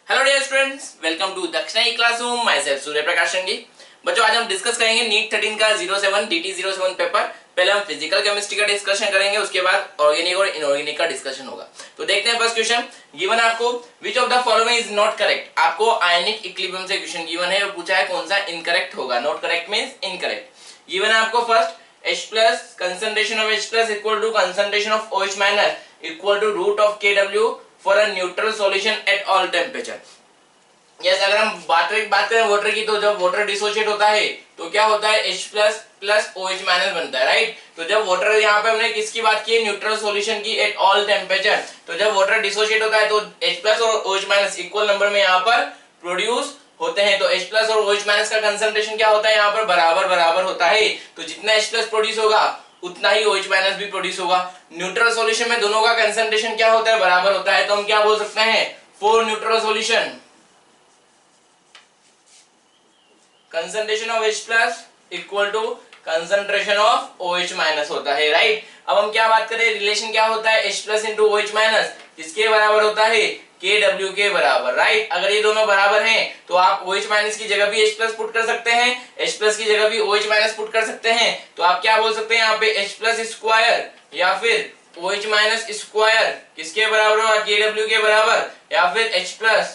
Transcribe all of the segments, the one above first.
Hello dear students, welcome to Dakshina classroom. Myself Surya Prakash Rangi. बच्चों, आज हम डिस्कस करेंगे नीट 13 का 07 DT 07 पेपर। पहले हम फिजिकल केमिस्ट्री का डिस्कशन करेंगे, उसके बाद ऑर्गेनिक और इनऑर्गेनिक का डिस्कशन होगा। तो देखते हैं फर्स्ट क्वेश्चन। गिवन आपको विच of the following is not correct. आपको आयनिक इक्विलिब्रियम से क्वेश्चन गिवन है और पूछा है कौन सा इनकरेक्ट होगा। Not correct means incorrect. Given है आपको first H+ concentration of H+ equal to concentration of OH- equal to root of Kw for a neutral solution at all temperature। Yes, अगर हम बात करें वाटर की, तो जब वाटर डिसोशिएट होता है तो क्या होता है H+ प्लस OH- बनता है, राइट। तो जब वाटर, यहाँ पे हमने किसकी बात की है, न्यूट्रल सॉल्यूशन की एट ऑल टेम्परेचर। तो जब वाटर डिसोशिएट होता है तो H+ और OH- इक्वल नंबर में यहाँ पर प्रोड्यूस होते हैं। तो H+ और OH- का कंसंट्रेशन क्या होता है, यहाँ पर बराबर होता है। तो जितना H+ प्रोड्यूस होगा उतना ही OH- भी प्रोड्यूस होगा। न्यूट्रल सॉल्यूशन में दोनों का कंसंट्रेशन क्या होता है, बराबर होता है। तो हम क्या बोल सकते हैं, for neutral solution concentration of H+ equal to concentration of OH- होता है, राइट। अब हम क्या बात करें, रिलेशन क्या होता है, H+ इंटू OH- किसके बराबर होता है, Kw के बराबर, राइट। अगर ये दोनों बराबर हैं तो आप OH- की जगह भी H+ पुट कर सकते हैं, H+ की जगह भी OH- पुट कर सकते हैं। तो आप क्या बोल सकते हैं यहाँ पे, H+ स्क्वायर या फिर OH- स्क्वायर किसके बराबर होगा, Kw के बराबर, या फिर H+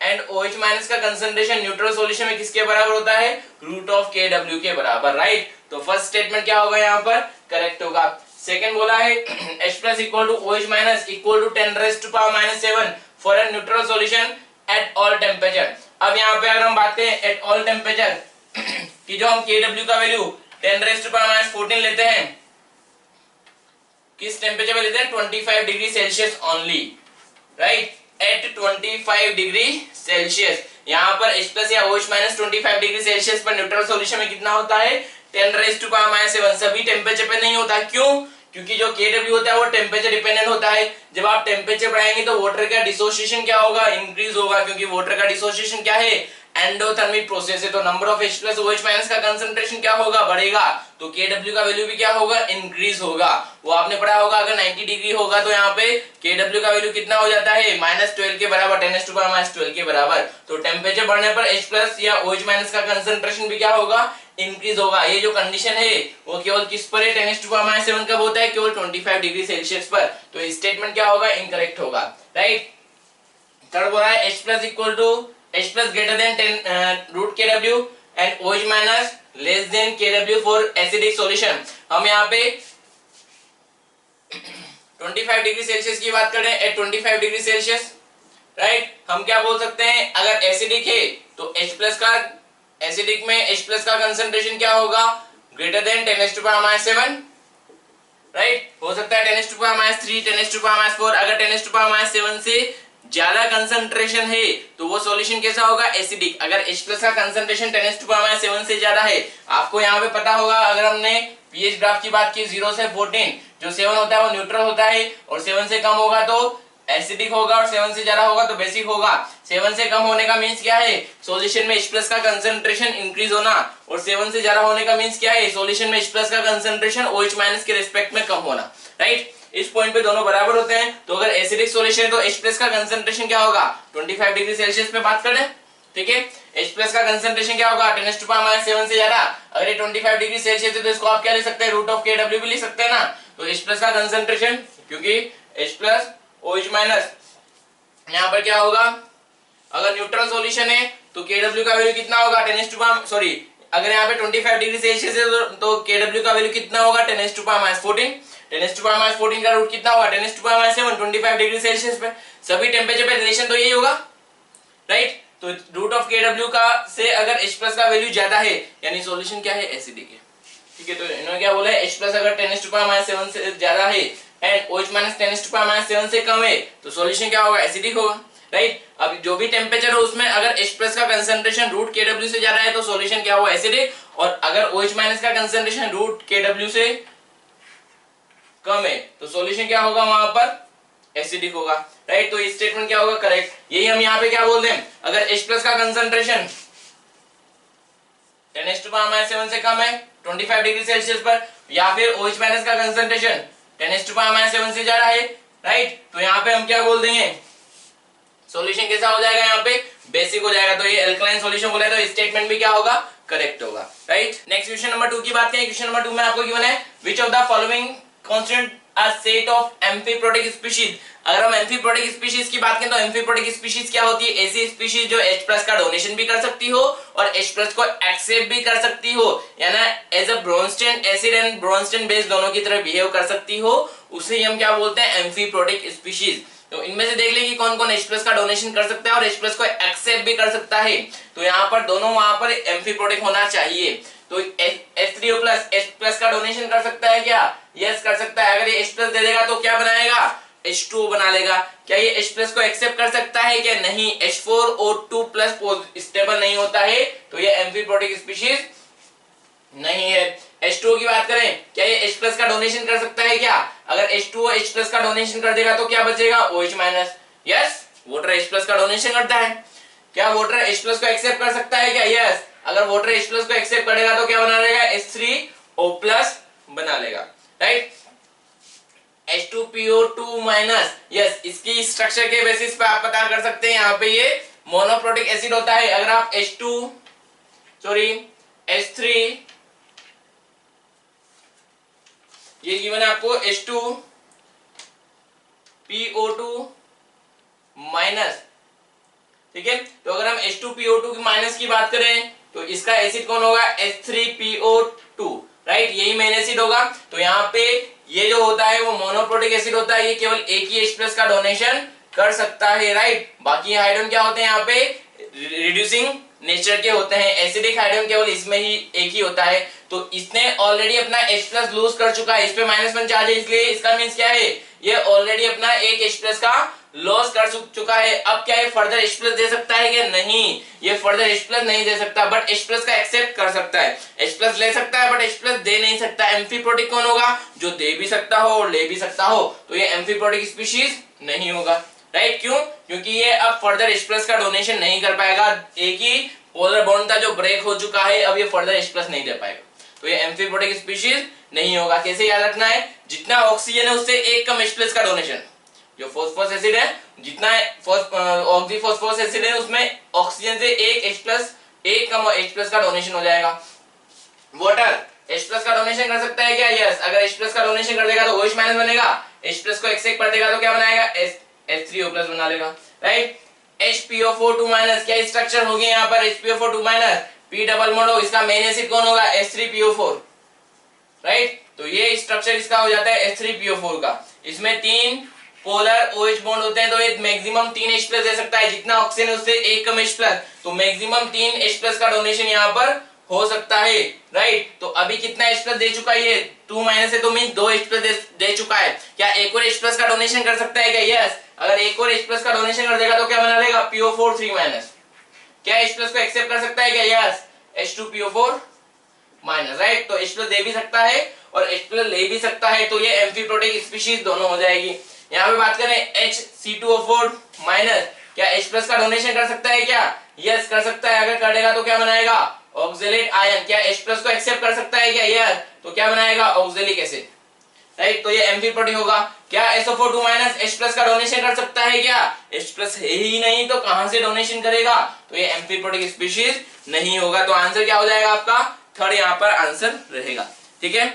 एंड OH- का कंसंट्रेशन न्यूट्रल सॉल्यूशन में किसके बराबर होता है, रूट ऑफ Kw के बराबर, राइट। तो फर्स्ट स्टेटमेंट क्या होगा, यहाँ पर करेक्ट होगा। सेकंड बोला है H+ equal to OH- equal to 10⁻⁻⁷ for a neutral solution at all temperature. अब यहाँ पे अगर हम बात करें एट ऑल टेम्परेचर कि जो हम Kw का वैल्यू 10⁻⁴ लेते हैं, किस टेम्परेचर पे लेते हैं, 25 degree Celsius only, right, at 25 degree Celsius. यहाँ पर H+ या OH- 25 डिग्री सेल्सियस पर न्यूट्रल सॉल्यूशन में कितना होता है, 10⁻⁷ सभी टेम्परेचर पे नहीं होता। क्यों, क्योंकि जो Kw होता है वो टेम्परेचर डिपेंडेंट होता है। जब आप टेम्परेचर बढ़ाएंगे तो वाटर का डिसोसिएशन क्या होगा, इंक्रीज होगा, क्योंकि वाटर का डिसोसिएशन क्या है, एंडोथर्मिक प्रोसेस है। तो नंबर ऑफ H+ OH- का कंसंट्रेशन क्या होगा, बढ़ेगा। तो Kw का वैल्यू भी क्या होगा, इंक्रीज होगा। वो आपने पढ़ा होगा, अगर 90 डिग्री होगा तो यहाँ पे Kw का वैल्यू कितना हो जाता है, -12 के बराबर, 10⁻⁻12 के बराबर। तो टेम्परेचर बढ़ने पर H+ या OH- का कंसंट्रेशन भी क्या होगा, इंक्रीज होगा। ये जो कंडीशन है वो केवल किस पर है, 10⁻⁷ कब होता है, केवल 25 डिग्री सेल्सियस पर। तो स्टेटमेंट क्या होगा, इनकरेक्ट होगा, राइट। थर्ड बोला है H+ equal to H+ greater than 10 root Kw and OH- less than Kw for acidic solution. हम यहाँ पे 25 डिग्री सेल्सियस की बात कर रहे हैं, एट 25 डिग्री सेल्सियस, राइट। हम क्या बोल सकते हैं, अगर एसिडिक है तो H+ का, एसिडिक में H+ का कंसंट्रेशन क्या होगा, ग्रेटर देन 10⁻⁷, राइट। हो सकता है 10⁻3, 10⁻4। अगर 10⁻7 से ज्यादा कंसंट्रेशन है तो वो सॉल्यूशन कैसा होगा, एसिडिक। अगर H+ का कंसंट्रेशन 10⁻7 से ज्यादा है, आपको यहाँ पे पता होगा, अगर हमने पीएच ग्राफ की बात की 0 से 14, जो 7 होता है वो न्यूट्रल होता है, और 7 से कम होगा तो एसिडिक होगा, और 7 से ज्यादा होगा तो बेसिक होगा। 7 से कम होने का मींस क्या है, सॉल्यूशन में H+ का कंसंट्रेशन इंक्रीज होना, और 7 से ज्यादा होने का मींस क्या है, सॉल्यूशन में H+ का कंसंट्रेशन OH- के रिस्पेक्ट में कम होना, राइट। इस पॉइंट पे दोनों बराबर होते हैं। तो अगर एसिडिक सॉल्यूशन है तो H+ का कंसंट्रेशन क्या होगा, 25 डिग्री सेल्सियस पे बात करें, ठीक है। H+ का कंसंट्रेशन क्या होगा, 10⁻7 से ज्यादा। अगर ये 25 डिग्री सेल्सियस है तो इसको आप क्या ले सकते हैं, रूट ऑफ Kw भी ले सकते हैं ना। तो H+ का कंसंट्रेशन, क्योंकि H+ OH- यहाँ पर क्या होगा, अगर न्यूट्रल सॉल्यूशन है तो Kw का वैल्यू कितना होगा, 10 अगर यहाँ पे 25 डिग्री सेल्सियस है तो Kw का वैल्यू कितना होगा, 10⁻14। 10⁻14 का रूट कितना होगा, 10⁻7, 25 डिग्री सेल्सियस पे। सभी टेम्परेचर पे रिलेशन तो यही होगा, राइट। तो रूट ऑफ Kw का से अगर H+ का वैल्यू ज्यादा है यानी सॉल्यूशन क्या है, एसिडिक है, ठीक है। तो इन्होंने क्या बोला है, H+ अगर 10⁻7 से ज्यादा है एंड OH- 10⁻7 से कम है तो सॉल्यूशन क्या होगा, एसिडिक होगा, राइट। अब जो भी टेम्परेचर हो उसमें अगर H+ का कंसंट्रेशन रूट Kw से ज्यादा है तो सॉल्यूशन क्या होगा, एसिडिक। और अगर OH- का कंसंट्रेशन रूट Kw से कम है तो सॉल्यूशन क्या होगा, वहां पर एसिडिक होगा, राइट। तो स्टेटमेंट क्या होगा, करेक्ट। यही हम यहाँ पे क्या बोलते हैं, अगर H+ का कंसंट्रेशन 10⁻7 से कम है 25 डिग्री सेल्सियस पर, या फिर OH- का कंसंट्रेशन 10⁻7 से ज्यादा है, राइट। तो यहाँ पे हम क्या बोल देंगे, सॉल्यूशन कैसा हो जाएगा, यहाँ पे बेसिक हो जाएगा। तो ये अल्कलाइन सॉल्यूशन बोला है, तो स्टेटमेंट भी क्या होगा, करेक्ट होगा, राइट। नेक्स्ट क्वेश्चन नंबर 2 की बात करें। क्वेश्चन नंबर 2 में आपको गिवन है which of the following constant a set of amphiprotic species. अगर हम एम्फीप्रोटिक स्पीशीज की बात करें तो एम्फीप्रोटिक स्पीशीज क्या होती है, ऐसी स्पीशीज जो H+ का डोनेशन भी कर सकती हो और H+ को एक्सेप्ट भी कर सकती हो, यानी as a Bronsted acid and Bronsted base दोनों की तरह बिहेव कर सकती हो, उसे हम क्या बोलते हैं, एम्फीप्रोटिक स्पीशीज। तो इनमें से देख लें कि कौन कौन H+ का डोनेशन कर सकता है और H+ को एक्सेप्ट भी कर सकता है। तो यहाँ पर दोनों वहां पर एम्फीप्रोटिक होना चाहिए। तो H3O+ H+ का डोनेशन कर सकता है क्या, यस कर सकता है। अगर ये H+ दे देगा तो क्या बनाएगा, H2O बना लेगा। क्या ये H+ को एक्सेप्ट कर सकता है क्या, नहीं, H4O2+ स्टेबल नहीं होता है, तो ये एम्फीप्रोटिक स्पीशीज नहीं है। H2O की बात करें, क्या ये H+ का डोनेशन कर सकता है क्या, अगर H2O H+ का डोनेशन कर देगा तो क्या बचेगा, OH-। यस, वाटर H+ का डोनेशन करता है। क्या वाटर H+ को एक्सेप्ट कर सकता है क्या, यस। अगर वाटर H+ को एक्सेप्ट करेगा तो क्या बना लेगा, H3O+ बना लेगा, राइट। H2PO2-, यस, इसकी स्ट्रक्चर के बेसिस पे आप पता कर सकते हैं, यहाँ पे ये मोनोप्रोटिक एसिड होता है। अगर आप H3 ये गिवन है आपको H2PO2-, ठीक है। तो अगर हम H2PO2 की माइनस की बात करें तो इसका एसिड कौन होगा, H3PO2, राइट, यही मेन एसिड होगा। तो यहाँ पे ये जो होता है वो मोनोप्रोटिक एसिड होता है, ये केवल एक ही H+ का डोनेशन कर सकता है, राइट। बाकी हाइड्रोजन क्या होते हैं, यहाँ पे रिड्यूसिंग नेचर के होते हैं। एसिडिक हाइड्रोजन केवल इसमें ही एक ही होता है। तो इसने ऑलरेडी अपना H+ लूज कर चुका है, इस पे -1 चार्ज है, इसलिए इसका मींस क्या है, ये ऑलरेडी अपना एक H+ का लॉस कर चुका है। अब क्या है, फर्दर H+ दे सकता है क्या, नहीं, ये फर्दर H+ नहीं दे सकता, बट H+ का एक्सेप्ट कर सकता है। H+ ले सकता है बट H+ दे नहीं सकता। एम्फीप्रोटिक कौन होगा, जो दे भी सकता हो और ले भी सकता हो, तो ये एम्फीप्रोटिक स्पीशीज नहीं होगा, राइट। क्यों, क्योंकि ये अब फर्दर H+ का डोनेशन नहीं कर पाएगा। एक ही पोलर बॉन्ड था जो ब्रेक हो चुका है, अब ये फर्दर H+ नहीं दे पाएगा, तो ये एम्फीप्रोटिक स्पीशीज नहीं होगा। कैसे याद रखना है, जितना ऑक्सीजन है उससे एक कम H+ का डोनेशन। जो फॉस्फोरस एसिड है, जितना ऑक्सीफॉस्फोरस एसिड है उसमें ऑक्सीजन से एक कम H+ का डोनेशन हो जाएगा। वाटर H+ का डोनेशन कर सकता है क्या, यस। अगर H+ का डोनेशन कर देगा तो OH- बनेगा, H+ को एक्सेप्ट कर देगा तो क्या बनाएगा, H3O+ बना लेगा, राइट। HPO4-, क्या स्ट्रक्चर होगी यहाँ पर, HPO4-, P डबल मोनो, इसका मेन एसिड कौन होगा, H3PO4, राइट। तो ये स्ट्रक्चर इसका हो जाता है H3PO4 का। इसमें 3 पोलर OH बॉन्ड होते हैं, तो ये मैक्सिमम 3 H+ दे सकता है, जितना ऑक्सीजन है उससे एक कम H+, तो मैक्सिमम 3 H+ का डोनेशन यहाँ पर हो सकता है, राइट। तो अभी कितना H+ दे चुका है, ये 2- है, तो मीन 2 H+ दे चुका है। क्या एक और H+ का डोनेशन कर सकता है क्या, यस। अगर एक और H+ का डोनेशन कर देगा तो क्या बना लेगा, PO4 3-। क्या H+ को एक्सेप्ट कर सकता है क्या, यस, H2PO4-, राइट। तो H+ दे भी सकता है और H+ ले भी सकता है, तो ये एम्फीप्रोटिक स्पीशीज दोनों हो जाएगी। यहाँ पे बात करें HC2O4-, क्या H+ का डोनेशन कर सकता है क्या, यस कर सकता है। अगर करेगा तो क्या बनाएगा, ऑक्सैलेट आयन। क्या H+ को एक्सेप्ट कर सकता है क्या, यस, तो क्या बनाएगा, ऑक्सैलिक एसिड, राइट। तो ये एम्फीप्रोटिक होगा। क्या SO4-, H+ का डोनेशन कर सकता है क्या, H+ है ही नहीं तो कहां से डोनेशन करेगा, तो ये एम्फीप्रोटिक स्पीशीज नहीं होगा। तो आंसर क्या हो जाएगा आपका, थर्ड यहाँ पर आंसर रहेगा, ठीक है।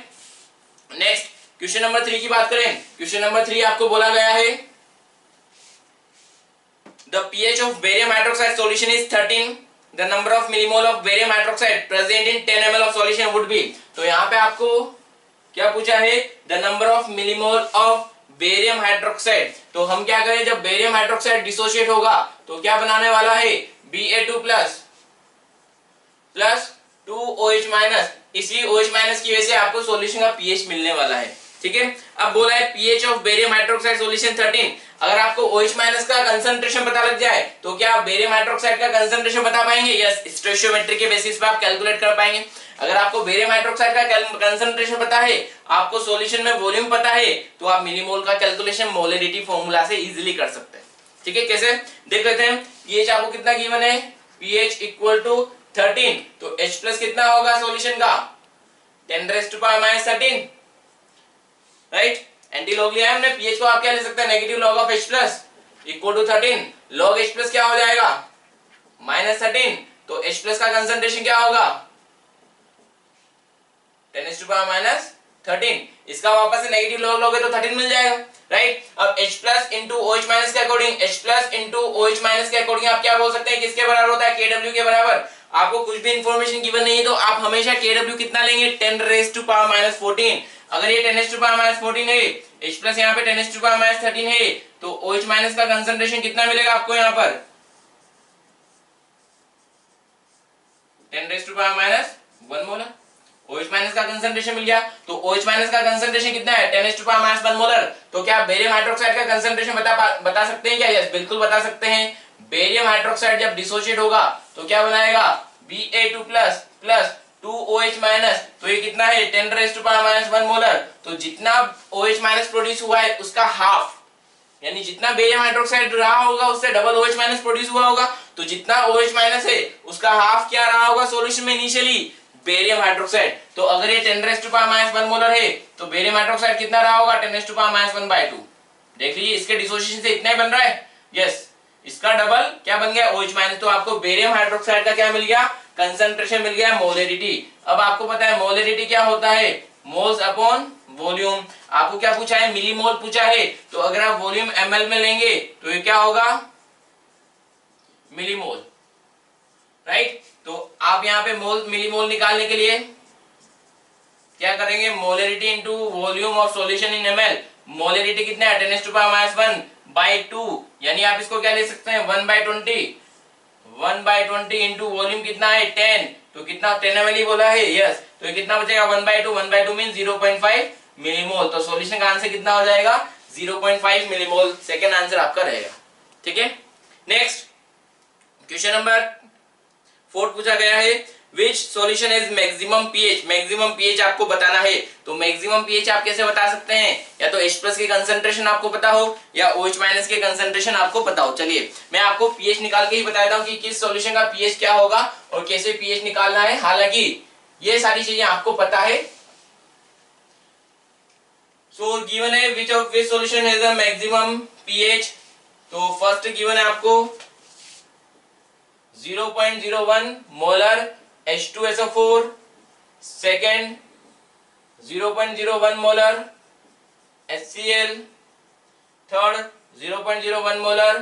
नेक्स्ट क्वेश्चन नंबर 3 की बात करें। क्वेश्चन नंबर 3 आपको बोला गया है the pH of barium hydroxide solution is 13, the number of millimole of barium hydroxide present in 10 ml of solution would be। तो यहाँ पे आपको क्या पूछा है, the number of millimole of barium hydroxide. तो हम क्या करें, जब बेरियम हाइड्रोक्साइड डिसोशिएट होगा तो क्या बनाने वाला है, Ba2+ प्लस 2OH-, इसी OH- की वजह से आपको सॉल्यूशन का pH मिलने वाला है, ठीक है। अब बोला है pH of barium hydroxide solution 13। अगर आपको OH- का कंसंट्रेशन पता लग जाए तो क्या आप बेरियम हाइड्रोक्साइड का कंसंट्रेशन बता पाएंगे, यस, स्टोइचियोमेट्री के बेसिस पे आप कैलकुलेट कर पाएंगे। अगर आपको बेरियम हाइड्रोक्साइड का कंसंट्रेशन पता है, आपको सॉल्यूशन में वॉल्यूम पता है, तो आप मिलीमोल का कैलकुलेशन मोलरिटी फॉर्मूला से इजीली कर सकते हैं, ठीक है। कैसे देख लेते हैं। pH आपको कितना गिवन है, pH = 13, तो H+ कितना होगा सॉल्यूशन का, 10⁻⁻13, राइट। एंटी लॉग लिया है हमने, pH को आप क्या ले सकते हैं, negative log of H+ = 13, log H plus क्या हो जाएगा -13, तो H प्लस का कंसंट्रेशन क्या होगा 10⁻⁻13। इसका वापस से नेगेटिव लॉग लोगे तो 13 मिल जाएगा, राइट। अब H plus into OH minus के according, H plus into OH minus के अकॉर्डिंग आप क्या बोल सकते हैं, किसके बराबर होता है, KW के बराबर। आपको कुछ भी इंफॉर्मेशन गिवन नहीं है तो आप हमेशा KW कितना लेंगे 10⁻⁻14। अगर ये 10⁻⁻14 है, H प्लस यहाँ पे 10⁻⁻13 है, तो OH माइनस का कंसंट्रेशन कितना मिलेगा आपको यहाँ पर 10⁻⁻1 मोलर। OH माइनस का कंसंट्रेशन मिल गया, तो OH माइनस का कंसंट्रेशन कितना है 10⁻⁻1 मोलर। तो क्या बेरियम हाइड्रोक्साइड का कंसंट्रेशन बता सकते हैं क्या, यस बिल्कुल बता सकते हैं। बेरियम हाइड्रोक्साइड जब डिसोशिएट होगा तो क्या बनाएगा Ba2 प्लस 2OH माइनस, तो ये कितना है 10⁻⁻1 मोलर। तो जितना OH माइनस प्रोड्यूस हुआ है उसका हाफ, यानी जितना बेरियम हाइड्रोक्साइड रहा होगा उससे डबल OH माइनस प्रोड्यूस हुआ होगा। तो जितना OH माइनस है उसका हाफ क्या रहा होगा सॉल्यूशन में इनिशियली बेरियम हाइड्रोक्साइड। तो अगर ये 10⁻⁻1 मोलर है तो बेरियम हाइड्रोक्साइड कितना रहा होगा 10⁻⁻1/2। देख लीजिए इसके डिसोसिएशन से इतना ही बन रहा है, यस इसका डबल क्या बन गया OH माइनस। तो आपको बेरियम हाइड्रोक्साइड का क्या मिल गया कंसंट्रेशन मिल गया मोलरिटी। अब आपको पता है मोलरिटी क्या होता है मोल्स अपॉन वॉल्यूम। आपको क्या पूछा है मिलीमोल पूछा है, तो अगर आप वॉल्यूम ml में लेंगे तो ये क्या होगा मिलीमोल, राइट। तो आप यहाँ पे मोल मिलीमोल निकालने के लिए क्या करेंगे molarity into volume of solution in ml। Molarity कितना है 10⁻⁻1/2, यानी आप इसको क्या ले सकते हैं 1/20 इंटू वॉल्यूम कितना है 10, तो कितना 10 ml ही बोला है, यस। तो ये कितना बचेगा 1/2 मीन 0.5 मिलीमोल। तो सॉल्यूशन का आंसर कितना हो जाएगा 0.5 मिलीमोल। सेकंड आंसर आपका रहेगा, ठीक है। नेक्स्ट क्वेश्चन नंबर 4 पूछा गया है which solution is maximum pH. Maximum pH आपको बताना है, तो मैक्सिमम पीएच आप कैसे बता सकते हैं, या तो H प्लस के कंसंट्रेशन आपको पता हो या OH माइनस के कंसंट्रेशन आपको पता हो। चलिए मैं आपको पीएच निकाल के ही बताता हूं कि किस सॉल्यूशन का पीएच क्या होगा और कैसे पीएच निकालना है। हालांकि ये सारी चीजें आपको पता है। सो गिवन है which of which solution has a maximum pH. तो फर्स्ट गिवन है आपको 0.01 molar H2SO4, second 0.01 molar HCl, third 0.01 molar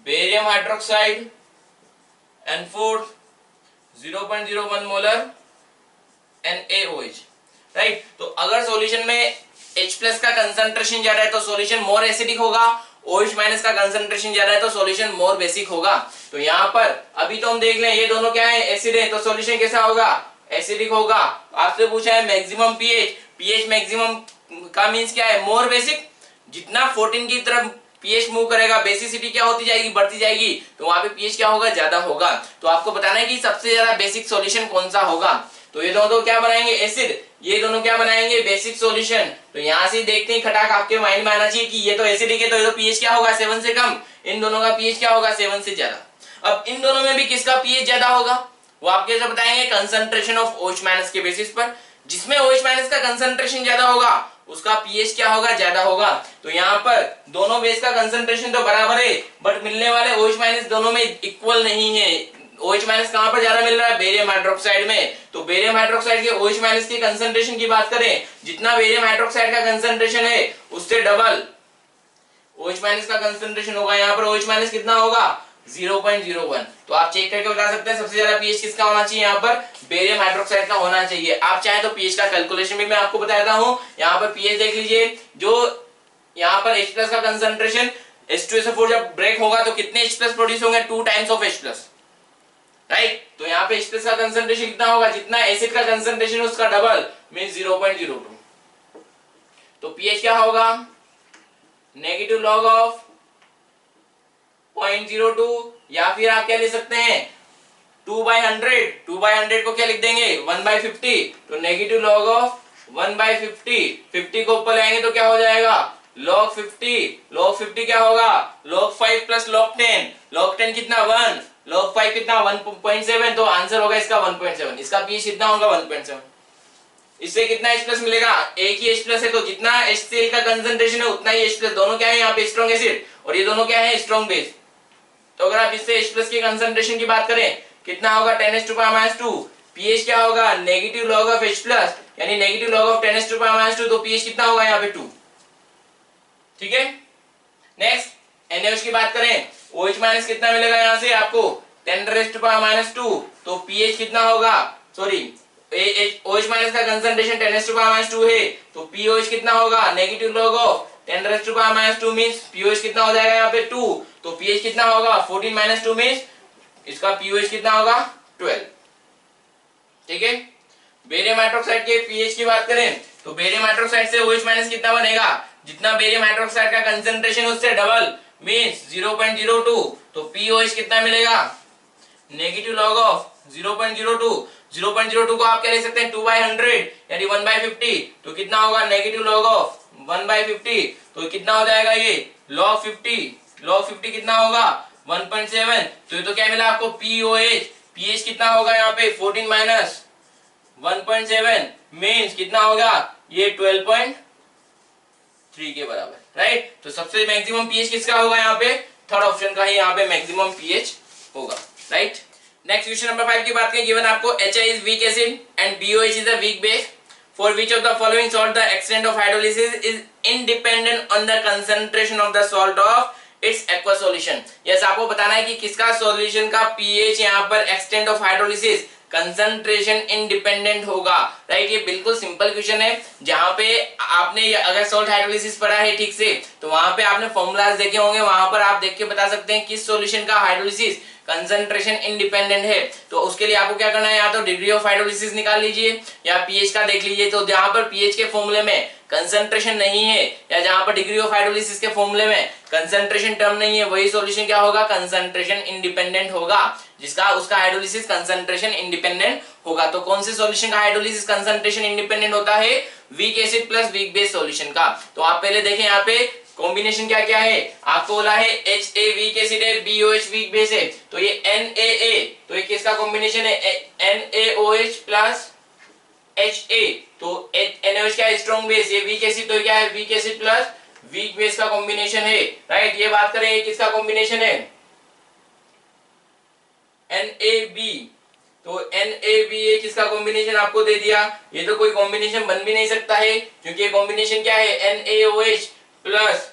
barium hydroxide and fourth 0.01 molar NaOH, right. तो अगर सॉल्यूशन में H प्लस का कंसंट्रेशन ज्यादा है तो सॉल्यूशन मोर एसिडिक होगा, OH माइनस का कंसंट्रेशन ज्यादा है तो सॉल्यूशन मोर बेसिक होगा। तो यहाँ पर अभी तो हम देख लें ये दोनों क्या है एसिड है, तो सॉल्यूशन कैसा होगा एसिडिक होगा। आपसे पूछा है मैक्सिमम पीएच, पीएच मैक्सिमम का मींस क्या है मोर बेसिक। जितना 14 की तरफ पीएच मूव करेगा बेसिसिटी क्या होती जाएगी बढ़ती जाएगी, तो वहां पे पीएच क्या होगा ज्यादा होगा। तो आपको बताना है कि सबसे ज्यादा बेसिक सॉल्यूशन कौन सा होगा। तो ये दोनों क्या बनाएंगे एसिड, ये दोनों क्या बनाएंगे बेसिक सॉल्यूशन। तो यहाँ से देखते ही खटाक आपके माइंड में आना चाहिए कि ये तो एसिडिक है तो ये तो पीएच क्या होगा 7 से कम, इन दोनों का पीएच क्या होगा 7 से ज्यादा। अब इन दोनों में भी किसका पीएच ज्यादा होगा वो आप कैसे बताएंगे कंसंट्रेशन ऑफ OH माइनस के बेसिस पर। जिसमें OH माइनस का कंसंट्रेशन ज्यादा होगा उसका पीएच क्या होगा ज्यादा होगा। तो यहाँ पर दोनों बेस का कंसंट्रेशन तो बराबर है बट मिलने वाले OH माइनस दोनों में इक्वल नहीं है। OH माइनस कहां पर ज्यादा मिल रहा है बेरियम हाइड्रोक्साइड में। तो बेरियम हाइड्रोक्साइड के OH माइनस के कंसंट्रेशन की बात करें, जितना बेरियम हाइड्रोक्साइड का कंसंट्रेशन है उससे डबल OH माइनस का कंसंट्रेशन होगा। यहाँ पर OH माइनस कितना होगा 0.01। तो आप चेक करके बता सकते हैं सबसे ज्यादा पीएच किसका होना चाहिए, यहाँ पर बेरियम हाइड्रोक्साइड का होना चाहिए। आप चाहे तो पीएच का कैलकुलेशन भी मैं आपको बताता हूँ। यहाँ पर पीएच देख लीजिए, जो यहाँ पर H प्लस का कंसंट्रेशन H2SO4 जब ब्रेक होगा तो कितने H प्लस प्रोड्यूस होंगे 2 times of H plus, right. तो यहाँ पे H प्लस का कंसंट्रेशन कितना होगा जितना एसिड का कंसंट्रेशन उसका डबल मींस 0.02। तो पीएच क्या होगा नेगेटिव लॉग ऑफ 0.02, या फिर आप क्या ले सकते हैं 2/100। 2/100 को क्या लिख देंगे 1/50। तो नेगेटिव लॉग ऑफ 1/50, 50 को ऊपर लाएंगे तो क्या हो जाएगा log 50। log 50 क्या होगा log 5 प्लस log 10। log 10 कितना 1, log 5 कितना 1.7। तो आंसर होगा इसका 1.7। इसका पीएच कितना होगा 1.7। इससे कितना H प्लस मिलेगा, एक ही H प्लस है तो जितना HCl का कंसंट्रेशन है उतना ही H प्लस। दोनों क्या है यहाँ पे स्ट्रॉन्ग एसिड और ये दोनों क्या है स्ट्रॉन्ग बेस। तो अगर आप इससे H प्लस की कंसंट्रेशन की बात करें कितना होगा 10⁻²। pH क्या होगा negative log of H plus यानी नेगेटिव लॉग ऑफ 10⁻², तो pH कितना होगा यहाँ पे 2। ठीक है। नेक्स्ट NaOH की बात करें OH माइनस कितना मिलेगा यहाँ से आपको 10⁻², तो pH कितना होगा सॉरी OH माइनस का कंसंट्रेशन 10⁻² है, तो POH कितना होगा negative log of 10⁻² means POH कितना हो जाएगा यहाँ पे 2, तो pH कितना होगा 14 - 2 मींस इसका POH कितना होगा 12। ठीक है। बेरियम हाइड्रोक्साइड के pH की बात करें तो बेरियम हाइड्रोक्साइड से OH माइनस कितना बनेगा, जितना बेरियम हाइड्रोक्साइड का कंसंट्रेशन उससे डबल मींस 0.02, तो POH कितना मिलेगा नेगेटिव लॉग ऑफ 0.02। 0.02 को आप क्या लिख सकते हैं 2/100 यानी 1/50, तो कितना होगा नेगेटिव लॉग ऑफ 1/50, तो कितना हो जाएगा ये log 50 कितना होगा 1.7, तो ये तो क्या मिला आपको POH। pH कितना होगा यहाँ पे 14 - 1.7 मींस कितना होगा ये 12.3 के बराबर, राइट। तो सबसे मैक्सिमम pH किसका होगा यहाँ पे थर्ड ऑप्शन का ही यहाँ पे मैक्सिमम pH होगा, राइट। नेक्स्ट क्वेश्चन नंबर 5 की बात करें, गिवन आपको HI is weak acid and BOH is a weak base, for which of the following salt the extent of hydrolysis is independent on the concentration of the salt of its aqueous solution। Yes आपको बताना है कि किसका solution का pH यहाँ पर extent of hydrolysis concentration independent होगा, right. ये बिल्कुल सिंपल क्वेश्चन है, जहां पे आपने अगर सॉल्ट हाइड्रोलिसिस पढ़ा है ठीक से तो वहां पे आपने फॉर्मूलाज देखे होंगे, वहां पर आप देख के बता सकते हैं किस सॉल्यूशन का हाइड्रोलिसिस कंसंट्रेशन इंडिपेंडेंट है। तो उसके लिए आपको क्या करना है, या तो डिग्री ऑफ हाइड्रोलिसिस निकाल लीजिए या पीएच का देख लीजिए। तो जहां पर पीएच के फॉर्मूले में कंसंट्रेशन नहीं है या जहां पर डिग्री ऑफ हाइड्रोलिसिस के फॉर्मूले में कंसंट्रेशन टर्म नहीं है, वही सॉल्यूशन क्या होगा कंसंट्रेशन इंडिपेंडेंट होगा, जिसका उसका हाइड्रोलिसिस कंसंट्रेशन इंडिपेंडेंट होगा। तो कौन से सॉल्यूशन का हाइड्रोलिसिस कंसंट्रेशन इंडिपेंडेंट होता है, weak acid plus weak base solution का। तो आप पहले देखें यहाँ पे कॉम्बिनेशन क्या क्या है, आपको बोला है HA वीक एसिड है, BOH वीक बेस है, तो ये NaA, तो ये किसका कॉम्बिनेशन है NaOH प्लस HA, तो NaOH क्या है स्ट्रॉन्ग बेस, ये वीक एसिड तो क्या है weak acid plus weak base का कॉम्बिनेशन है, राइट। ये बात करें ये किसका कॉम्बिनेशन है NaB, तो NaBA किसका कॉम्बिनेशन आपको दे दिया। ये तो कोई कॉम्बिनेशन बन भी नहीं सकता है क्योंकि ये कॉम्बिनेशन क्या है NaOH प्लस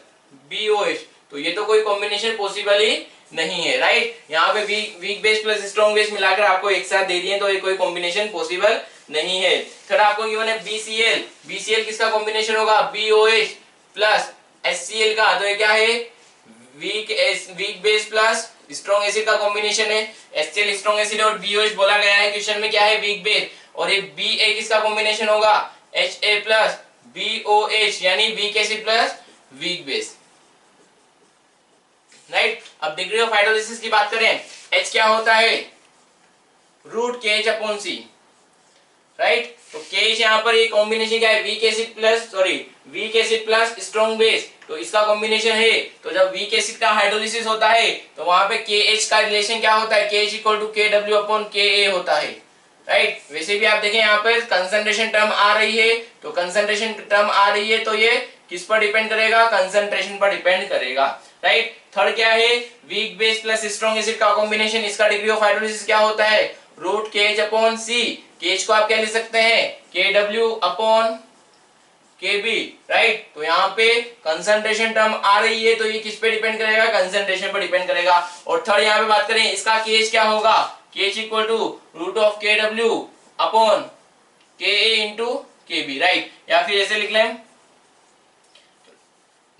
BOH, तो ये तो कोई कॉम्बिनेशन पॉसिबल ही नहीं है, राइट। यहाँ पे week base plus strong base मिलाकर आपको एक साथ दे दिए, तो ये कोई कॉम्बिनेशन पॉसिबल नहीं है। थर्ड आपको गिवन है BCl किसका कॉम्बिनेशन होगा BOH प्लस HCl का, तो ये क्या है week base plus strong acid का कॉम्बिनेशन है। HCl स्ट्रॉन्ग एसिड और BOH बोला गया है क्वेश्चन में क्या है वीक बेस, और ये BA किसका कॉम्बिनेशन होगा HA प्लस BOH यानी week acid plus weak base, right. अब डिग्री ऑफ हाइड्रोलिसिस की बात करें, H क्या होता है √KH/C, राइट। तो KH यहाँ पर ये कॉम्बिनेशन क्या है weak acid plus strong base, तो इसका कॉम्बिनेशन है। तो जब वीक एसिड का हाइड्रोलिसिस होता है तो वहां पे KH का रिलेशन क्या होता है KH = KW/KA होता है, राइट। वैसे भी आप देखें यहाँ पर कंसंट्रेशन टर्म आ रही है, तो कंसंट्रेशन टर्म आ रही है तो ये किस पर डिपेंड करेगा कंसंट्रेशन पर डिपेंड करेगा, राइट। थर्ड क्या है week base plus strong acid का कॉम्बिनेशन, इसका डिग्री ऑफ हाइड्रोलिसिस क्या होता है √KH/C। KH को आप क्या लिख सकते हैं KW/KB, राइट। तो यहाँ पे कंसंट्रेशन टर्म आ रही है तो ये किस पे डिपेंड करेगा कंसंट्रेशन पर डिपेंड करेगा। और थर्ड यहाँ पे बात करें इसका KH क्या होगा KH = √KW/KA/KB, राइट। या फिर ऐसे लिख लें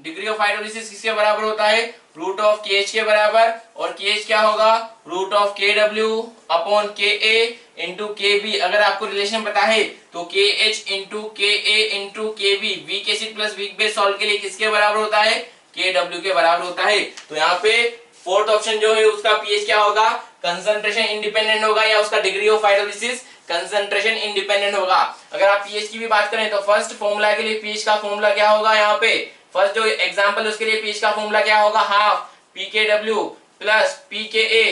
डिग्री ऑफ हाइड्रोलिसिस किसके बराबर होता है √KH के बराबर, और KH क्या होगा √KW/KA/KB। अगर आपको रिलेशन पता है तो KH × KA × KB weak acid plus weak base salt के लिए किसके बराबर होता है KW के बराबर होता है। तो यहाँ पे फोर्थ ऑप्शन जो है उसका pH क्या होगा कंसंट्रेशन इंडिपेंडेंट होगा, या उसका degree of hydrolysis concentration independent होगा। अगर आप pH की भी बात करें तो फर्स्ट फॉर्मूला के लिए pH का फॉर्मूला क्या होगा, यहाँ पे फर्स्ट जो एग्जांपल उसके लिए pH का फॉर्मूला क्या होगा half pKw plus pKa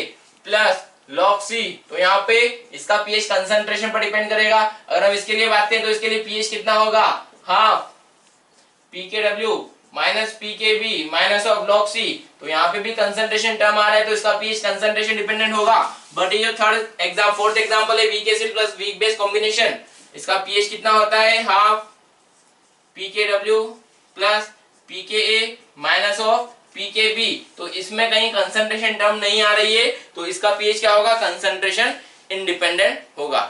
plus log C। तो यहाँ पे इसका pH कंसंट्रेशन पर डिपेंड करेगा। अगर हम इसके लिए बात करें तो इसके लिए pH कितना होगा half pKw minus pKb minus of log C, तो यहाँ पे भी कंसंट्रेशन टर्म आ रहा है तो इसका पीएच कंसंट्रेशन डिपेंडेंट होगा। बट ये जो फोर्थ एग्जांपल है weak acid plus weak base combination, इसका पीएच कितना होता है हाफ पीकेडब्ल्यू plus pKa minus of pKb, तो इसमें कहीं कंसंट्रेशन टर्म नहीं आ रही है तो इसका पीएच क्या होगा, कंसंट्रेशन इंडिपेंडेंट होगा।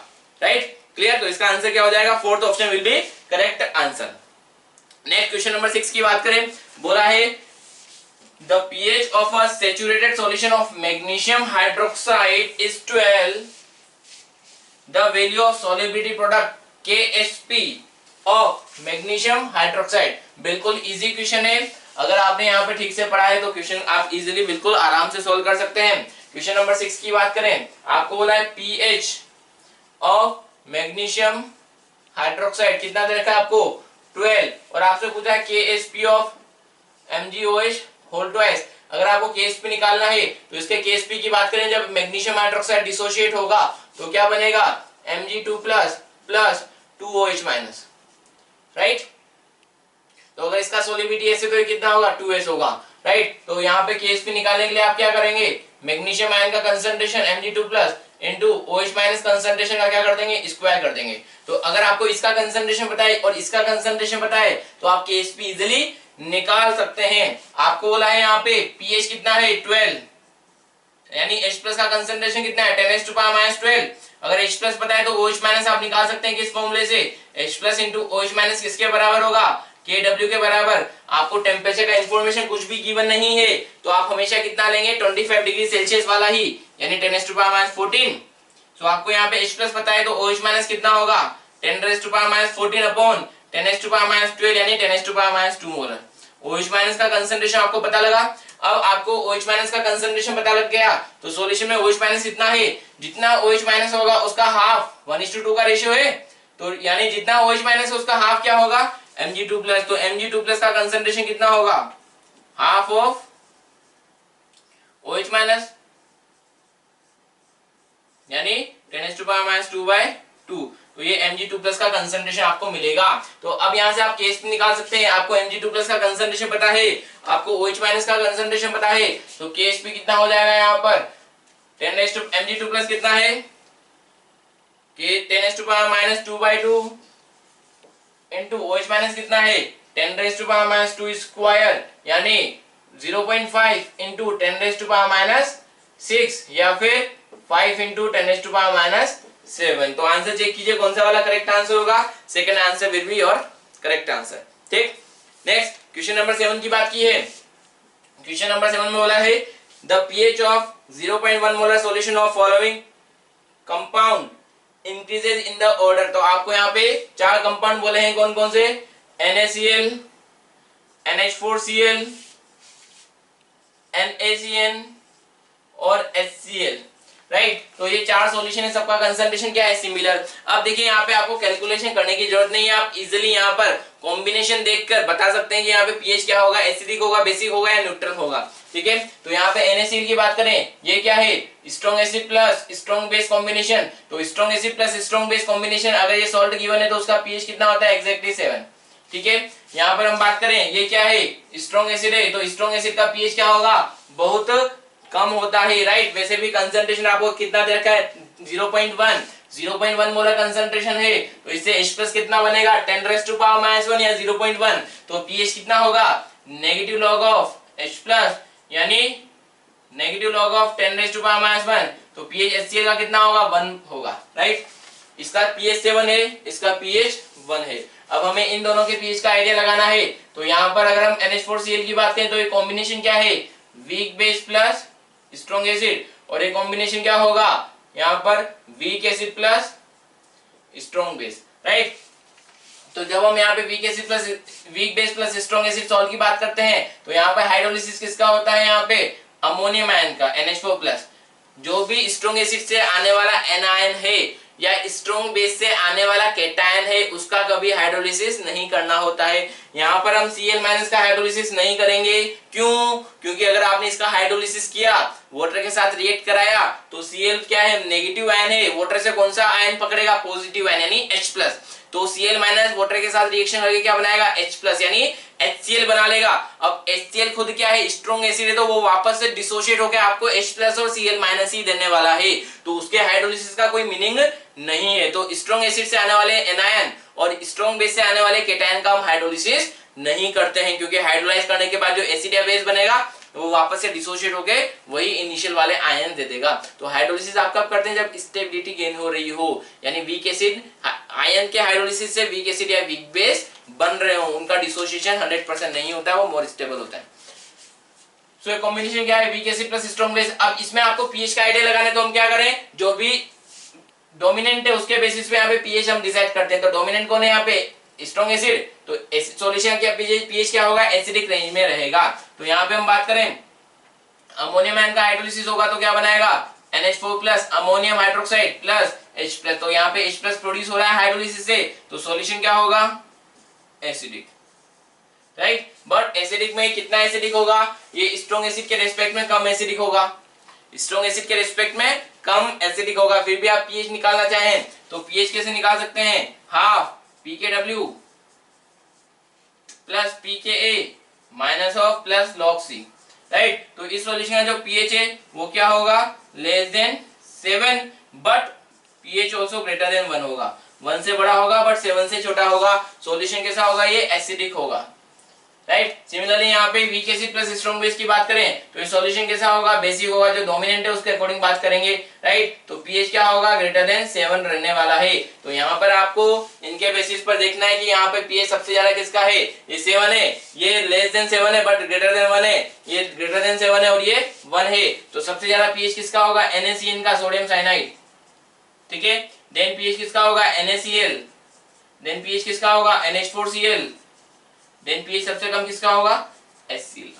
Right, clear. तो इसका आंसर क्या हो जाएगा, fourth option will be correct answer. Next question number 6 की बात करें, बोला है the pH of a saturated solution of magnesium hydroxide is 12, the value of solubility product KSP of magnesium hydroxide. बिल्कुल इजी क्वेश्चन है, अगर आपने यहाँ पे ठीक से पढ़ा है तो क्वेश्चन आप इजीली बिल्कुल आराम से सोल्व कर सकते हैं। क्वेश्चन नंबर 6 की बात करें, आपको बोला है पीएच ऑफ मैग्नीशियम हाइड्रोक्साइड कितना दे रखा है आपको 12, और आपसे पूछा है KSP of MgOH whole twice. अगर आपको KSP निकालना है तो इसके KSP की बात करें, जब मैग्नीशियम हाइड्रोक्साइड डिसोशिएट होगा तो क्या बनेगा Mg2 plus 2OH minus. Right, तो अगर इसका सोल्युबिलिटी ऐसे तो ये कितना होगा 2S होगा। राइट, तो यहाँ पे KSP निकालने के लिए आप क्या करेंगे, मैग्नीशियम आयन का concentration Mg2 plus into OH minus concentration का क्या कर देंगे, स्क्वायर कर देंगे। तो अगर आपको इसका कंसंट्रेशन पता है और इसका कंसंट्रेशन पता है तो आप KSP इजीली निकाल सकते हैं। आपको बोला है यहाँ पे पीएच कितना है 12, यानी H प्लस का कंसंट्रेशन कितना है 10⁻12। अगर H प्लस पता है तो OH माइनस आप निकाल सकते हैं किस फॉर्मूले से, H plus into OH minus किसके बराबर होगा, KW के बराबर। आपको टेम्परेचर का इंफॉर्मेशन कुछ भी गिवन नहीं है तो आप हमेशा कितना लेंगे 25 डिग्री सेल्सियस वाला ही, यानी 10⁻14। तो आपको यहाँ पे H प्लस पता है तो OH माइनस कितना होगा 10⁻14 अपॉन 10⁻12 यानी 10⁻2 मोलर। OH माइनस का कंसंट्रेशन आपको पता लगा। अब आपको OH माइनस का कंसंट्रेशन पता लग गया तो सॉल्यूशन में OH माइनस कितना है, जितना OH माइनस होगा उसका हाफ 1:2 का रेशियो है, तो यानी जितना OH माइनस है उसका हाफ क्या होगा Mg2 प्लस। तो Mg2 प्लस का कंसंट्रेशन कितना होगा, हाफ ऑफ OH माइनस यानी 10⁻2/2, तो ये Mg2 प्लस का कंसंट्रेशन आपको मिलेगा। तो अब यहाँ से आप KSP निकाल सकते हैं। आपको Mg2 प्लस का कंसंट्रेशन पता है, आपको OH माइनस का कंसंट्रेशन पता है, तो KSP कितना हो जाएगा यहाँ पर Mg2 प्लस कितना है 10⁻2/2 इंटू OH माइनस कितना है 10⁻2 स्क्वायर यानी 0.5 इंटू 10⁻6 या फिर 5 इंटू 10⁻7। तो आंसर चेक कीजिए कौन सा वाला करेक्ट आंसर होगा, second answer will be your correct answer. ठीक, नेक्स्ट क्वेश्चन नंबर 7 की बात की है। क्वेश्चन नंबर 7 में बोला है the pH of 0.1 molar solution of following compound increases in the order. तो आपको यहाँ पे 4 कंपाउंड बोले हैं, कौन कौन से, NaCl, NH4Cl, NaCN और HCl। राइट, तो ये 4 सॉल्यूशन है, सबका कंसंट्रेशन क्या है, सिमिलर। अब देखिए यहाँ पे आपको कैलकुलेशन करने की जरूरत नहीं है, आप इजीली यहाँ पर कॉम्बिनेशन देखकर बता सकते हैं कि यहाँ पे पीएच क्या होगा, एसिडिक होगा, बेसिक होगा या न्यूट्रल होगा। ठीक है, तो यहाँ पे NaCl की बात करें, ये क्या है, strong acid plus strong base combination. तो strong acid plus strong base combination, अगर ये सॉल्ट गिवन है तो उसका पीएच कितना होता है, एग्जैक्टली 7। ठीक है, यहाँ पर हम बात करें ये क्या है, स्ट्रॉन्ग एसिड है, तो स्ट्रॉन्ग एसिड का पीएच क्या होगा, बहुत कम होता है। राइट, वैसे भी कंसंट्रेशन आपको कितना दे रखा है 0.1 मोलर कंसंट्रेशन है, तो इससे H प्लस कितना बनेगा 10⁻1 या 0.1, तो पीएच कितना होगा negative log of H plus यानी नेगेटिव लॉग ऑफ 10⁻1, तो पीएच HCl का कितना होगा 1 होगा। राइट, इसका पीएच 7 है, इसका पीएच 1 है। अब हमें इन दोनों के पीएच का आइडिया लगाना है, तो यहाँ पर अगर हम NH4Cl की बात करें तो ये कॉम्बिनेशन क्या है, week base plus strong acid, और ये कॉम्बिनेशन क्या होगा यहाँ पर week acid plus strong base. Right, तो जब हम यहाँ पे week base plus strong acid salt की बात करते हैं तो यहाँ पे हाइड्रोलिसिस किसका होता है, यहाँ पे अमोनियम आयन का NH4 प्लस। जो भी स्ट्रॉन्ग एसिड से आने वाला एनायन है या स्ट्रॉन्ग बेस से आने वाला केटायन है उसका कभी हाइड्रोलिसिस नहीं करना होता है। यहाँ पर हम Cl माइनस का हाइड्रोलिसिस नहीं करेंगे, क्यों, क्योंकि अगर आपने इसका हाइड्रोलिसिस किया, वाटर के साथ रिएक्ट कराया, तो Cl क्या है, नेगेटिव आयन है, वाटर से कौन सा आयन पकड़ेगा, पॉजिटिव आयन यानी H प्लस। तो Cl माइनस वाटर के साथ रिएक्शन करके क्या बनाएगा H प्लस यानी HCl बना लेगा। अब HCl खुद क्या है स्ट्रॉन्ग एसिड है तो वो वापस से डिसोशिएट होकर आपको H प्लस और Cl माइनस ही देने वाला है, तो उसके हाइड्रोलिसिस का कोई मीनिंग नहीं है। तो स्ट्रॉन्ग एसिड से आने वाले एनायन और स्ट्रॉन्ग बेस से आने वाले केटायन का हम हाइड्रोलिसिस नहीं करते हैं, क्योंकि हाइड्रोलाइज करने के बाद जो एसिड या बेस बनेगा वो वापस से डिसोशिएट होके वही इनिशियल वाले आयन दे देगा। तो हाइड्रोलिसिस आप कब करते हैं जब स्टेबिलिटी गेन हो रही हो, यानी वीक एसिड आयन के हाइड्रोलिसिस से वीक एसिड या वीक बेस बन रहे हो, उनका डिसोसिएशन 100% नहीं होता है, वो मोर स्टेबल होता है। सो ये कॉम्बिनेशन क्या है weak acid plus strong base. अब इसमें आपको पीएच का आइडिया लगाने तो हम क्या करें, जो भी डोमिनेंट है उसके बेसिस पे यहाँ पे पीएच हम डिसाइड करते हैं। तो डोमिनेंट कौन है यहाँ पे स्ट्रॉन्ग एसिड, तो सॉल्यूशन क्या पीएच क्या होगा एसिडिक रेंज में रहेगा। तो यहाँ पे हम बात करें अमोनियम आयन का हाइड्रोलिसिस होगा तो क्या बनाएगा NH4 plus ammonium hydroxide plus H plus, तो यहाँ पे H प्लस प्रोड्यूस हो रहा है हाइड्रोलिसिस से, तो सॉल्यूशन क्या होगा एसिडिक, राइट। बट एसिडिक में कितना एसिडिक होगा, ये स्ट्रॉन्ग एसिड के रेस्पेक्ट में कम एसिडिक होगा, स्ट्रॉन्ग एसिड के रिस्पेक्ट में कम एसिडिक होगा। फिर भी आप पीएच निकालना चाहें तो पीएच कैसे निकाल सकते हैं, half pKw plus pKa minus of plus log C, right. तो इस सॉल्यूशन का जो पीएच है वो क्या होगा less than 7, but pH also greater than 1 होगा, 1 से बड़ा होगा बट 7 से छोटा होगा। सॉल्यूशन कैसा होगा ये एसिडिक होगा, राइट। सिमिलरली यहाँ पे week acid plus strong base की बात करें तो ये सॉल्यूशन कैसा होगा बेसिक होगा, जो डोमिनेंट है उसके अकॉर्डिंग बात करेंगे, राइट। तो पीएच क्या होगा ग्रेटर देन 7 रहने वाला है। तो यहाँ पर आपको इनके बेसिस पर देखना है कि यहाँ पे पीएच सबसे ज्यादा किसका है, ये 7 है, ये लेस देन 7 है बट ग्रेटर देन 1 है, ये ग्रेटर देन 7 है और ये 1 है, तो सबसे ज्यादा पीएच किसका होगा NaCN का सोडियम साइनाइड, ठीक है। देन पीएच किसका होगा NaCl, देन पीएच किसका होगा NH4Cl, देन पीएच सबसे कम किसका होगा HCl,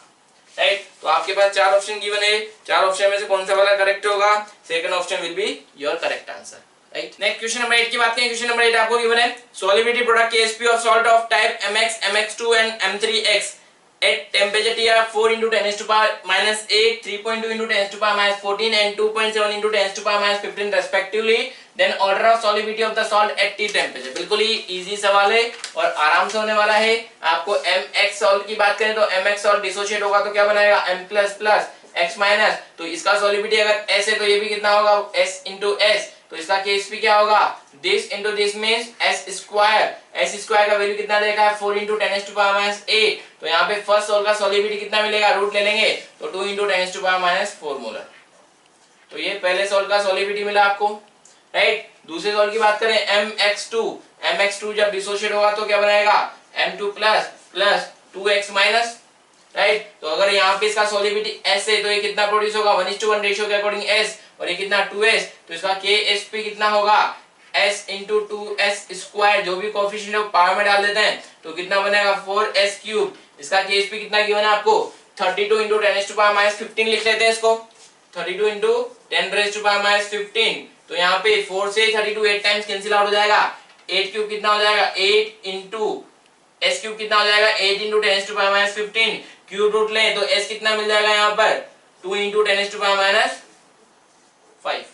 राइट। तो आपके पास 4 ऑप्शन गिवन है, 4 ऑप्शन में से कौन सा वाला करेक्ट होगा, second option will be your correct answer, right. Next question number 8 की बात करें। क्वेश्चन नंबर 8 आपको गिवन है solubility product KSP of salt of type MX, MX2 and M3X at temperature T 4 into 10 to power minus 8, 3.2 into 10 to power minus 14 and 2.7 into 10 to power minus 15 respectively, then order of solubility of the salt at T temperature। बिल्कुल ही easy सवाल है और आराम से होने वाला है। आपको MX सॉल्ट की बात करें तो MX सॉल्ट डिसोशिएट होगा तो क्या बनाएगा M plus plus X minus, तो इसका सॉल्युबिलिटी अगर S है तो ये भी कितना होगा S into S, तो इसका KSP क्या होगा this into this means S square का वैल्यू कितना देखा है 4 into 10 to power minus 8, तो यहाँ पे फर्स्ट सोल का सॉल्युबिलिटी कितना मिलेगा रूट ले लेंगे तो 2 into 10 to power minus 4 molar, तो ये पहले सोल का सॉल्युबिलिटी मिला आपको, राइट। दूसरे सोल की बात करें MX2 जब डिसोशिएट होगा तो क्या बनाएगा M2 plus plus 2X minus, right. तो अगर यहाँ पे इसका सॉल्युबिलिटी S है तो ये कितना प्रोड्यूस होगा 1:1 रेशियो के अकॉर्डिंग S, और ये कितना 2S, तो इसका KSP कितना होगा S into 2S स्क्वायर, जो भी कोएफिशिएंट है पावर में डाल देते हैं तो कितना बनेगा 4S क्यूब। इसका KSP कितना गिवन है आपको 32 into 10 to power minus 15 लिख लेते हैं इसको, 32 into 10 to power minus 15, तो यहाँ पे 4 से 32 8 टाइम्स कैंसिल आउट हो जाएगा, 8 क्यूब कितना हो जाएगा 8 into S क्यूब कितना हो जाएगा 8 into 10 to power minus 15, cube root लें तो S कितना मिल जाएगा यहाँ पर 2 into 10 to power minus 5,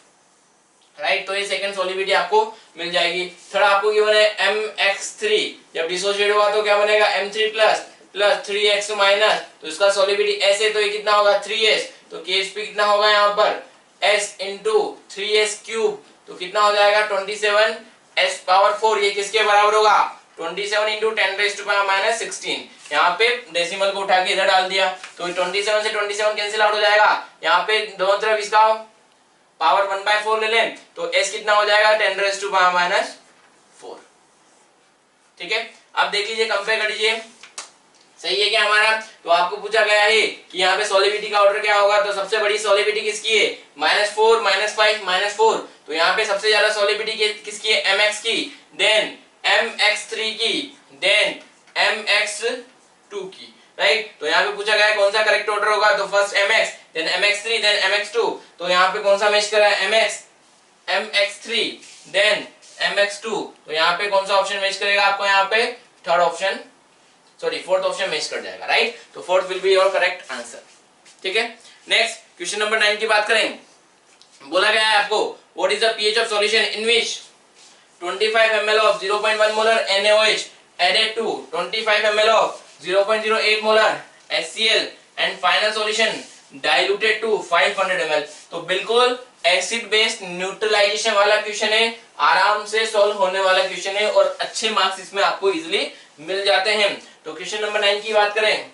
right. तो ये सेकंड सॉल्युबिलिटी आपको मिल जाएगी। थर्ड आपको गिवन है MX3 जब डिसोशिएट होगा तो क्या बनेगा M3 plus plus 3X minus, तो इसका सॉल्युबिलिटी S है तो ये कितना होगा 3S, तो KSP कितना होगा यहाँ पर S into 3S क्यूब, तो कितना हो जाएगा 27S पावर 4, ये किसके बराबर होगा 27 into 10 to power minus 16, यहाँ पे डेसिमल को उठा के इधर डाल दिया तो 27 से 27 कैंसिल आउट हो जाएगा, यहाँ पे दोनों तरफ इसका पावर 1/4 ले लें तो S कितना हो जाएगा 10 to power minus 4, ठीक है। अब देख लीजिए कंपेयर कर लीजिए सही है क्या हमारा, तो आपको पूछा गया है कि यहाँ पे सॉल्युबिलिटी का ऑर्डर क्या होगा, तो सबसे बड़ी सॉल्युबिलिटी किसकी है -4 -5 -4, तो यहाँ पे सबसे ज्यादा सॉल्युबिलिटी किसकी है MX की, देन MX3 की, देन MX2 की, राइट। तो यहाँ पे पूछा गया है कौन सा करेक्ट ऑर्डर होगा, तो first MX then MX3 then MX2, तो यहाँ पे कौन सा मैच कर रहा है MX3 देन MX2, तो यहाँ पे कौन सा ऑप्शन मैच करेगा आपको, यहाँ पे third option fourth option match कर जाएगा, राइट। तो fourth will be your correct answer, ठीक है। नेक्स्ट क्वेश्चन नंबर 9 की बात करें, बोला गया है आपको what is the pH of solution in which 25 ml of 0.1 molar NaOH added to 25 ml of 0.08 molar HCl and final solution diluted to 500 ml। तो बिल्कुल एसिड बेस्ड न्यूट्रलाइजेशन वाला क्वेश्चन है, आराम से सॉल्व होने वाला क्वेश्चन है और अच्छे मार्क्स इसमें आपको इजीली मिल जाते हैं। तो क्वेश्चन नंबर 9 की बात करें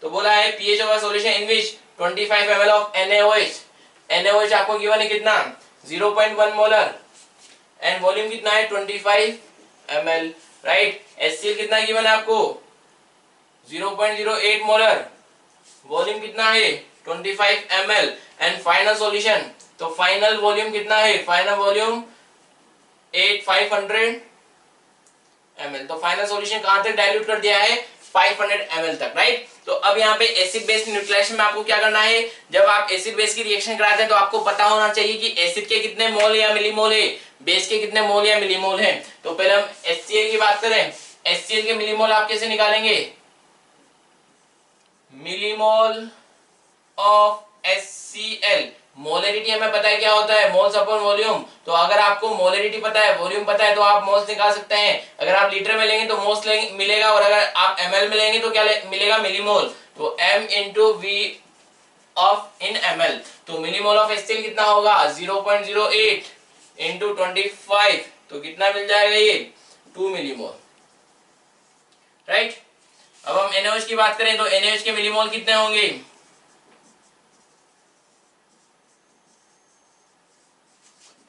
तो बोला है pH of solution in which 25 ml of NaOH। NaOH आपको गिवन है कितना 0.1 मोलर एंड वॉल्यूम कितना है 25 ml, राइट। HCl कितना गिवन है आपको 0.08 मोलर, वॉल्यूम कितना है 25 ml एंड फाइनल सॉल्यूशन, तो फाइनल वॉल्यूम कितना है, फाइनल वॉल्यूम 500 ml। तो फाइनल सॉल्यूशन कहां तक डाइल्यूट कर दिया है 500 ml तक, राइट। तो अब यहाँ पे एसिड बेस न्यूट्रलाइजेशन में आपको क्या करना है, जब आप एसिड बेस की रिएक्शन कराते हैं तो आपको पता होना चाहिए कि एसिड के कितने मोल या मिलीमोल है, बेस के कितने मोल या मिलीमोल है। तो पहले हम HCl की बात करें, HCl के मिलीमोल आप कैसे निकालेंगे, मिलीमोल ऑफ HCl, मोलरिटी हमें पता है क्या होता है मोल्स अपॉन वॉल्यूम। तो अगर आपको मोलरिटी पता है, वॉल्यूम पता है, तो आप मोल्स निकाल सकते हैं। अगर आप लीटर में लेंगे तो मोल्स मिलेगा और अगर आप ml में लेंगे तो क्या मिलेगा मिलीमोल। तो m into V of in ml, तो मिलीमोल ऑफ HCl कितना होगा 0.08 इंटू 25, तो कितना मिल जाएगा ये 2 मिलीमोल, राइट। अब हम NaOH की बात करें तो NaOH के मिलीमोल कितने होंगे,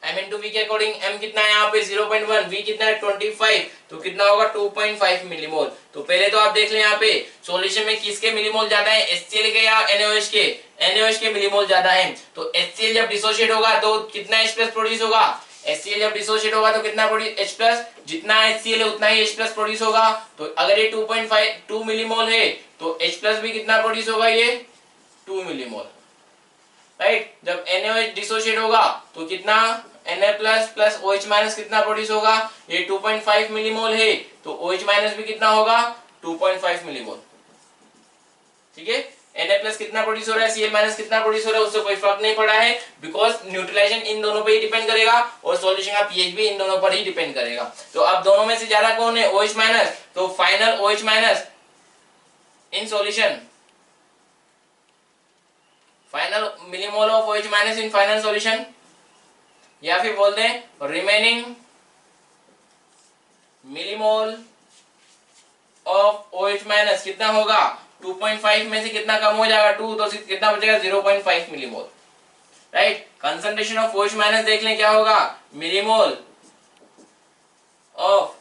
m इंटू वी के अकॉर्डिंग m कितना है यहाँ पे 0.1, v कितना है 25, तो कितना होगा 2.5 मिलीमोल। तो पहले तो आप देख लें यहाँ पे सॉल्यूशन में किसके मिलीमोल ज्यादा है, HCl के या NaOH के, NaOH के मिलीमोल ज्यादा है। तो HCl जब डिसोशिएट होगा तो कितना H+ प्रोड्यूस होगा, HCl जब डिसोशिएट होगा तो कितना H+, जितना HCl है उतना ही H+ प्रोड्यूस होगा। तो अगर ये 2 मिलीमोल है तो H+ भी कितना प्रोड्यूस होगा, ये 2 मिलीमोल, राइट। जब NaOH डिसोशिएट होगा तो कितना Na प्लस OH माइनस कितना प्रोड्यूस होगा, ये 2.5 मिलीमोल है तो OH माइनस भी कितना होगा 2.5 मिलीमोल, ठीक है। Na प्लस कितना प्रोड्यूस हो रहा है, Cl माइनस कितना प्रोड्यूस हो रहा है, उससे कोई फर्क नहीं पड़ा है, बिकॉज न्यूट्रलाइजेशन इन दोनों पे ही डिपेंड करेगा और सॉल्यूशन का pH भी इन दोनों पर ही डिपेंड करेगा। तो अब दोनों में से ज्यादा कौन है, OH माइनस, तो final OH minus in solution, final millimole of OH minus in final solution, या फिर बोल दें remaining millimole of OH minus कितना होगा 2.5 में से कितना कम हो जाएगा 2, तो कितना बचेगा 0.5 millimole, right. Concentration of OH minus देख लें क्या होगा, millimole of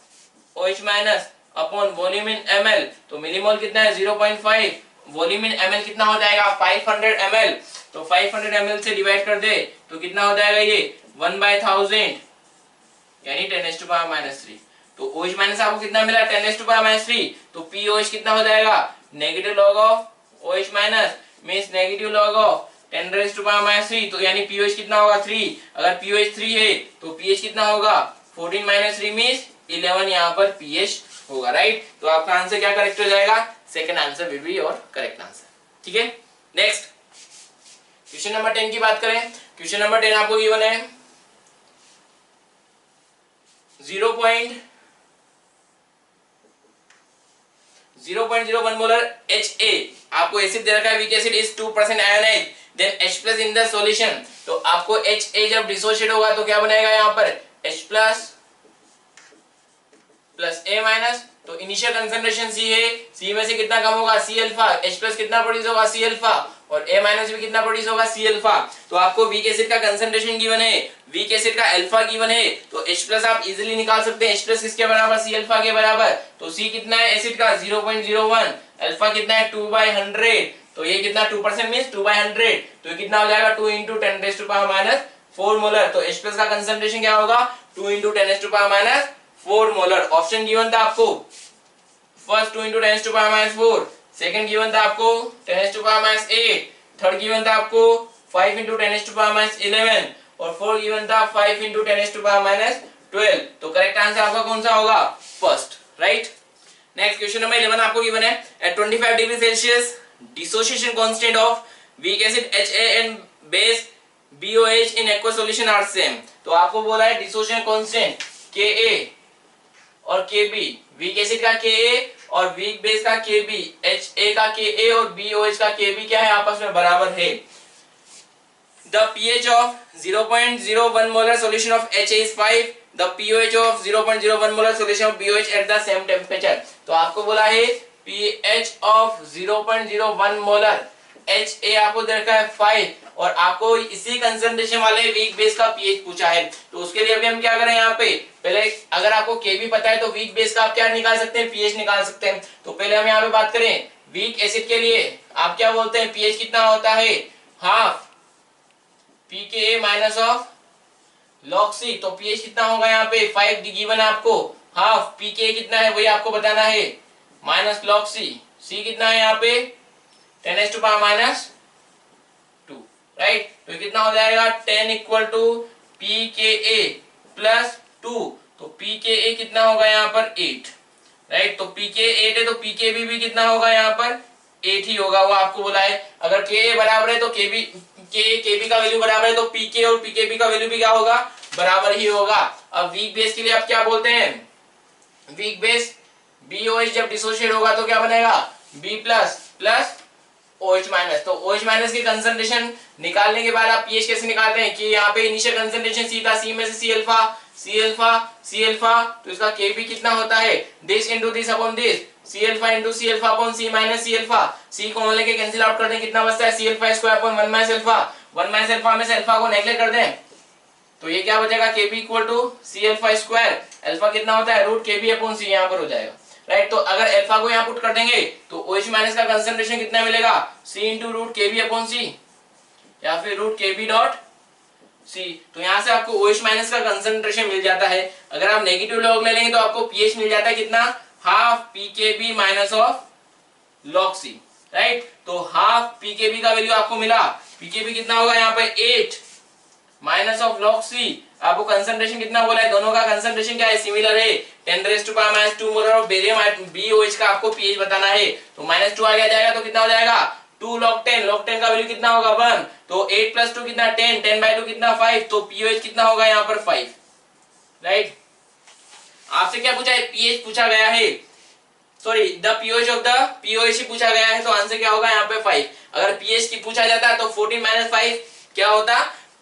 OH minus upon volume in ml, तो मिलीमोल कितना है 0.5, वॉल्यूम इन ml कितना हो जाएगा 500 ml, तो 500 ml से डिवाइड कर दे तो कितना हो जाएगा ये 1/1000 यानी 10⁻⁻3। तो OH माइनस आपको कितना मिला 10⁻⁻3, तो POH कितना हो जाएगा negative log of OH minus means negative log of 10⁻⁻3, तो यानी POH कितना होगा 3। अगर POH 3 है तो pH कितना होगा 14-3 मींस 11 यहाँ पर pH होगा, राइट। तो आपका आंसर क्या करेक्ट हो जाएगा, second answer will be your correct answer, ठीक है। नेक्स्ट क्वेश्चन नंबर 10 की बात करें, क्वेश्चन नंबर 10 आपको गिवन है 0.01 मोलर HA, आपको एसिड दे रखा है, weak acid is 2% ionise, then H+ in the solution. तो आपको HA जब डिसोशिएट होगा तो क्या बनेगा यहाँ पर H+ प्लस A माइनस, तो इनिशियल कंसंट्रेशन C है, C में से कितना कम होगा C अल्फा, H+ कितना प्रोड्यूस होगा C अल्फा और A माइनस भी कितना प्रोड्यूस होगा C अल्फा। तो आपको वीक एसिड का कंसंट्रेशन गिवन है, वीक एसिड का अल्फा गिवन है, तो H+ आप इजीली निकाल सकते हैं, H+ किसके बराबर C अल्फा के बराबर। तो C कितना है एसिड का 0.01, अल्फा कितना है 2/100, तो ये कितना 2% मींस 2/100, तो कितना हो जाएगा 2 × 10⁻⁴ मोलर। तो H+ का कंसंट्रेशन क्या होगा 2 × 10⁻⁴ मोलर। ऑप्शन गिवन था आपको फर्स्ट 2 × 10⁻⁴, सेकंड गिवन था आपको 10⁻⁸, थर्ड गिवन था आपको 5 × 10⁻11 और फोर्थ गिवन था 5 × 10⁻12। तो करेक्ट आंसर आपका कौन सा होगा first, right. Next question number 11 आपको गिवन है at 25 degree Celsius dissociation constant of weak acid HA and base BOH in aqua solution are same. तो आपको बोला है डिसोसिएशन कांस्टेंट Ka और Kb, वीक एसिड का Ka और वीक बेस का Kb, Ha का Ka और BOH का Kb क्या है, आपस में बराबर है। The pH of 0.01 molar solution of HA is 5. The pH of 0.01 molar solution of BOH at the same temperature. तो आपको बोला है pH of 0.01 molar HA आपको दे रखा है 5 और आपको इसी कंसंट्रेशन वाले वीक बेस का pH पूछा है। तो उसके लिए अभी हम क्या करें, यहाँ पे पहले अगर आपको Kb पता है तो वीक बेस का आप क्या निकाल सकते हैं, pH निकाल सकते हैं। तो पहले हम यहाँ पे बात करें वीक एसिड के लिए, आप क्या बोलते हैं, pH कितना होता है, half pKa minus of log C। तो pH कितना होगा यहाँ पे 5 गिवन आपको, हाफ pKa कितना है वही आपको बताना है, माइनस log C। C कितना है यहाँ पे 10 to power minus 2, राइट। तो कितना हो जाएगा 10 इक्वल टू pKa प्लस 2। तो pKa कितना होगा यहाँ पर 8, राइट। तो pKa 8 है तो pKb भी कितना होगा यहाँ पर 8 ही होगा, वो आपको बोला है। अगर Ka बराबर है तो Kb का वैल्यू बराबर है तो Pk और Pkb का वैल्यू भी क्या होगा, बराबर ही होगा। अब वीक बेस के लिए आप क्या बोलते हैं, वीक बेस BOH जब डिसोशिएट होगा तो क्या बनेगा, B plus plus OH minus. तो OH माइनस की कंसंट्रेशन निकालने के बाद आप pH कैसे निकालते हैं कि यहाँ पे इनिशियल कंसंट्रेशन C था, C में से C alpha C alpha C alpha, तो इसका Kb कितना होता है, this into this upon this, C alpha into C alpha upon C minus C alpha. C common लेके कैंसिल आउट कर दें, कितना बचता है, C alpha square upon 1 minus alpha, 1 minus alpha में से अल्फा को नेगलेक्ट कर दें तो ये क्या बचेगा, Kb equal to C alpha square, alpha कितना होता है रूट Kb अपॉन C यहाँ पर हो जाएगा, राइट। तो अगर अल्फा को यहाँ पुट कर देंगे तो OH माइनस का कंसंट्रेशन कितना मिलेगा, C into root Kb upon C या फिर रूट Kb डॉट C। तो यहाँ से आपको OH माइनस का कंसंट्रेशन मिल जाता है। अगर आप नेगेटिव लॉग ले लेंगे तो आपको pH मिल जाता है कितना, half pKb minus of log C, right. तो हाफ pKb का वैल्यू आपको मिला, pKb कितना होगा यहाँ पे 8 माइनस ऑफ log C। आपको कंसंट्रेशन कितना बोला है, दोनों का कंसंट्रेशन क्या है, सिमिलर है, 10 raise to power minus 2 molar of barium BOH का आपको pH बताना है। तो माइनस 2 आ गया जाएगा तो कितना हो जाएगा 2 log 10 का वैल्यू कितना होगा 1। तो 8 प्लस 2 कितना 10, 10 बाई 2 कितना 5। तो pH कितना होगा यहाँ पर 5, राइट। आपसे क्या पूछा है, pH पूछा गया है, sorry the pH of the POH पूछा गया है तो आंसर क्या होगा यहाँ पे 5। अगर pH की पूछा जाता तो 14 माइनस 5 क्या होता,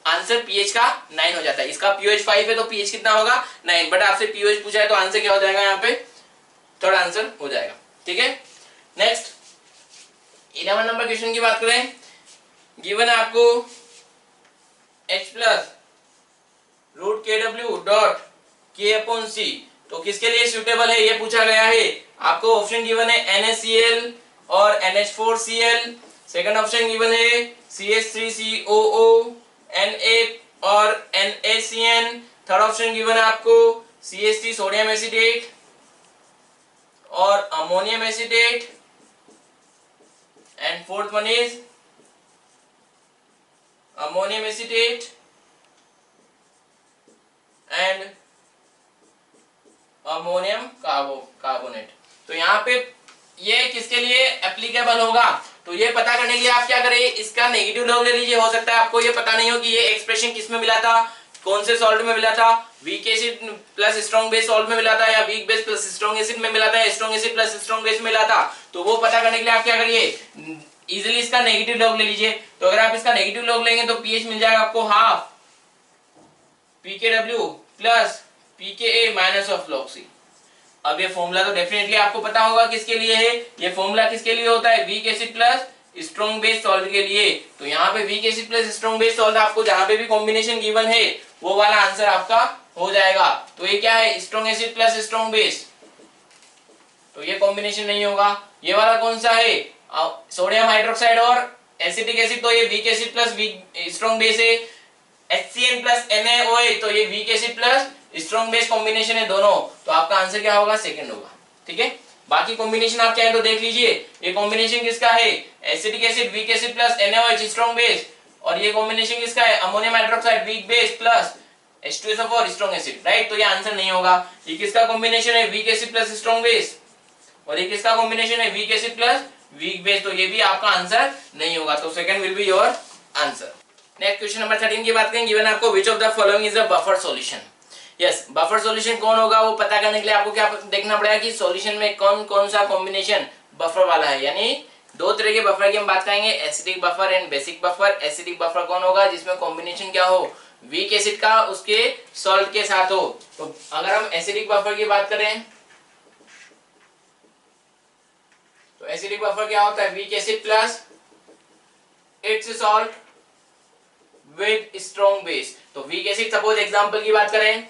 आंसर pH का 9 हो जाता है। इसका pH 5 है तो pH कितना होगा 9, बट आपसे pH पूछा है तो आंसर क्या हो जाएगा यहाँ पे, थर्ड आंसर हो जाएगा, ठीक है। नेक्स्ट 11 नंबर क्वेश्चन की बात करें, गिवन आपको H plus root KW dot K upon C, तो किसके लिए सुटेबल है ये पूछा गया है। आपको ऑप्शन गिवन है NaCl और NH4Cl, सेकंड ऑप्शन गिवन है CH3COO, Na और NaCN, थर्ड ऑप्शन गिवन है आपको CH3 सोडियम एसिडेट और ammonium acetate, and fourth one is ammonium acetate and ammonium carbonate. तो यहाँ पे ये किसके लिए एप्लीकेबल होगा, तो ये पता करने के लिए आप क्या करें, इसका नेगेटिव लॉग ले लीजिए। हो सकता है आपको ये पता नहीं हो कि ये एक्सप्रेशन किस में मिला था, कौन से सॉल्ट में मिला था, week acid plus strong base salt में मिला था या week base plus strong acid में मिला था या strong acid plus strong base में मिला था। तो वो पता करने के लिए आप क्या करिए, इजीली इसका नेगेटिव लॉग ले लीजिए। तो अगर आप इसका नेगेटिव लॉग लेंगे तो pH मिल जाएगा आपको half pKw plus pKa minus of log C। अब ये फॉर्मूला तो डेफिनेटली आपको पता होगा किसके लिए है, ये फॉर्मूला किसके लिए होता है, weak acid plus strong base salt के लिए। तो यहाँ पे week acid plus strong base salt आपको जहां पे भी कॉम्बिनेशन गिवन है वो वाला आंसर आपका हो जाएगा। तो ये क्या है, strong acid plus strong base, तो ये कॉम्बिनेशन नहीं होगा। ये वाला कौन सा है, सोडियम हाइड्रोक्साइड और एसिटिक एसिड, तो ये week acid plus week strong base है। HCN प्लस NaOH, तो ये week acid plus strong base combination है दोनों। तो आपका आंसर क्या होगा, सेकंड होगा, ठीक है। बाकी कॉम्बिनेशन आप चाहें तो देख लीजिए, ये कॉम्बिनेशन किसका है, acetic acid weak acid plus NaOH strong base, और ये कॉम्बिनेशन किसका है, ammonium hydroxide week base plus H2SO4 strong acid, right. तो ये आंसर नहीं होगा। ये किसका कॉम्बिनेशन है, weak acid plus strong base, और ये किसका कॉम्बिनेशन है, weak acid plus weak base, तो ये भी आपका आंसर नहीं होगा। तो second will be your answer. Next question number 13 की बात करें, गिवन आपको which of the following is a buffer solution. Yes, buffer solution कौन होगा वो पता करने के लिए आपको क्या देखना पड़ेगा कि सॉल्यूशन में कौन कौन सा कॉम्बिनेशन बफर वाला है। यानी दो तरह के बफर की हम बात करेंगे, acidic buffer and basic buffer. Acidic buffer कौन होगा जिसमें कॉम्बिनेशन क्या हो, वीक एसिड का उसके सॉल्ट के साथ हो। तो अगर हम एसिडिक बफर की बात करें तो एसिडिक बफर क्या होता है, weak acid plus its salt with strong base. तो वीक एसिड, सपोज एग्जांपल की बात करें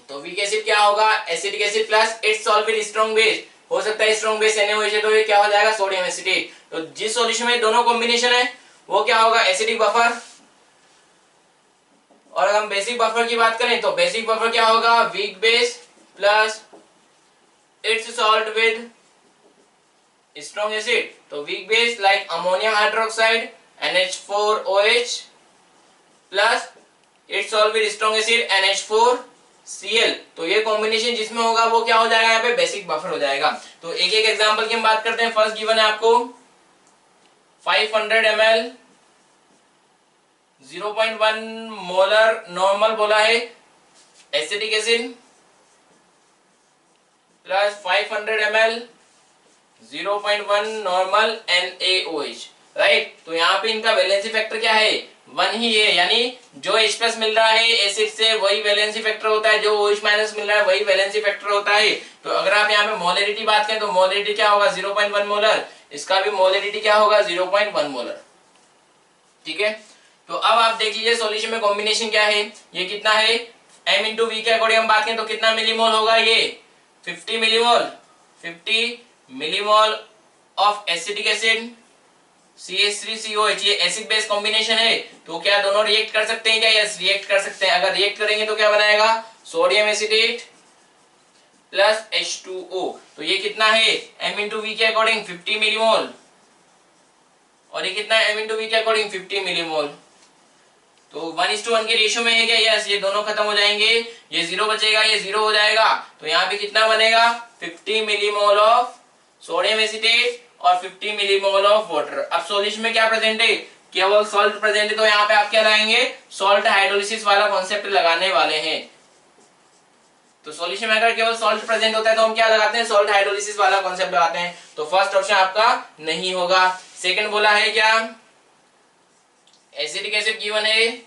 तो वीक एसिड क्या होगा, acidic acid plus its salt with strong base. हो सकता है स्ट्रॉन्ग बेस NaOH है तो ये क्या हो जाएगा, सोडियम एसिटेट। तो जिस सॉल्यूशन में दोनों कॉम्बिनेशन है वो क्या होगा, एसिडिक बफर। और अगर हम बेसिक बफर की बात करें तो बेसिक बफर क्या होगा, weak base plus its salt with strong acid. तो weak base like ammonium hydroxide NH4OH plus its salt with strong acid NH4Cl। तो ये कॉम्बिनेशन जिसमें होगा वो क्या हो जाएगा, यहाँ पे बेसिक बफर हो जाएगा। तो एक एक एग्जांपल की हम बात करते हैं। फर्स्ट गिवन है आपको 500 ml 0.1 मोलर नॉर्मल बोला है acetic acid plus 500 ml 0.1 normal NaOH, right. तो यहाँ पे इनका वैलेंसी फैक्टर क्या है, 1 ही है। यानी जो H+ मिल रहा है एसिड से वही वैलेंसी फैक्टर होता है, जो OH- मिल रहा है वही वैलेंसी फैक्टर होता है। तो अगर आप यहाँ पे मोलरिटी बात करें तो मोलरिटी क्या होगा, 0.1 मोलर। इसका भी मोलरिटी क्या होगा, 0.1 मोलर। ठीक है, तो अब आप देख लीजिए सॉल्यूशन में कॉम्बिनेशन क्या है। ये कितना है, M इंटू वी के अकॉर्डिंग हम बात करें तो कितना मिलीमोल होगा, ये 50 millimole. 50 millimole of acetic acid CH3COH। ये एसिड बेस कॉम्बिनेशन है तो क्या दोनों रिएक्ट कर सकते हैं क्या, यस रिएक्ट कर सकते हैं। अगर रिएक्ट करेंगे तो क्या बनाएगा, सोडियम एसिटेट प्लस H2O। तो ये कितना है, M इंटू वी के अकॉर्डिंग 50 मिलीमोल और ये कितना है, M इंटू वी के अकॉर्डिंग 50 मिलीमोल। तो 1:1 के रेशियो में है क्या, यस। ये दोनों खत्म हो जाएंगे, ये 0 बचेगा, ये 0 हो जाएगा। तो यहाँ पे कितना बनेगा, 50 मिलीमोल ऑफ सोडियम एसिटेट और 50 मिलीमोल ऑफ वाटर। अब सॉल्यूशन में क्या प्रेजेंट है, केवल सॉल्ट प्रेजेंट है। तो यहाँ पे आप क्या लगाएंगे, सॉल्ट हाइड्रोलिसिस वाला कॉन्सेप्ट लगाने वाले हैं। तो सॉल्यूशन में अगर केवल सॉल्ट प्रेजेंट होता है तो हम क्या लगाते हैं, सॉल्ट हाइड्रोलिसिस वाला कॉन्सेप्ट लगाते हैं। तो फर्स्ट ऑप्शन आपका नहीं होगा। सेकंड बोला है क्या, एसिटिक एसिड गिवन है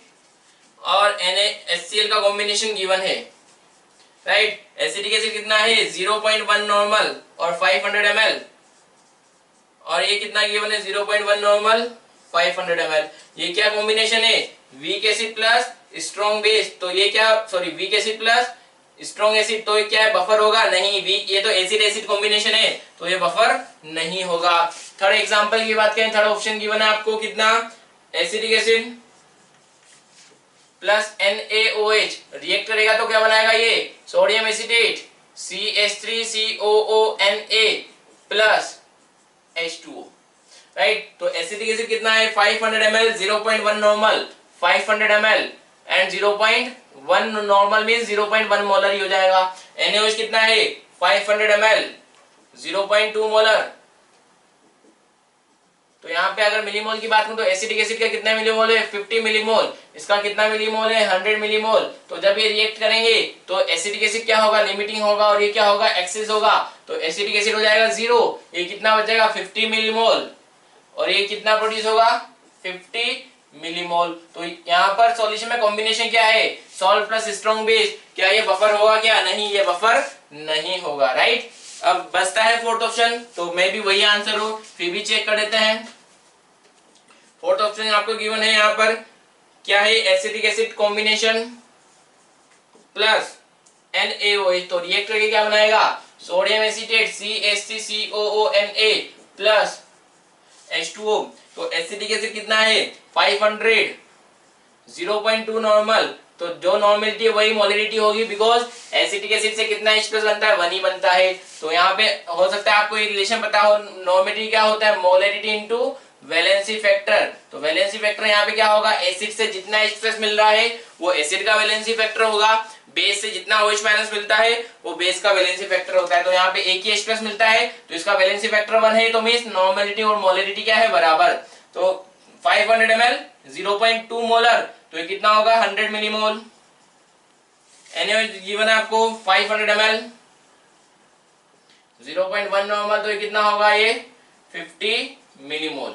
और NaHCl का कॉम्बिनेशन गिवन है, राइट। एसिटिक एसिड कितना है, 0.1 नॉर्मल और 500 ml। और ये कितना गिवन है, 0.1 नॉर्मल 500 ml। ये क्या कॉम्बिनेशन है, weak acid plus strong base. तो ये क्या, sorry week acid plus strong acid. तो ये क्या है, बफर होगा नहीं, वीक, ये तो एसिड एसिड कॉम्बिनेशन है तो ये बफर नहीं होगा। थर्ड एग्जांपल की बात करें, थर्ड ऑप्शन गिवन है आपको कितना, acidic acid plus NaOH react करेगा तो क्या बनाएगा, ये sodium acetate CH3COONA plus H2O, right. तो एसिटिक एसिड कितना है, 500 ml 0.1 normal 500 ml and 0.1 normal means 0.1 molar ही हो जाएगा। NaOH कितना है, 500 ml 0.2 मोलर। तो यहाँ पे अगर मिलीमोल की बात करूं तो एसिटिक एसिड का कितना मिलीमोल है, 50 मिलीमोल। इसका कितना मिलीमोल है, 100 मिलीमोल। तो जब ये रिएक्ट करेंगे तो एसिटिक एसिड क्या होगा, लिमिटिंग होगा और ये क्या होगा, एक्सेस होगा। तो एसिटिक एसिड हो जाएगा 0, ये कितना बचेगा 50 मिलीमोल और ये कितना प्रोड्यूस होगा 50 मिलीमोल। तो यहाँ पर सॉल्यूशन में कॉम्बिनेशन क्या है, सॉल्ट प्लस स्ट्रॉन्ग बेस। क्या ये बफर होगा क्या, नहीं, ये बफर नहीं होगा, राइट। अब बचता है फोर्थ ऑप्शन, तो मे भी वही आंसर हो, फिर भी चेक कर लेते हैं। फोर्थ ऑप्शन आपको गिवन है यहाँ पर क्या है, acetic acid combination plus NaOH। तो रिएक्ट करके क्या बनाएगा, sodium acetate CH3COONA plus H2O। तो एसिटिक एसिड कितना है, 500 0.2 नॉर्मल। तो जो नॉर्मलिटी है वही मोलरिटी होगी, बिकॉज एसिटिक एसिड से कितना H+ बनता है, 1 ही बनता है। तो यहाँ पे हो सकता है आपको एक रिलेशन पता हो, नॉर्मलिटी क्या होता है, मोलरिटी इनटू वैलेंसी फैक्टर। तो वैलेंसी फैक्टर यहाँ पे क्या होगा, एसिड से जितना H+ मिल रहा है वो एसिड का वैलेंसी फैक्टर होगा, बेस से जितना OH- मिलता है वो बेस का वैलेंसी फैक्टर होता है। तो यहाँ पे एक ही H+ मिलता है तो इसका वैलेंसी फैक्टर 1 है, तो मींस नॉर्मलिटी और मोलरिटी क्या है, बराबर। तो 500 ml 0.2 मोलर, तो ये कितना होगा, 100 मिलीमोल। NaOH गिवन है आपको 500 ml, 0.1 नॉर्मल, तो ये कितना होगा, ये 50 मिलीमोल,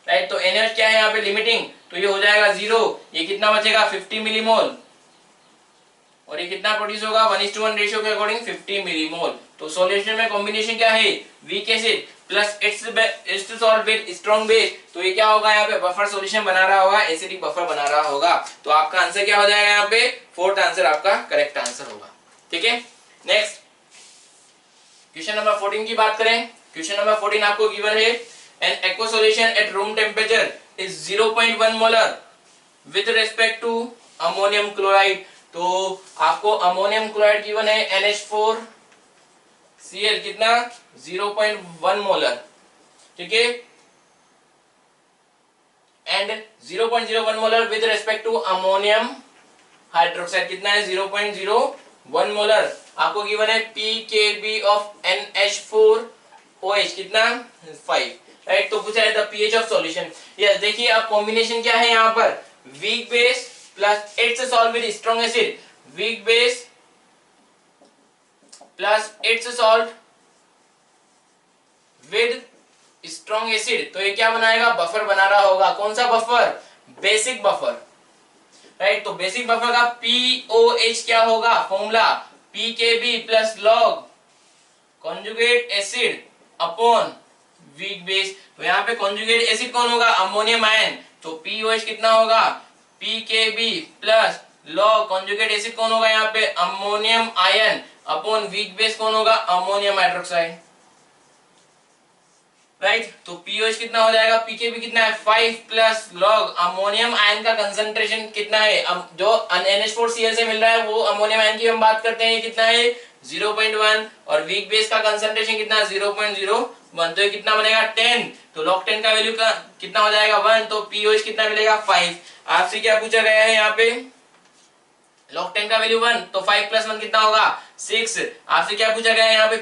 राइट। तो NaOH क्या है यहाँ पे लिमिटिंग, तो ये हो जाएगा 0, ये कितना बचेगा 50 मिलीमोल, और ये कितना प्रोड्यूस होगा 1:1 रेशियो के अकॉर्डिंग 50 मिलीमोल। तो सॉल्यूशन में कॉम्बिनेशन क्या है, weak acid plus its salt with strong base, तो ये क्या होगा यहाँ पे बफर सॉल्यूशन बना रहा होगा, एसिडिक बफर बना रहा होगा। तो आपका आंसर क्या हो जाएगा यहाँ पे, फोर्थ आंसर आपका करेक्ट आंसर होगा, ठीक है। नेक्स्ट क्वेश्चन नंबर 14 की बात करें। क्वेश्चन नंबर 14 आपको गिवन है an aqua solution at room temperature is 0.1 molar with respect to ammonium chloride. तो आपको अमोनियम क्लोराइड गिवन है NH4Cl कितना 0.1 मोलर, ठीक है, and 0.01 molar with respect to ammonium hydroxide कितना है 0.01 मोलर। आपको गिवन है pKb ऑफ NH4OH कितना 5, राइट। तो पूछा है the pH of solution. Yes, देखिए अब कॉम्बिनेशन क्या है यहाँ पर, week base plus its salt with strong acid, week base plus its salt with strong acid, तो ये क्या बनाएगा, बफर बना रहा होगा। कौन सा बफर, बेसिक बफर, राइट। तो बेसिक बफर का POH क्या होगा formula, pKb plus log conjugate acid upon weak base. तो यहाँ पे कॉन्जुगेट एसिड कौन होगा, अमोनियम आयन, तो POH कितना होगा pKb plus log conjugate acid कौन होगा यहाँ पे, ammonium ion upon weak base कौन होगा, अमोनियम हाइड्रोक्साइड, राइट। तो POH कितना हो जाएगा, pKb कितना है 5 प्लस लॉग अमोनियम आयन का कंसंट्रेशन कितना है, जो NH4Cl से मिल रहा है वो अमोनियम आयन की हम बात करते हैं, ये कितना है 0.1, और वीक बेस का कंसंट्रेशन कितना 0.01, तो ये कितना बनेगा 10। तो लॉग 10 का वैल्यू का कितना हो जाएगा 1, तो POH कितना मिलेगा 5। आपसे क्या पूछा गया है यहाँ पे, लॉग 10 का वैल्यू 1, तो 5 प्लस 1 कितना होगा 6। आपसे क्या पूछा गया है यहाँ पे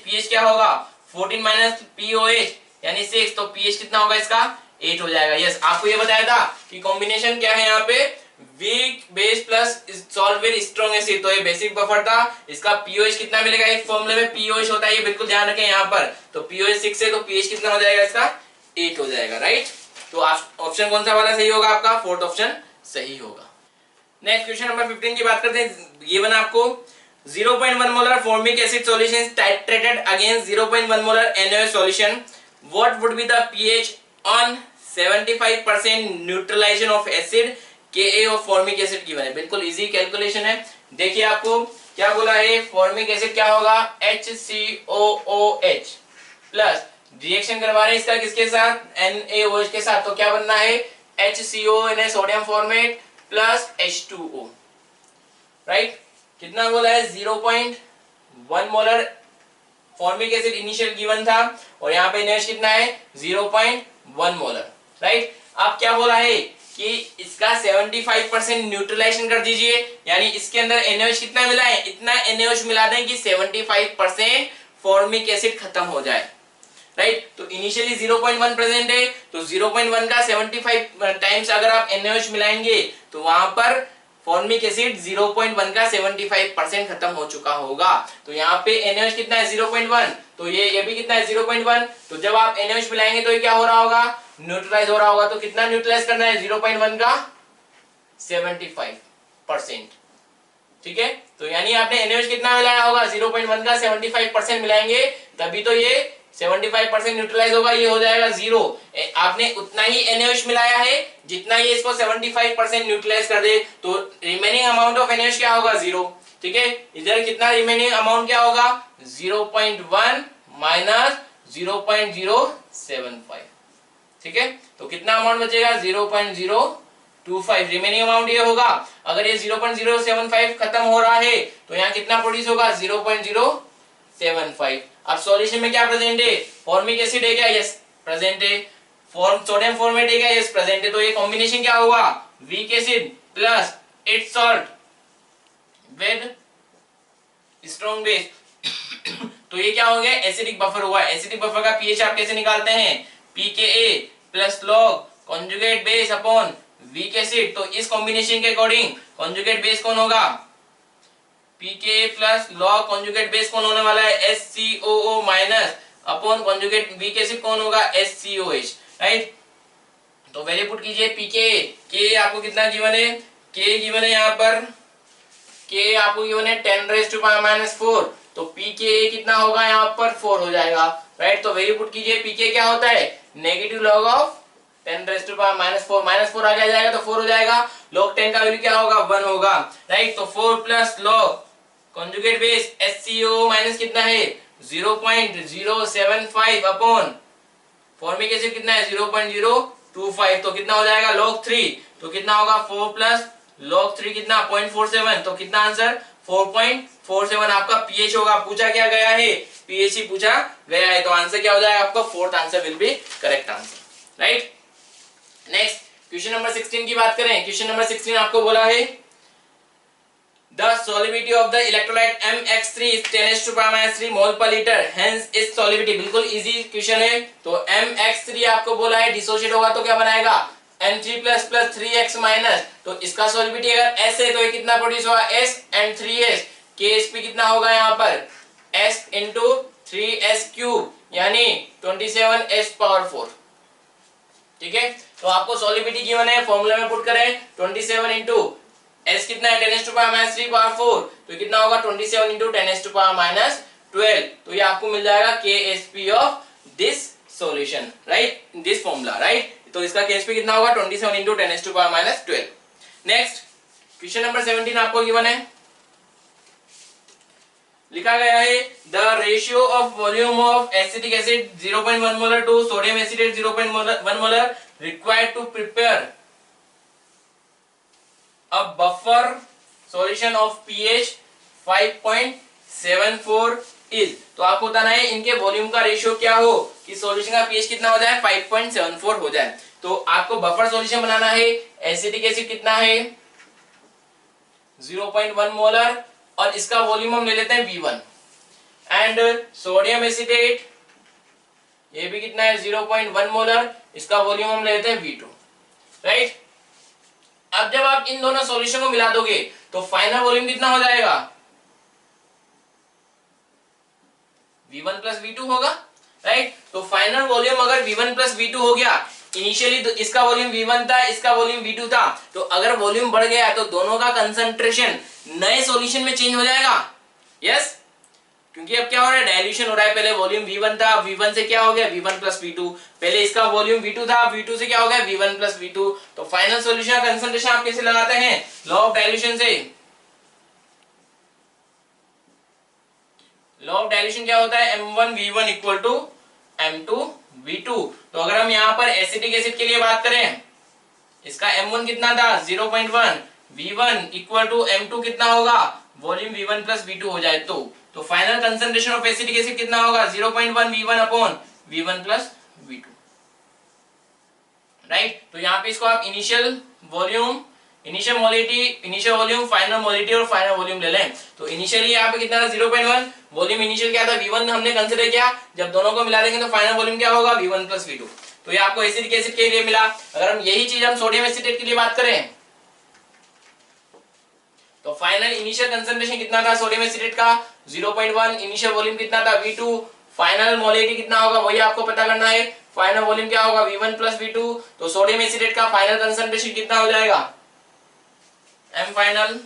pH क्या होगा 14 माइनस POH यानी 6, तो pH कितना होगा इसका 8 हो जाएगा। यस, आपको ये बताया था कि कॉम्बिनेशन क्या है यहाँ पे, week base plus salt with strong acid, तो ये बेसिक बफर था। इसका POH कितना मिलेगा, एक फॉर्मूले में POH होता है, ये बिल्कुल ध्यान रखें यहाँ पर। तो POH 6 है, तो pH कितना हो जाएगा इसका 8 हो जाएगा, राइट। तो ऑप्शन कौन सा वाला सही होगा आपका, फोर्थ ऑप्शन सही होगा। नेक्स्ट क्वेश्चन नंबर 15 की बात करते हैं। ये बना आपको 0.1 molar formic acid solution titrated against 0.1 molar NaOH solution, what would be the pH on 75% neutralisation of acid Ka of formic acid given है। बिल्कुल इजी कैलकुलेशन है। देखिए आपको क्या बोला है, फॉर्मिक एसिड क्या होगा HCOOH प्लस रिएक्शन करवा रहे हैं इसका किसके साथ, NaOH के साथ, तो क्या बनना है HCO sodium format plus H2O, right. कितना बोला है 0.1 molar formic acid initial given था, और यहाँ पे NaOH कितना है 0.1 मोलर, राइट। अब क्या बोला है कि इसका 75% न्यूट्रलाइजेशन कर दीजिए, यानी इसके अंदर NaOH कितना मिला है, इतना NaOH मिला दें कि 75% फॉर्मिक एसिड खत्म हो जाए, राइट। तो इनिशियली 0.1 प्रेजेंट है, तो 0.1 का 75 टाइम्स अगर आप NaOH मिलाएंगे तो वहां पर फॉर्मिक एसिड 0.1 का 75% खत्म हो चुका होगा। तो यहाँ पे NaOH कितना है 0.1, तो ये भी कितना है 0.1। तो जब आप NaOH मिलाएंगे तो ये क्या हो रहा होगा, न्यूट्रलाइज हो रहा होगा। तो कितना न्यूट्रलाइज करना है 0.1 का 75%, ठीक है। तो यानी आपने NaOH कितना मिलाया होगा 0.1 का 75% मिलाएंगे तभी तो ये 75% न्यूट्रलाइज होगा, ये हो जाएगा 0। आपने उतना ही NaOH मिलाया है जितना ये इसको 75% न्यूट्रलाइज कर दे, तो रिमेनिंग अमाउंट ऑफ NaOH क्या होगा 0, ठीक है। इधर कितना रिमेनिंग अमाउंट क्या होगा 0.1 माइनस 0.075, ठीक है। तो कितना अमाउंट बचेगा 0.025, रिमेनिंग अमाउंट ये होगा। अगर ये 0.075 खत्म हो रहा है तो यहाँ कितना प्रोड्यूस होगा 0.075। अब सॉल्यूशन में क्या प्रेजेंट है, फॉर्मिक एसिड है क्या, यस प्रेजेंट है। सोडियम फॉर्मेट है क्या, यस प्रेजेंट है। तो ये कॉम्बिनेशन क्या होगा, week acid plus its salt with strong base तो ये क्या हो गया, एसिडिक बफर हुआ। एसिडिक बफर का पीएच आप कैसे निकालते हैं, pKa plus log conjugate base upon weak acid. तो इस कॉम्बिनेशन के अकॉर्डिंग कॉन्जुगेट बेस कौन होगा, pKa plus log conjugate base कौन होने वाला है SCOO minus upon conjugate weak acid कौन होगा SCOH, राइट। तो वैल्यू पुट कीजिए pKa, K आपको कितना गिवन है, K गिवन है यहाँ पर, K आपको गिवन है 10 रेज़ टू पावर माइनस 4, तो pKa कितना होगा यहाँ पर 4 हो जाएगा, राइट। तो वैल्यू पुट कीजिए pKa क्या होता है negative log of 10 raise to power minus 4, minus 4 आगे आ जाएगा तो 4 हो जाएगा, लॉग 10 का वैल्यू क्या होगा 1 होगा, राइट। तो 4 plus log conjugate base SCO minus कितना है 0.075 अपॉन फॉर्मिक एसिड कितना है 0.025, तो कितना हो जाएगा log 3, तो कितना होगा 4 प्लस log 3 कितना 0.47, तो कितना आंसर 4.47 आपका pH होगा। पूछा क्या गया है pH ही पूछा गया है, तो आंसर क्या हो जाएगा आपका fourth answer will be correct answer, right. Next question number 16 की बात करें। क्वेश्चन नंबर 16 आपको बोला है The solubility of the electrolyte MX3 is 10⁻³ मोल पर लीटर, hence its solubility, बिल्कुल इजी क्वेश्चन है। तो MX3 आपको बोला है डिसोशिएट होगा तो क्या बनाएगा N3++ 3x माइनस, तो इसका सॉल्युबिलिटी अगर S है तो ये कितना प्रोड्यूस होगा S and 3s, KSP कितना होगा यहाँ पर S into 3s³ यानी 27s⁴, ठीक है। तो आपको सॉल्युबिलिटी गिवन है, फॉर्मूला में पुट करें 27 इंटू S कितना है 10⁻³ पावर 4, तो कितना होगा 27 इंटू 10⁻12, तो ये आपको मिल जाएगा KSP of this solution, right, this formula, right. तो इसका KSP कितना होगा 27 इंटू 10⁻12। नेक्स्ट क्वेश्चन नंबर 17 आपको गिवन है, लिखा गया है the ratio of volume of acetic acid 0.1 molar to sodium acetate 0.1 molar required to prepare a buffer solution of pH 5.74 is, तो आपको बताना है इनके वॉल्यूम का रेशियो क्या हो कि सॉल्यूशन का pH कितना हो जाए 5.74 हो जाए। तो आपको बफर सॉल्यूशन बनाना है, एसिटिक एसिड कितना है 0.1 मोलर और इसका वॉल्यूम हम ले लेते हैं V1, एंड सोडियम एसिटेट ये भी कितना है 0.1 मोलर, इसका वॉल्यूम हम ले लेते हैं V2, राइट। अब जब आप इन दोनों सॉल्यूशन को मिला दोगे तो फाइनल वॉल्यूम कितना हो जाएगा V1 प्लस V2 होगा, राइट। तो फाइनल वॉल्यूम अगर V1 प्लस V2 हो गया, इनिशियली तो इसका वॉल्यूम V1 था, इसका वॉल्यूम V2 था, तो अगर वॉल्यूम बढ़ गया तो दोनों का कंसंट्रेशन नए सॉल्यूशन में चेंज हो जाएगा, यस, क्योंकि अब क्या हो रहा है डाइल्यूशन हो रहा है। पहले वॉल्यूम V1 था, V1 से क्या हो गया V1 प्लस V2, पहले इसका वॉल्यूम V2 था, V2 से क्या हो गया V1 प्लस V2। तो फाइनल सॉल्यूशन का कंसंट्रेशन आप कैसे लगाते हैं लॉ ऑफ डाइल्यूशन से, लॉ ऑफ डाइल्यूशन क्या होता है M1V1 इक्वल टू M2V2। तो अगर हम यहाँ पर एसिटिक एसिड के लिए बात करें, इसका M1 कितना था 0.1, V1 इक्वल टू M2 कितना होगा वॉल्यूम V1 प्लस V2 हो जाए तो final concentration of acetic acid कितना होगा 0.1 V1 upon V1 plus V2, right. तो यहाँ पे इसको आप initial volume, initial molality, initial volume, final molality और फाइनल वॉल्यूम ले लें। तो इनिशियली यहाँ पे कितना था 0.1, वॉल्यूम इनिशियल क्या था V1 हमने कंसीडर किया, जब दोनों को मिला देंगे तो फाइनल वॉल्यूम क्या होगा V1 प्लस V2। तो ये आपको एसिटिक एसिड के लिए मिला। अगर हम यही चीज हम सोडियम एसिटेट के लिए बात करें तो फाइनल इनिशियल कंसंट्रेशन कितना था सोडियम एसिटेट का 0.1, इनिशियल वॉल्यूम कितना था V2, फाइनल मोलिटी कितना होगा वही आपको पता करना है, फाइनल वॉल्यूम क्या होगा V1 प्लस V2। तो सोडियम एसिटेट का फाइनल कंसंट्रेशन कितना हो जाएगा M फाइनल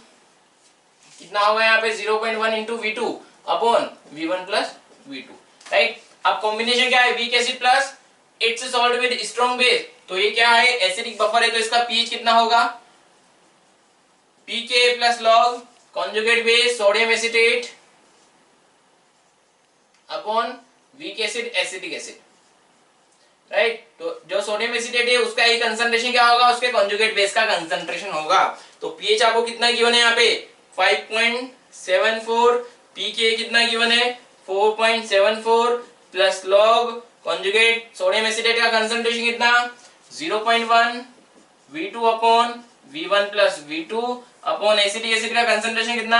कितना होगा यहाँ पे 0.1 into V2 upon V1 plus V2, right. अब कॉम्बिनेशन क्या है weak acid plus its salt with strong base, तो ये क्या है एसिडिक बफर है, तो इसका pH कितना होगा pK plus log conjugate base sodium acetate upon weak acid acetic acid, right. तो जो सोडियम एसिटेट है उसका ही कंसंट्रेशन क्या होगा उसके कॉन्जुगेट बेस का कंसंट्रेशन होगा। तो pH आपको कितना गिवन है यहाँ पे 5.74, pK कितना गिवन है 4.74 plus log conjugate sodium acetate का कंसंट्रेशन कितना 0.1 V2 upon V1 plus V2 upon acetic acid का कंसंट्रेशन कितना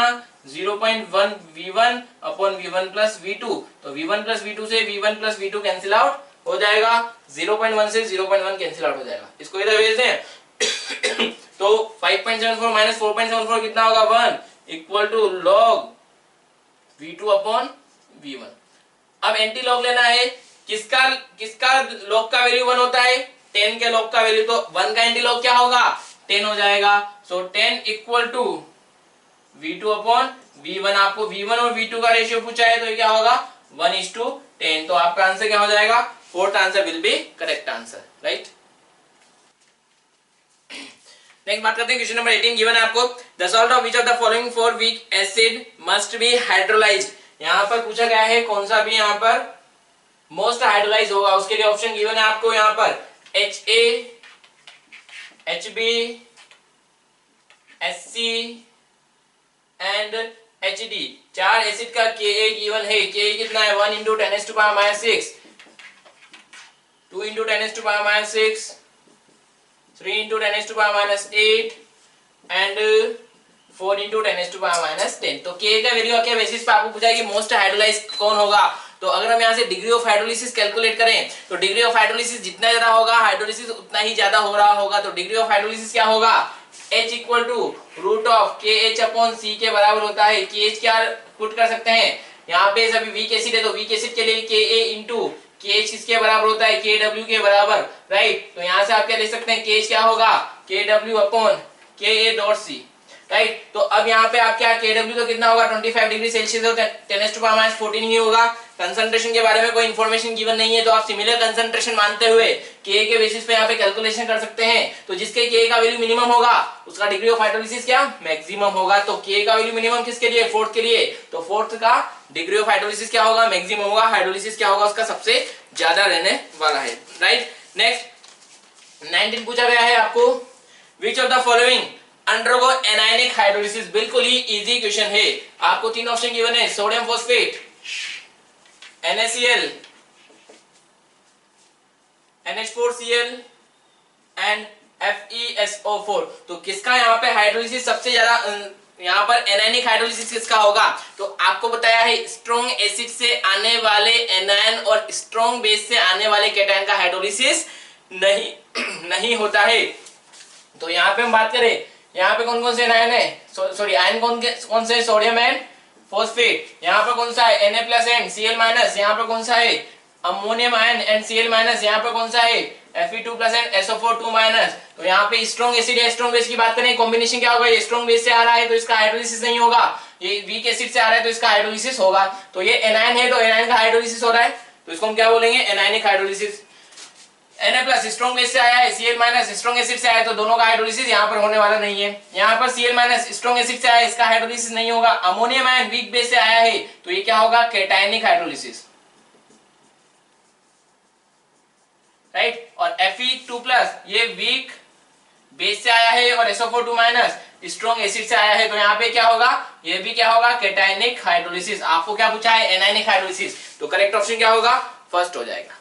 0.1 V1 upon V1 plus V2। तो V1 प्लस V2 से V1 plus V2 cancel out हो जाएगा, 0.1 से 0.1 कैंसिल आउट हो जाएगा। इसको इधर भेज दें तो 5.74 माइनस 4.74 कितना होगा 1, equal to log V2 upon V1। अब एंटी लॉग लेना है, किसका किसका लॉग का वैल्यू 1 होता है, 10 के लॉग का वैल्यू, तो 1 का एंटी लॉग क्या होगा 10 हो जाएगा। So 10 equal to V2 upon V1। आपको V1 और V2 का रेशियो पूछा है, तो ये क्या होगा 1:10। तो आपका आंसर क्या हो जाएगा, fourth answer will be correct answer, right. Next बात करते हैं क्वेश्चन नंबर 18 गिवन है आपको, the salt of which of the following four weak acid must be hydrolysed. यहाँ पर पूछा गया है कौन सा भी यहाँ पर मोस्ट हाइड्रोलाइज होगा, उसके लिए ऑप्शन गिवन है आपको यहाँ पर HA, HB, HC and HD। चार एसिड का Ka गिवन है, Ka कितना है 1 × 10⁻⁶, 2 × 10⁻⁶, 3 × 10⁻⁸ एंड 4 × 10⁻⁻10। तो Ka का वैल्यू क्या बेसिस पे आपको पूछा है कि मोस्ट हाइड्रोलाइज कौन होगा। तो अगर हम यहाँ से डिग्री ऑफ हाइड्रोलिसिस कैलकुलेट करें, तो डिग्री ऑफ हाइड्रोलिसिस जितना ज्यादा होगा हाइड्रोलिसिस उतना ही ज्यादा हो रहा होगा। तो डिग्री ऑफ हाइड्रोलिसिस क्या होगा, H equal to root of KH upon C के बराबर होता है। KH क्या पुट कर सकते हैं, यहाँ पे सभी वीक एसिड है तो वीक एसिड के लिए Ka इंटू KH किसके बराबर होता है, KW के बराबर, राइट। तो यहाँ से आप क्या लिख सकते हैं, KH क्या होगा KW अपॉन Ka.C, राइट। तो अब यहाँ पे आप क्या KW तो कितना होगा 25 डिग्री सेल्सियस, 10⁻14 ही होगा। कंसंट्रेशन के बारे में कोई इंफॉर्मेशन गिवन नहीं है, तो आप सिमिलर कंसंट्रेशन मानते हुए Ka के बेसिस पे यहाँ पे कैलकुलेशन कर सकते हैं। तो जिसके Ka का वैल्यू मिनिमम होगा उसका डिग्री ऑफ हाइड्रोलिसिस क्या मैक्सिमम होगा। तो Ka का वैल्यू मिनिमम किसके लिए, फोर्थ के लिए, तो फोर्थ का डिग्री ऑफ हाइड्रोलिसिस क्या होगा मैक्सिमम होगा, हाइड्रोलिसिस क्या होगा उसका सबसे ज्यादा रहने वाला है, राइट। नेक्स्ट 19 पूछा गया है आपको, विच of the following undergo anionic hydrolysis. बिल्कुल ही इजी क्वेश्चन है, आपको तीन ऑप्शन गिवन है, sodium phosphate, NaCl, NH4Cl and FeSO4। तो किसका यहाँ पे हाइड्रोलिसिस सबसे ज्यादा, यहाँ पर एनायनिक हाइड्रोलिसिस किसका होगा। तो आपको बताया है स्ट्रॉन्ग एसिड से आने वाले एनायन और स्ट्रॉन्ग बेस से आने वाले कैटायन का हाइड्रोलिसिस नहीं होता है। तो यहाँ पे हम बात करें, यहाँ पे कौन कौन से आयन है, सॉरी आयन कौन से, सोडियम एंड फॉस्फेट। यहाँ पर कौन सा है Na+ एंड Cl-। यहाँ पर कौन सा है अमोनियम आयन एंड Cl-। यहाँ पर कौन सा है Fe2+ एंड SO4 2-। तो यहाँ पे स्ट्रॉन्ग एसिड है, स्ट्रॉन्ग बेस की बात करें, कॉम्बिनेशन क्या होगा, ये स्ट्रॉन्ग बेस से आ रहा है तो इसका हाइड्रोलिसिस नहीं होगा, ये वीक एसिड से आ रहा है तो इसका हाइड्रोलिसिस होगा। तो ये एनायन है तो एनायन का हाइड्रोलिसिस हो रहा है, तो इसको हम क्या बोलेंगे anionic hydrolysis. Na+ strong base से आया है, Cl- स्ट्रॉन्ग एसिड से आया है, तो दोनों का हाइड्रोलिसिस यहाँ पर होने वाला नहीं है। यहाँ पर Cl- स्ट्रॉन्ग एसिड से आया है, इसका हाइड्रोलिसिस नहीं होगा। अमोनियम आयन वीक बेस से आया है तो ये क्या होगा कैटायनिक हाइड्रोलिसिस, राइट। और Fe2+ ये वीक बेस से आया है और SO4 2- स्ट्रॉन्ग एसिड से आया है, तो यहाँ पे क्या होगा, ये भी क्या होगा कैटायनिक हाइड्रोलिसिस। आपको क्या पूछा है एनायनिक हाइड्रोलिसिस, तो करेक्ट ऑप्शन क्या होगा फर्स्ट हो जाएगा।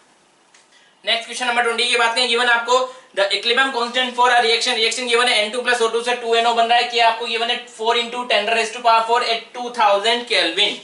नेक्स्ट क्वेश्चन नंबर 20 की बात करें, गिवन आपको the equilibrium constant for a reaction given है N2 + O2 से 2NO बन रहा है, कि आपको गिवन है 4 × 10⁻⁴ at 2000 kelvin.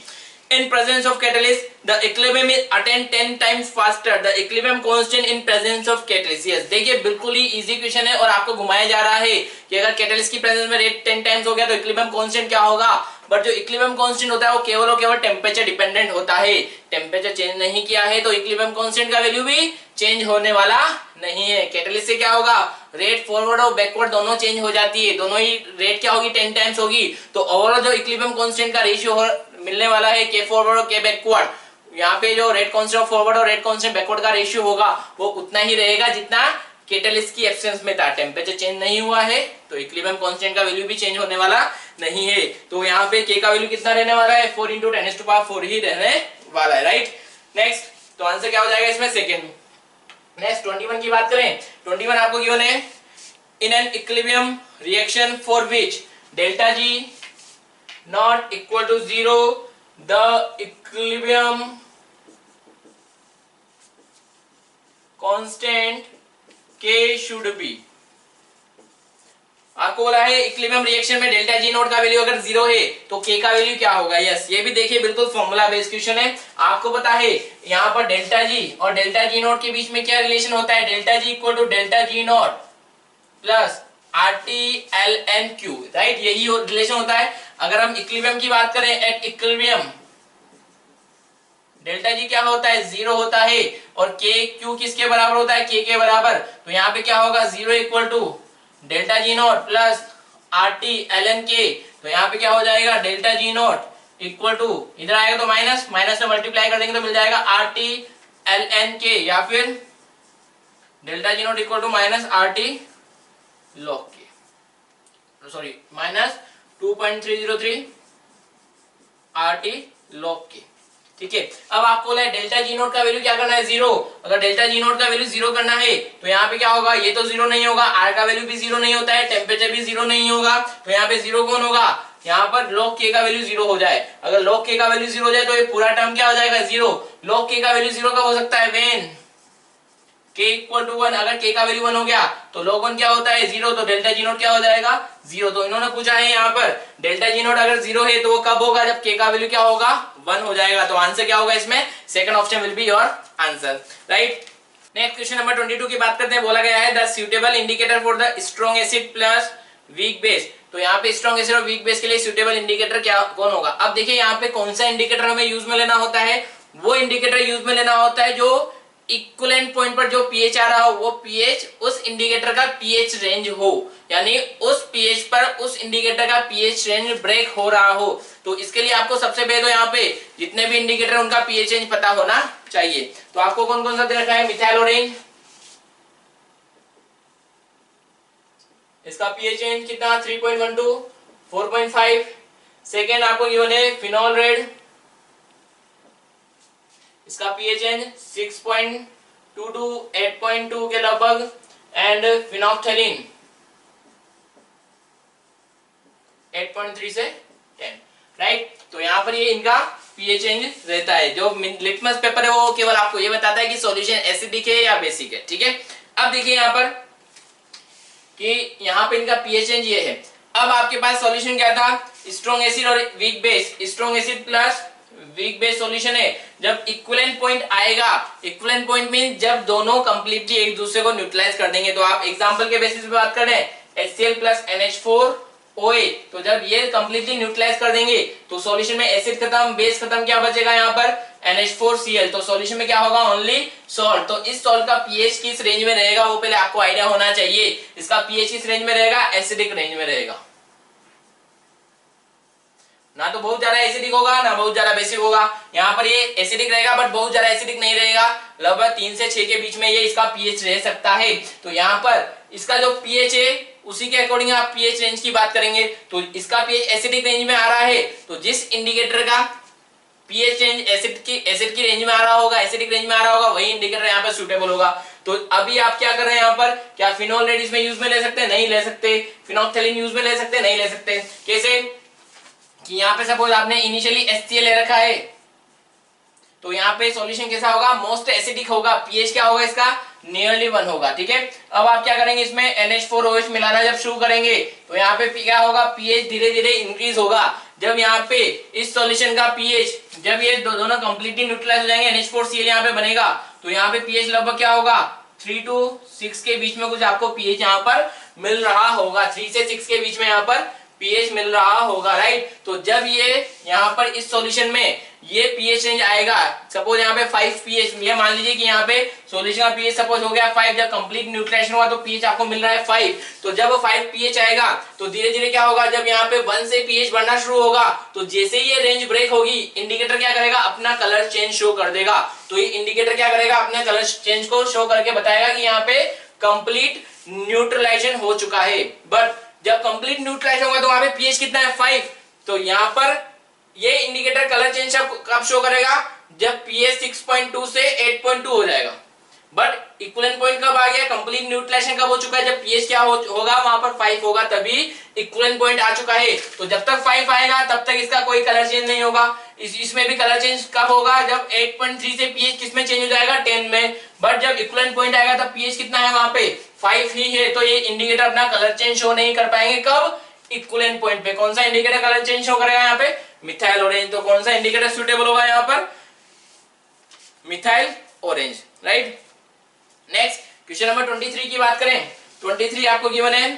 In presence of catalyst, the equilibrium is attained 10 times faster. The equilibrium constant in presence of catalyst. Yes, देखिए बिल्कुल ही इजी क्वेश्चन है और आपको घुमाया जा रहा है कि अगर कैटलिस्ट की प्रेजेंस में रेट 10 टाइम्स हो गया तो इक्विलिब्रियम कांस्टेंट क्या होगा। बट जो इक्विलिब्रियम कांस्टेंट होता है वो केवल और केवल टेम्परेचर डिपेंडेंट होता है। टेम्परेचर चेंज नहीं किया है तो इक्विलिब्रियम कांस्टेंट का वैल्यू भी चेंज होने वाला नहीं है। कैटलिस्ट से क्या होगा, रेट फॉरवर्ड और बैकवर्ड दोनों चेंज हो जाती है, दोनों ही रेट क्या होगी 10 टाइम्स होगी। तो ओवरऑल जो इक्विलिब्रियम कांस्टेंट का रेशियो मिलने वाला है के फॉरवर्ड और के बैकवर्ड, यहाँ पे जो रेट कांस्टेंट ऑफ फॉरवर्ड और रेट कांस्टेंट बैकवर्ड का रेशियो होगा वो उतना ही रहेगा जितना कैटलिस्ट की एब्सेंस में था। टेम्परेचर चेंज नहीं हुआ है तो इक्विलिब्रियम कांस्टेंट का वैल्यू भी चेंज होने वाला नहीं है। तो यहाँ पे के का वैल्यू कितना रहने वाला है 4 × 10⁻⁴ ही रहने वाला है, राइट। नेक्स्ट तो आंसर क्या हो जाएगा इसमें सेकंड। नेक्स्ट 21 की बात करें, 21 आपको गिवन है in an equilibrium reaction for which delta G not equal to 0 the equilibrium constant K should be. आपको बोला है इक्विलिब्रियम रिएक्शन में डेल्टा जी नॉट का वैल्यू अगर 0 है तो के का वैल्यू क्या होगा। यस, ये भी देखिए बिल्कुल फॉर्मूला बेस्ड क्वेश्चन है। आपको पता है यहाँ पर डेल्टा जी और डेल्टा जी नॉट के बीच में क्या रिलेशन होता है, delta G equal to delta G not plus RT ln Q, right, यही रिलेशन होता है। अगर हम इक्विलिब्रियम की बात करें, एट इक्विलिब्रियम डेल्टा जी क्या होता है, जीरो होता है, और के क्यू किसके बराबर होता है, के बराबर। तो यहाँ पे क्या होगा, zero equal to delta G not plus R T L N K. तो यहाँ पे क्या हो जाएगा, delta G not equal to, इधर आएगा तो माइनस, माइनस से मल्टीप्लाई कर देंगे तो मिल जाएगा are T L N K, या फिर delta G not equal to minus R T log K, sorry minus 2.303 R T log K. ठीक है, अब आपको बोला है डेल्टा जी नोट का वैल्यू क्या करना है, जीरो। अगर डेल्टा जी नोट का वैल्यू जीरो करना है तो यहाँ पे क्या होगा, ये तो जीरो नहीं होगा, आर का वैल्यू भी जीरो नहीं होता है, टेम्परेचर भी जीरो नहीं होगा, तो यहाँ पे जीरो कौन होगा, यहाँ पर log k का वैल्यू जीरो हो जाए। अगर log k का वैल्यू जीरो हो जाए तो ये पूरा टर्म क्या हो जाएगा, जीरो। log k का वैल्यू जीरो कब हो सकता है, व्हेन k इक्वल टू 1। अगर k का वैल्यू 1 हो गया तो log 1 क्या होता है, जीरो, तो डेल्टा जी नोट क्या हो जाएगा, जीरो। तो इन्होंने पूछा है यहाँ पर डेल्टा जी नोट अगर जीरो है तो वो कब होगा, जब k का वैल्यू क्या होगा, 1 हो जाएगा। तो आंसर क्या होगा इसमें, second option will be your answer, right. Next question number 22 की बात करते हैं। बोला गया है the suitable indicator for the strong acid plus weak base. तो यहाँ पे स्ट्रॉन्ग एसिड और वीक बेस के लिए सुटेबल इंडिकेटर क्या कौन होगा। अब देखिए यहाँ पे कौन सा इंडिकेटर हमें यूज में लेना होता है, वो इंडिकेटर यूज में लेना होता है जो इक्विवेलेंट पॉइंट पर जो पीएच आ रहा हो वो पीएच उस इंडिकेटर का पीएच रेंज हो, यानी उस पीएच पर उस इंडिकेटर का पीएच रेंज ब्रेक हो रहा हो। तो इसके लिए आपको सबसे पहले तो यहाँ पे जितने भी इंडिकेटर उनका पीएच रेंज पता होना चाहिए। तो आपको कौन कौन सा दे रखा है, मिथाइल ऑरेंज, इसका पीएच रेंज कितना 3.12 4.5। सेकेंड आपको गिवन है फिनॉल रेड, इसका पीएच रेंज 6.2 टू 8.2 के लगभग, एंड फिनोप्थेलिन 8.3 से 10, राइट। तो यहाँ पर ये इनका पीएच रेंज रहता है। जो लिटमस पेपर है वो केवल आपको ये बताता है कि सॉल्यूशन एसिडिक है या बेसिक है, ठीक है। अब देखिए यहाँ पर कि यहाँ पे इनका पीएच रेंज ये है। अब आपके पास सॉल्यूशन क्या था, स्ट्रॉन्ग एसिड और weak base, strong acid plus weak base solution है। जब इक्विवेलेंट पॉइंट आएगा, इक्विवेलेंट पॉइंट मीन जब दोनों कंप्लीटली एक दूसरे को न्यूट्रलाइज कर देंगे। तो आप एग्जांपल के बेसिस पे बात कर रहे हैं, HCl प्लस NH4OA, तो जब ये कंप्लीटली न्यूट्रलाइज कर देंगे तो सॉल्यूशन में एसिड खत्म, बेस खत्म, क्या बचेगा यहाँ पर NH4Cl। तो सॉल्यूशन में क्या होगा, ओनली सॉल्ट। तो इस सॉल्ट का पीएच किस रेंज में रहेगा वो पहले आपको आइडिया होना चाहिए। इसका पीएच किस रेंज में रहेगा, एसिडिक रेंज में रहेगा। ना तो बहुत ज्यादा एसिडिक होगा ना बहुत ज्यादा बेसिक होगा। यहाँ पर ये एसिडिक रहेगा बट बहुत ज्यादा एसिडिक नहीं रहेगा, लगभग 3 से 6 के बीच में ये इसका पीएच रह सकता है। तो यहाँ पर इसका जो पीएच है उसी के अकॉर्डिंग आप पीएच रेंज की बात करेंगे। तो इसका पीएच एसिडिक रेंज में आ रहा है, तो जिस इंडिकेटर का पीएच रेंज एसिड की रेंज में आ रहा होगा, एसिडिक रेंज में आ रहा होगा, वही इंडिकेटर यहाँ पर सुटेबल होगा। तो अभी आप क्या कर रहे हैं यहाँ पर, क्या फिनोल रेड इसमें यूज में ले सकते हैं, नहीं ले सकते। फिनोप्थेलिन यूज में ले सकते हैं, नहीं ले सकते। कैसे कि यहाँ पे सपोज आपने इनिशियली HCl ले रखा है, तो यहाँ पे सॉल्यूशन कैसा होगा, मोस्ट एसिडिक होगा, पीएच क्या होगा इसका, नियरली 1 होगा, ठीक है। अब आप क्या करेंगे, इसमें NH4OH मिलाना जब शुरू करेंगे तो यहाँ पे क्या होगा, पीएच धीरे धीरे इंक्रीज होगा। जब यहाँ पे इस सॉल्यूशन का पीएच, जब ये दोनों कंप्लीटली न्यूट्रलाइज हो जाएंगे, NH4Cl यहाँ पे बनेगा, तो यहाँ पे पीएच लगभग क्या होगा, 3 to 6 के बीच में कुछ आपको पीएच यहाँ पर मिल रहा होगा। 3 से 6 के बीच में यहाँ पर पीएच मिल रहा होगा, राइट। तो जब ये यहाँ पर इस सॉल्यूशन में ये पीएच रेंज आएगा, सपोज यहाँ पे 5 पीएच, ये मान लीजिए कि यहाँ पे सॉल्यूशन का पीएच सपोज हो गया 5, जब कंप्लीट न्यूट्रलाइजेशन हुआ तो पीएच आपको मिल रहा है 5। तो जब 5 पीएच आएगा तो धीरे धीरे क्या होगा, जब यहाँ पे 1 से पीएच बढ़ना शुरू होगा तो जैसे ही ये रेंज ब्रेक होगी, इंडिकेटर क्या करेगा, अपना कलर चेंज शो कर देगा। तो ये इंडिकेटर क्या करेगा, अपने कलर चेंज को शो करके बताएगा कि यहाँ पे कंप्लीट न्यूट्रलाइजेशन हो चुका है। बट जब कंप्लीट न्यूट्रलाइज होगा तो वहां पे पीएच कितना है, 5। तो यहाँ पर ये इंडिकेटर कलर चेंज कब शो करेगा, जब पीएच 6.2 से 8.2 हो जाएगा। बट इक्विवेलेंट पॉइंट कब आ गया, कंप्लीट न्यूट्रलाइजेशन कब हो चुका है, जब पीएच क्या होगा वहां पर 5 होगा, तभी इक्विवेलेंट पॉइंट आ चुका है। तो जब तक 5 आएगा तब तक इसका कोई कलर चेंज नहीं होगा। इसमें भी कलर चेंज कब होगा, जब 8.3 से पीएच किसमें चेंज हो जाएगा, 10 में। बट जब इक्विवेलेंट पॉइंट आएगा तब पीएच कितना है वहां पे, 5 ही है। तो ये इंडिकेटर अपना कलर चेंज शो नहीं कर पाएंगे, कब, इक्विवेलेंट पॉइंट पे। कौन सा इंडिकेटर कलर चेंज शो करेगा यहाँ पे, मिथाइल ऑरेंज। तो कौन सा इंडिकेटर सुटेबल होगा यहाँ पर, methyl orange, right. Next question number 23 की बात करें। 23 आपको गिवन है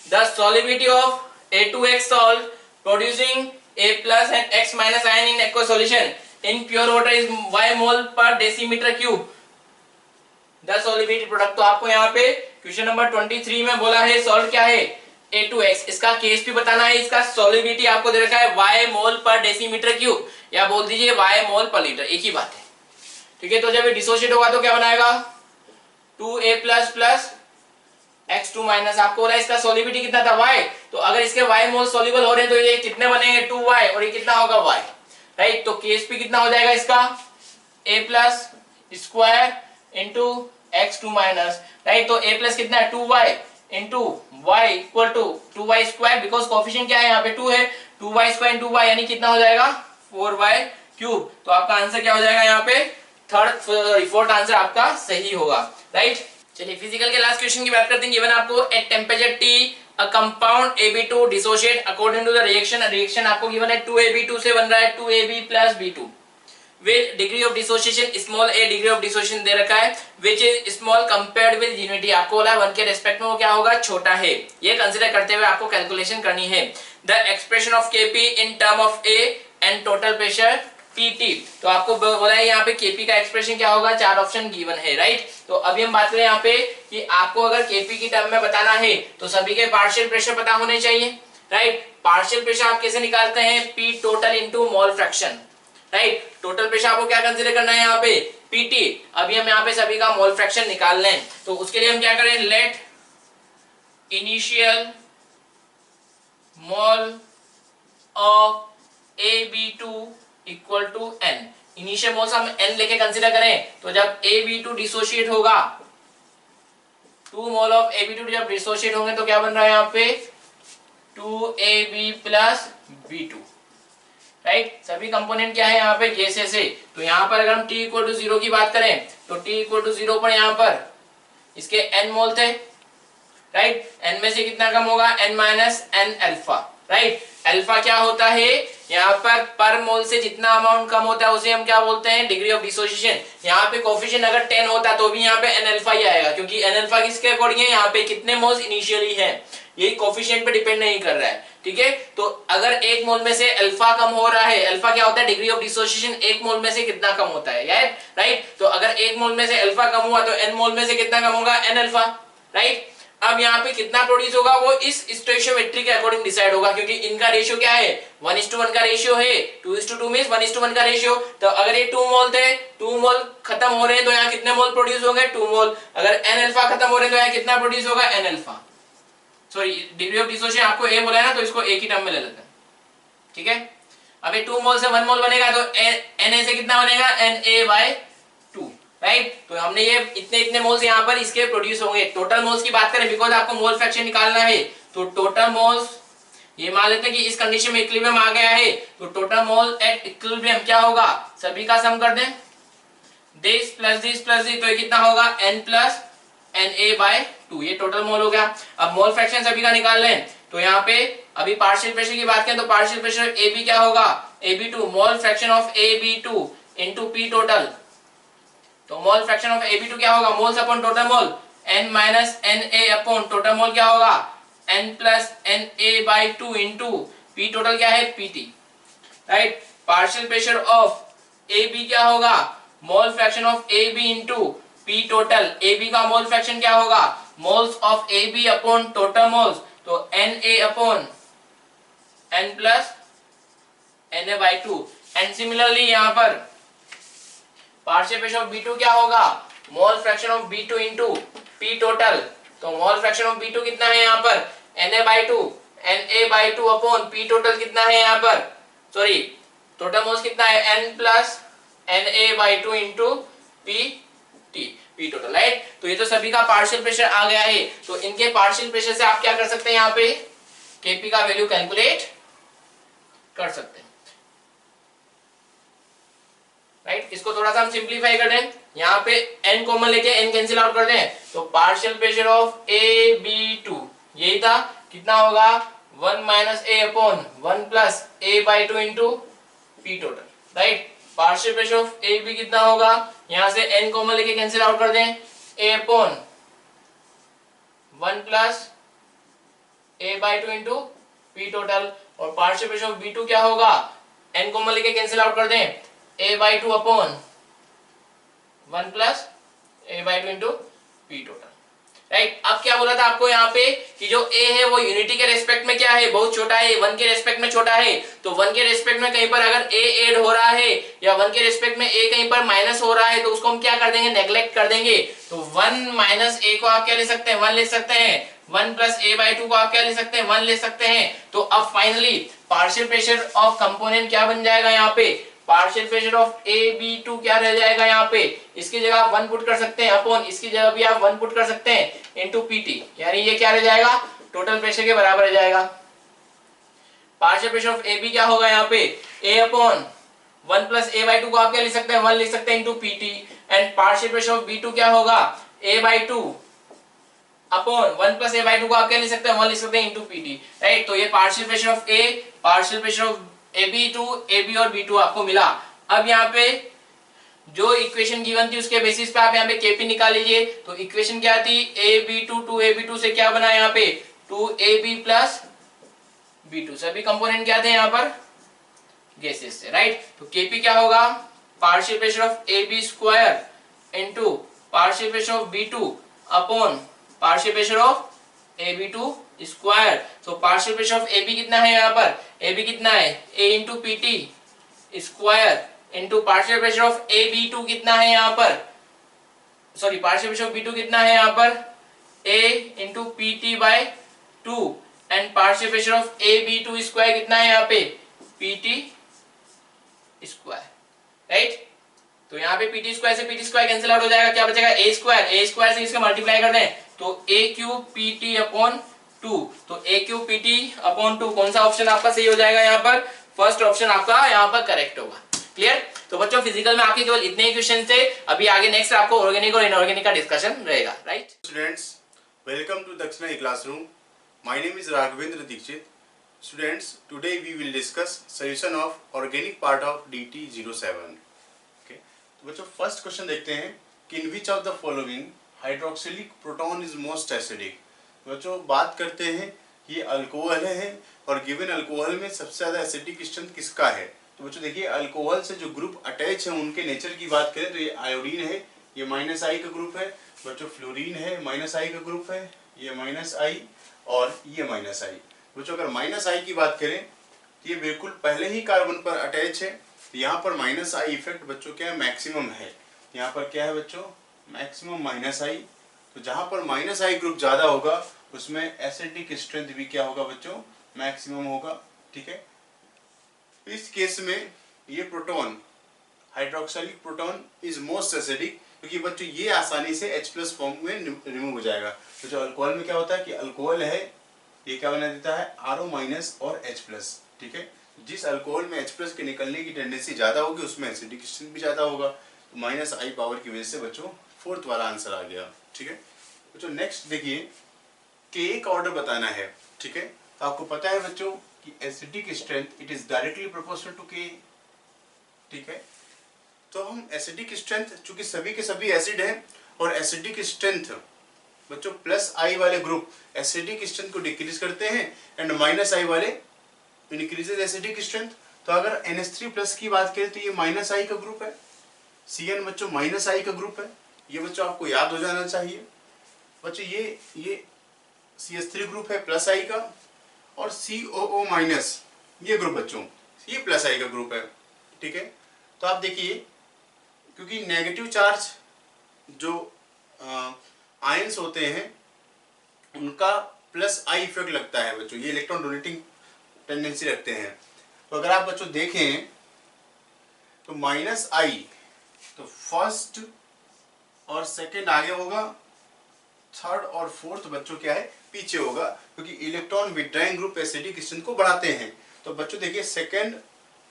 the solubility of A2X salt producing A plus and X minus ion in aqueous solution in pure water is Y mole per decimeter cube the solubility product। तो आपको यहाँ पे question number 23 में बोला है सॉल्व क्या है A2X, इसका केस भी बताना है, इसका सॉल्युबिलिटी आपको दे रखा है Y मोल पर डेसीमीटर क्यूब या बोल दीजिए Y मोल पर लीटर, एक ही बात है। ठीक है, तो जब ये डिसोशिएट होगा तो क्या बनाएगा 2A plus plus X2 minus, आपको बोला इसका सॉल्युबिलिटी कितना था Y, तो अगर इसके Y मोल सॉल्युबल हो रहे हैं तो ये कितने बनेंगे 2Y और ये कितना होगा Y, राइट। तो केस भी कितना हो जाएगा इसका A plus square into X2 minus, right. तो A प्लस कितना है 2Y into Y equal to 2Y square, because coefficient क्या है यहाँ पे 2 है, 2Y स्क्वायर इंटू Y यानी कितना हो जाएगा 4Y क्यूब। तो आपका आंसर क्या हो जाएगा यहाँ पे फोर्थ आंसर आपका सही होगा, राइट। चलिए फिजिकल के लास्ट क्वेश्चन की बात करते हैं। गिवन आपको at temperature T a compound AB2 dissociate according to the reaction आपको गिवन है 2AB2 से बन रहा है 2AB plus B2 with degree of dissociation small a, degree of dissociation दे रखा है which is small compared with unity, आपको बोला 1 के रेस्पेक्ट में वो क्या होगा छोटा है, ये कंसीडर करते हुए आपको कैलकुलेशन करनी है। the expression of Kp in term of A and total pressure Pt, तो आपको बोला है यहाँ पे Kp का एक्सप्रेशन क्या होगा, 4 ऑप्शन गिवन है, राइट। तो अभी हम बात करें यहाँ पे कि आपको अगर Kp की टर्म में बताना है तो सभी के पार्शियल प्रेशर पता होने चाहिए, राइट। पार्शियल प्रेशर आप कैसे निकालते हैं P total into mole fraction, right. Total pressure आपको क्या कंसीडर करना है यहाँ पे Pt, अभी हम यहाँ पे सभी का मोल फ्रैक्शन निकाल लें तो उसके लिए हम क्या करें, let initial mole of AB2 equal to n, initial moles हम n लेके कंसीडर करें तो जब AB2 डिसोशिएट होगा 2 मोल ऑफ AB2 जब डिसोशिएट होंगे तो क्या बन रहा है यहाँ पे 2AB प्लस B2, राइट। सभी कंपोनेंट क्या है यहाँ पे गैसेस है, तो यहाँ पर अगर हम T इक्वल टू 0 की बात करें तो T इक्वल टू 0 पर यहाँ पर इसके n मोल थे, राइट। n में से कितना कम होगा n minus n alpha, right. Alpha क्या होता है यहाँ पर मोल से जितना अमाउंट कम होता है उसे हम क्या बोलते हैं डिग्री ऑफ डिसोसिएशन। यहाँ पे कोफिशिएंट अगर 10 होता तो भी यहाँ पे n अल्फा ही आएगा, क्योंकि n अल्फा किसके अकॉर्डिंग है, यहाँ पे कितने मोल्स इनिशियली है, ये कोफिशिएंट पे डिपेंड नहीं कर रहा है, ठीक है। तो अगर एक मोल में से अल्फा कम हो रहा है, अल्फा क्या होता है डिग्री ऑफ डिसोसिएशन, एक मोल में से कितना कम होता है यार, राइट। तो अगर एक मोल में से अल्फा कम हुआ तो n मोल में से कितना कम होगा n अल्फा, राइट। अब यहाँ पे कितना प्रोड्यूस होगा वो इस स्टोइकियोमेट्री के अकॉर्डिंग डिसाइड होगा, क्योंकि इनका रेशियो क्या है 1:1 का रेशियो है, 2:2 मींस 1:1 का रेशियो। तो अगर ये 2 मोल थे, 2 मोल खत्म हो रहे हैं तो यहाँ कितने मोल प्रोड्यूस होंगे 2 मोल। अगर n अल्फा खत्म हो रहे हैं तो यहाँ कितना प्रोड्यूस होगा n alpha, sorry degree of dissociation आपको a बोला है ना तो इसको a की टर्म में ले लेते हैं, ठीक है। अब ये 2 मोल से 1 मोल बनेगा तो Na से कितना बनेगा Na/2, राइट। तो हमने ये इतने मोल्स यहाँ पर इसके प्रोड्यूस होंगे। टोटल मोल्स की बात करें बिकॉज आपको मोल फ्रैक्शन निकालना है, तो टोटल मोल्स ये मान लेते हैं कि इस कंडीशन में इक्विलिब्रियम आ गया है, तो टोटल मोल एट इक्विलिब्रियम क्या होगा, सभी का सम कर दें, this plus this plus this, तो ये कितना होगा n प्लस Na/2, ये टोटल मोल हो गया। अब मोल फ्रैक्शन सभी का निकाल लें तो यहाँ पे अभी पार्शियल प्रेशर की बात करें तो पार्शियल प्रेशर AB क्या होगा AB2 mole fraction of AB2 into P total, तो मोल फ्रैक्शन ऑफ AB2 क्या होगा moles upon total mole n minus Na upon total mole क्या होगा n plus Na/2 into P total क्या है PT, right. Partial pressure of AB क्या होगा mole fraction of AB into P total, AB का mole fraction क्या होगा moles of AB upon total moles, तो Na upon n plus Na/2। And similarly यहाँ पर पार्शियल प्रेशर ऑफ B2 क्या होगा mole fraction of B2 into P total, तो mole fraction of B2 कितना है यहाँ पर Na/2 अपॉन P टोटल कितना है यहाँ पर, सॉरी टोटल मोल्स कितना है n plus Na/2 into P total, right. तो ये तो सभी का पार्शियल प्रेशर आ गया है, तो इनके पार्शियल प्रेशर से आप क्या कर सकते हैं यहाँ पे Kp का वैल्यू कैलकुलेट कर सकते हैं, राइट। इसको थोड़ा सा हम सिंप्लीफाई कर दें, यहाँ पे n कॉमन लेके n कैंसिल आउट कर दें तो पार्शियल प्रेशर ऑफ AB2 यही था, कितना होगा 1 minus A upon 1 plus A/2 into P total, right. Partial pressure of AB कितना होगा, यहाँ से n कॉमन लेके कैंसिल आउट कर दें A upon 1 plus A/2 into P total, और पार्शियल प्रेशर ऑफ B2 क्या होगा, n कॉमन लेके कैंसिल आउट कर दें, A/2 upon 1 plus A/2 into P total, right. अब क्या बोला था आपको यहाँ पे कि जो A है वो यूनिटी के रेस्पेक्ट में क्या है, बहुत छोटा है, 1 के रेस्पेक्ट में छोटा है, तो 1 के रेस्पेक्ट में कहीं पर अगर A ऐड हो रहा है या 1 के रेस्पेक्ट में A कहीं पर माइनस हो रहा है तो उसको हम क्या कर देंगे, नेग्लेक्ट कर देंगे। तो 1 माइनस A को आप क्या ले सकते हैं, 1 ले सकते हैं, 1 प्लस A/2 को आप क्या ले सकते हैं, 1 ले सकते हैं। तो अब finally partial pressure of component क्या बन जाएगा, यहाँ पे पार्शियल प्रेशर ऑफ AB2 क्या रह जाएगा, यहाँ पे इसकी जगह आप 1 पुट कर सकते हैं अपॉन इसकी जगह भी आप 1 पुट कर सकते हैं इनटू PT, यानी ये क्या रह जाएगा, टोटल प्रेशर के बराबर रह जाएगा। पार्शियल प्रेशर ऑफ AB क्या होगा, यहाँ पे A अपॉन 1 प्लस A/2 को आप क्या लिख सकते हैं, 1 लिख सकते हैं into PT, and partial pressure of B2 क्या होगा, A/2 अपॉन 1 प्लस A/2 को आप क्या लिख सकते हैं, 1 लिख सकते हैं इनटू PT, राइट। तो ये partial pressure of A, partial pressure of AB2, AB और B2 आपको मिला। अब यहाँ पे जो इक्वेशन गिवन थी उसके बेसिस पे आप यहाँ पे Kp निकाल लीजिए। तो इक्वेशन क्या थी, AB2 2AB2 से क्या बना यहाँ पे 2AB प्लस B2, सभी कंपोनेंट क्या थे यहाँ पर, गैसेस से, राइट। तो Kp क्या होगा, partial pressure of AB square into partial pressure of B2 upon partial pressure of AB2 square. तो पार्शियल प्रेशर ऑफ AB कितना है यहाँ पर, AB कितना है A into PT square into partial pressure of AB2 कितना है यहाँ पर, sorry partial pressure of B2 कितना है यहाँ पर A into PT/2 and partial pressure of AB2 square कितना है यहाँ पे PT स्क्वायर, राइट। तो यहाँ पे PT स्क्वायर से PT स्क्वायर कैंसिल आउट हो जाएगा, क्या बचेगा A स्क्वायर से इसका मल्टीप्लाई कर दें तो A क्यूब PT अपॉन 2, तो A क्यूब PT अपॉन 2 कौन सा ऑप्शन आपका सही हो जाएगा, यहाँ पर फर्स्ट ऑप्शन आपका यहाँ पर करेक्ट होगा। क्लियर। तो बच्चों फिजिकल में आपके केवल इतने ही क्वेश्चन थे, अभी आगे नेक्स्ट आपको ऑर्गेनिक और इनऑर्गेनिक का डिस्कशन रहेगा, right. Students, welcome to Dakshina classroom. My name is Raghavendra Dixit. Students, today we will discuss solution of organic part of DT07। Okay, तो बच्चों फर्स्ट क्वेश्चन देखते हैं कि in which of the following hydroxylic proton is most acidic. बच्चों बात करते हैं ये अल्कोहल है और गिवन अल्कोहल में सबसे ज्यादा एसिडिक स्ट्रेंथ किसका है। तो बच्चों देखिए अल्कोहल से जो ग्रुप अटैच है उनके नेचर की बात करें तो ये आयोडीन है, ये -I का ग्रुप है। बच्चों फ्लोरीन है, -I का ग्रुप है, ये -I और ये -I। बच्चों अगर -I की बात करें तो ये बिल्कुल पहले ही कार्बन पर अटैच है, तो यहाँ पर -I इफेक्ट बच्चों क्या है, मैक्सिमम है। यहाँ पर क्या है बच्चों, मैक्सिमम -I। तो जहाँ पर -I ग्रुप ज्यादा होगा उसमें एसिडिक स्ट्रेंथ भी क्या होगा बच्चों, मैक्सिमम होगा। ठीक है, इस केस में ये proton hydroxylic proton is most acidic, क्योंकि बच्चों ये आसानी से H+ फॉर्म में रिमूव हो जाएगा। तो जो अल्कोहल में क्या होता है कि अल्कोहल है ये क्या बना देता है RO- और H+। ठीक है, जिस अल्कोहल में H+ के निकलने की टेंडेंसी ज्यादा होगी उसमें एसिडिक स्ट्रेंथ भी ज्यादा होगा। तो -I पावर की वजह से बच्चों फोर्थ वाला आंसर आ गया। ठीक है बच्चों, नेक्स्ट देखिए K का ऑर्डर बताना है। ठीक है, तो आपको पता है बच्चों कि acidic strength it is directly proportional to K। ठीक है, तो हम एसिडिक स्ट्रेंथ चूंकि सभी के सभी एसिड हैं और एसिडिक स्ट्रेंथ बच्चों +I वाले ग्रुप एसिडिक स्ट्रेंथ को डिक्रीज करते हैं एंड -I वाले इंक्रीजेज एसिडिक स्ट्रेंथ। तो अगर NH3+ की बात करें तो ये -I का ग्रुप है, Cn बच्चों -I का ग्रुप है, ये बच्चों आपको याद हो जाना चाहिए। बच्चों ये CH3 ग्रुप है +I का और COO- ये ग्रुप बच्चों ये +I का ग्रुप है। ठीक है, तो आप देखिए क्योंकि नेगेटिव चार्ज जो आयंस होते हैं उनका +I इफेक्ट लगता है बच्चों, ये इलेक्ट्रॉन डोनेटिंग टेंडेंसी रखते हैं। तो अगर आप बच्चों देखें तो -I तो फर्स्ट और सेकंड आगे होगा, थर्ड और फोर्थ बच्चों क्या है पीछे होगा, क्योंकि electron withdrawing group acidic strength को बढ़ाते हैं। तो बच्चों देखिए सेकंड,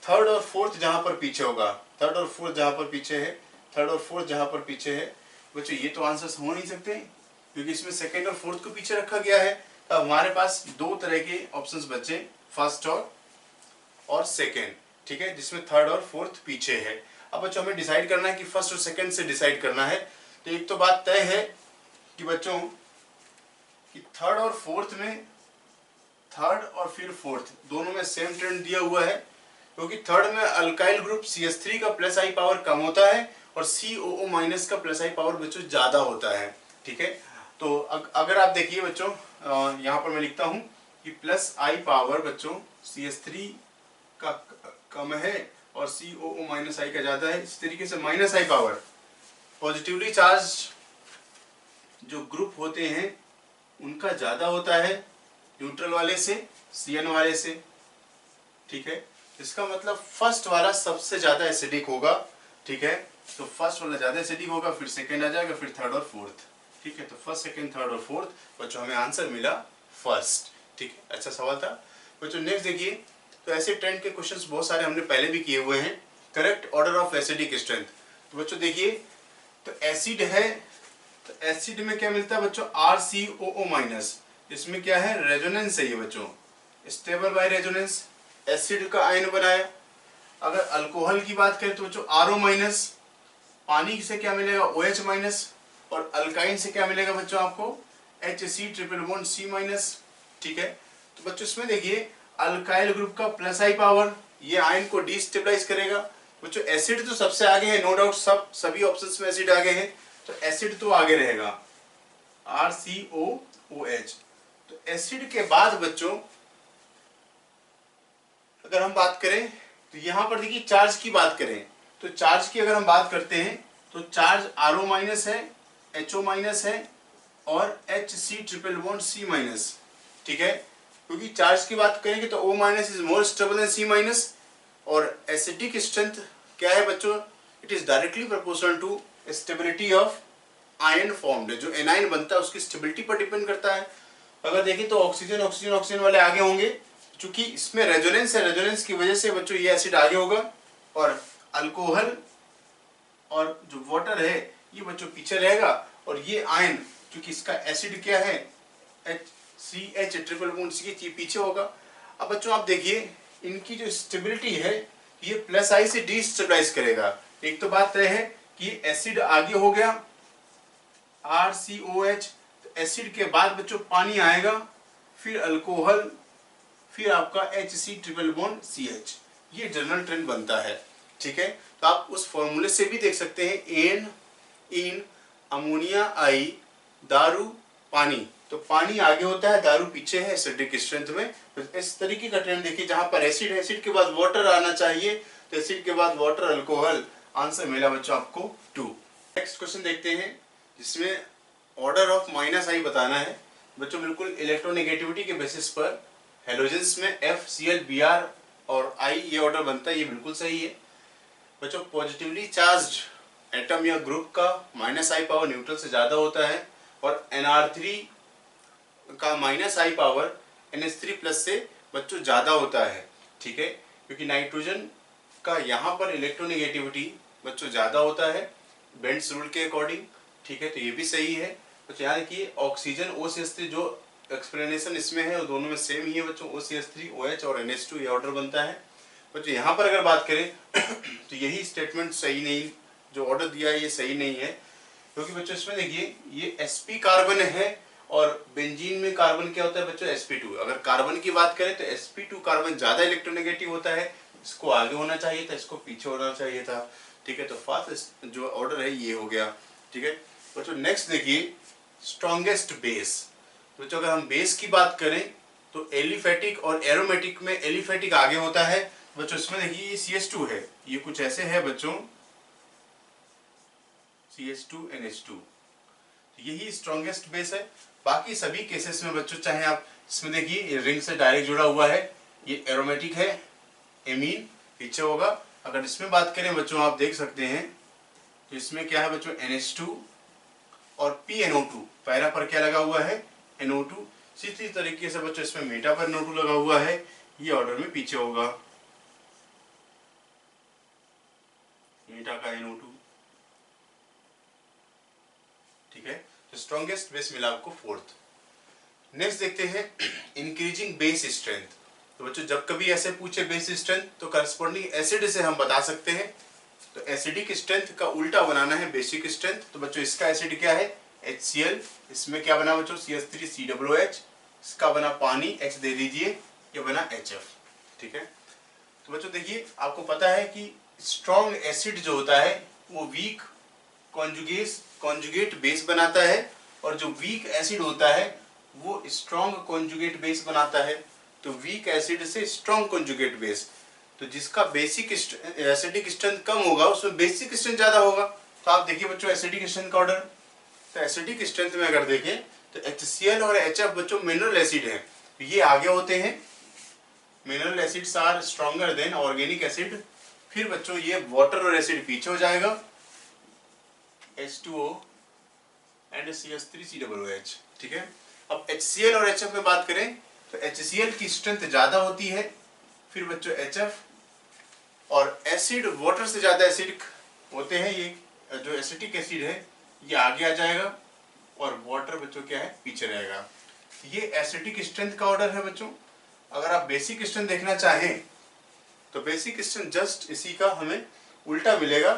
थर्ड और फोर्थ जहां पर पीछे होगा, थर्ड और फोर्थ जहां पर पीछे है, थर्ड और फोर्थ जहां पर पीछे है बच्चों, ये तो आंसर्स हो नहीं सकते क्योंकि इसमें सेकंड और फोर्थ को पीछे रखा गया है। तो हमारे पास दो तरह के ऑप्शंस बचे, फर्स्ट और सेकंड। ठीक है, जिसमें थर्ड और फोर्थ पीछे है। अब बच्चों हमें डिसाइड करना है कि फर्स्ट और सेकंड से डिसाइड करना है। तो एक तो बात तय है कि बच्चों कि थर्ड और फोर्थ में थर्ड और फिर फोर्थ दोनों में सेम ट्रेंड दिया हुआ है, क्योंकि थर्ड में अल्काइल ग्रुप CH3 का प्लस आई पावर कम होता है और COO माइनस का प्लस आई पावर बच्चों ज़्यादा होता है। ठीक है, तो अगर आप देखिए बच्चों, यहाँ पर मैं लिखता हूँ कि प्लस आई पावर बच्चों CH3 का कम है और COO माइनस आई का ज़्यादा है। इस तरीके से माइनस आई पावर पॉजिटिवली चार्ज जो ग्रुप होते हैं उनका ज़्यादा होता है न्यूट्रल वाले से, CN वाले से। ठीक है, इसका मतलब फर्स्ट वाला सबसे ज़्यादा एसिडिक होगा। ठीक है, तो फर्स्ट वाला ज़्यादा एसिडिक होगा, फिर सेकंड आ जाएगा, फिर थर्ड और फोर्थ। ठीक है, तो फर्स्ट सेकंड थर्ड और फोर्थ बच्चों हमें आंसर मिला फर्स्ट। ठीक है, अच्छा सवाल था बच्चों। नेक्स्ट देखिए, तो ऐसे ट्रेंड के क्वेश्चंस बहुत सारे हमने पहले भी किए हुए हैं। Correct order of acidic strength, तो बच्चों देखिए, तो एसिड है, तो एसिड में क्या मिलता है बच्चों, RCOO माइनस। इसमें क्या है, रेजोनेंस है ये बच्चों, स्टेबल बाय रेजोनेंस, एसिड का आयन बनाया। अगर अल्कोहल की बात करें तो बच्चों RO माइनस, पानी से क्या मिलेगा OH माइनस, और अल्काइन से क्या मिलेगा बच्चों आपको HC triple bond C minus. ठीक है, तो बच्चों इसमें देखिए अल्काइल ग्रुप का प्लस आई पावर ये आयन को डिस्टेबलाइज करेगा। बच्चों एसिड तो सबसे आगे है, नो डाउट, सभी ऑप्शंस में एसिड आगे है, तो एसिड तो आगे रहेगा RCOOH। तो एसिड के बाद बच्चों अगर हम बात करें तो यहां पर देखिए चार्ज की बात करें, तो चार्ज की अगर हम बात करते हैं तो चार्ज RO माइनस है, HO माइनस है और HC triple bond C minus. ठीक है, क्योंकि चार्ज की बात करेंगे तो O minus is more stable than C minus, और एसिडिक स्ट्रेंथ क्या है बच्चों, it is directly proportional to stability of ion formed. जो एनायन बनता है उसकी स्टेबिलिटी पर डिपेंड करता है। अगर देखें तो ऑक्सीजन ऑक्सीजन ऑक्सीजन वाले आगे होंगे, क्योंकि इसमें रेजोनेंस है, रेजोनेंस की वजह से बच्चों ये एसिड आगे होगा, और अल्कोहल और जो वाटर है ये बच्चों पीछे रहेगा, और ये आयन क्योंकि इसका एसिड क्या है CH ट्रिपल बॉन्ड CH ये पीछे होगा। अब बच्चों आप देखिए इनकी जो स्टेबिलिटी है ये प्लस आई से डिस्टेबलाइज करेगा। एक तो बात तय है कि एसिड आगे हो गया RCOH, तो एसिड के बाद बच्चों पानी आएगा, फिर अल्कोहल, फिर आपका HC ट्रिपल बॉन्ड CH, ये जनरल ट्रेंड बनता है। ठीक है, तो आप उस फॉर्मूले से भी देख सकते हैं एन इन अमोनिया आई दारू पानी, तो पानी आगे होता है, दारू पीछे है एसिडिक स्ट्रेंथ में। तो इस तरीके का ट्रेंड देखिए, जहां पर एसिड एसिड के बाद वाटर आना चाहिए, तो एसिड के बाद वाटर अल्कोहल, आंसर मिला बच्चों आपको 2। नेक्स्ट क्वेश्चन देखते हैं जिसमें ऑर्डर ऑफ माइनस आई बताना है बच्चों। बिल्कुल इलेक्ट्रोनेगेटिविटी के बेसिस पर हेलोजेंस में FCl Br और I ये ऑर्डर बनता है, ये बिल्कुल सही है बच्चों। पॉजिटिवली चार्ज्ड एटम या ग्रुप का माइनस आई पावर न्यूट्रल से ज़्यादा होता है, और Nr3 का माइनस आई पावर NH3 प्लस से बच्चों ज़्यादा होता है। ठीक है, क्योंकि नाइट्रोजन का यहाँ पर इलेक्ट्रोनेगेटिविटी बच्चों ज़्यादा होता है बेंड्स रूल के अकॉर्डिंग। ठीक है, तो ये भी सही है बच्चों। यहाँ देखिए ऑक्सीजन OCH3 जो एक्सप्लेनेशन इसमें है वो दोनों में सेम ही है बच्चों, OCH3 OH और NH2 ये ऑर्डर बनता है बच्चों। यहाँ पर अगर बात करें तो यही स्टेटमेंट सही नहीं, जो ऑर्डर दिया है ये सही नहीं है, क्योंकि बच्चों इसमें देखिए ये sp कार्बन है और बेंजीन में कार्बन क्या होता है बच्चों sp2। अगर कार्बन की बात करें तो sp2 कार्बन ज्यादा इलेक्ट्रोनेगेटिव होता है, इसको आगे होना चाहिए था, इसको पीछे होना चाहिए था। ठीक है, तो फर्स्ट जो ऑर्डर है ये हो गया। ठीक है बच्चों, नेक्स्ट देखिए स्ट्रॉन्गेस्ट बेस। बच्चों अगर हम बेस की बात करें तो एलिफेटिक और एरोमेटिक में एलिफेटिक आगे होता है बच्चों। इसमें देखिए ये CH2 है, ये कुछ ऐसे है बच्चों CH2NH2, यही स्ट्रॉन्गेस्ट बेस है। बाकी सभी केसेस में बच्चों चाहे आप इसमें देखिए ये रिंग से डायरेक्ट जुड़ा हुआ है, ये एरोमेटिक है, एमीन पीछे होगा। अगर इसमें बात करें बच्चों आप देख सकते हैं तो इसमें क्या है बच्चों NH2 और PNO2, पैरा पर क्या लगा हुआ है NO2। इसी तरीके से बच्चों इसमें मेटा पर NO2 लगा हुआ है, ये ऑर्डर में पीछे होगा मेटा का NO2। ठीक है, तो स्ट्रॉन्गेस्ट बेस मिला आपको फोर्थ। नेक्स्ट देखते हैं इंक्रीजिंग बेस स्ट्रेंथ। तो बच्चों जब कभी ऐसे पूछे बेस स्ट्रेंथ तो करस्पॉन्डिंग एसिड से हम बता सकते हैं। तो एसिडिक स्ट्रेंथ का उल्टा बनाना है बेसिक स्ट्रेंथ। तो बच्चों इसका एसिड क्या है HCl, इसमें क्या बना बच्चों CH3COOH, इसका बना पानी H दे दीजिए, ये बना HF। ठीक है, तो बच्चों देखिए आपको पता है कि स्ट्रॉन्ग एसिड जो होता है वो वीक कॉन्जुगेट बेस बनाता है, और जो वीक एसिड होता है वो स्ट्रॉन्ग कॉन्जुगेट बेस बनाता है। तो वीक एसिड से स्ट्रॉन्ग कॉन्जुगेट बेस, तो जिसका बेसिक एसिडिक स्ट्रेंथ कम होगा उसमें बेसिक स्ट्रेंथ ज्यादा होगा। तो आप देखिए बच्चों एसिडिक स्ट्रेंथ का ऑर्डर, तो एसिडिक स्ट्रेंथ में अगर देखें तो HCl और HF बच्चों मिनरल एसिड है, ये आगे होते हैं। Mineral acids are stronger than organic acid. फिर बच्चों ये वाटर और एसिड पीछे हो जाएगा, H2O एंड CH3COOH। ठीक है, अब HCl और HF में बात करें तो HCl की स्ट्रेंथ ज्यादा होती है, फिर बच्चों HF और एसिड वाटर से ज्यादा एसिडिक होते हैं। ये जो एसिटिक एसिड है ये आगे आ जाएगा और वाटर बच्चों क्या है पीछे रहेगा। ये एसिटिक स्ट्रेंथ का ऑर्डर है बच्चों। अगर आप बेसिक स्ट्रेंथ देखना चाहें तो बेसिक स्ट्रेंथ जस्ट इसी का हमें उल्टा मिलेगा।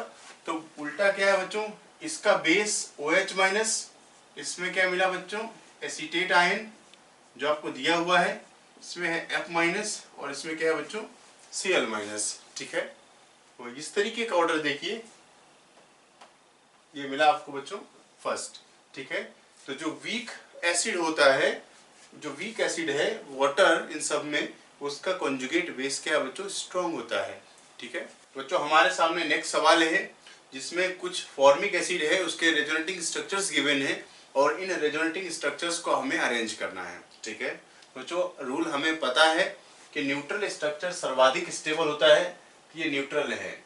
तो उल्टा क्या है बच्चों, इसका बेस OH माइनस, इसमें क्या मिला बच्चों एसीटेट आयन जो आपको दिया हुआ है, इसमें है F माइनस और इसमें क्या है बच्चों Cl माइनस। ठीक है, तो इस तरीके का ऑर्डर देखिए, ये मिला आपको बच्चों फर्स्ट। ठीक है, तो जो वीक एसिड होता है, जो वीक एसिड है वाटर इन सब में, उसका कॉन्जुगेट बेस क्या है बच्चों स्ट्रॉन्ग होता है। ठीक है बच्चों, हमारे सामने नेक्स्ट सवाल है जिसमें कुछ फॉर्मिक एसिड है, उसके रेजोनेटिंग स्ट्रक्चर्स गिवन है और इन रेजोनेटिंग स्ट्रक्चर्स को हमें अरेंज करना है। ठीक है बच्चों, रूल हमें पता है कि न्यूट्रल स्ट्रक्चर सर्वाधिक स्टेबल होता है, ये न्यूट्रल है।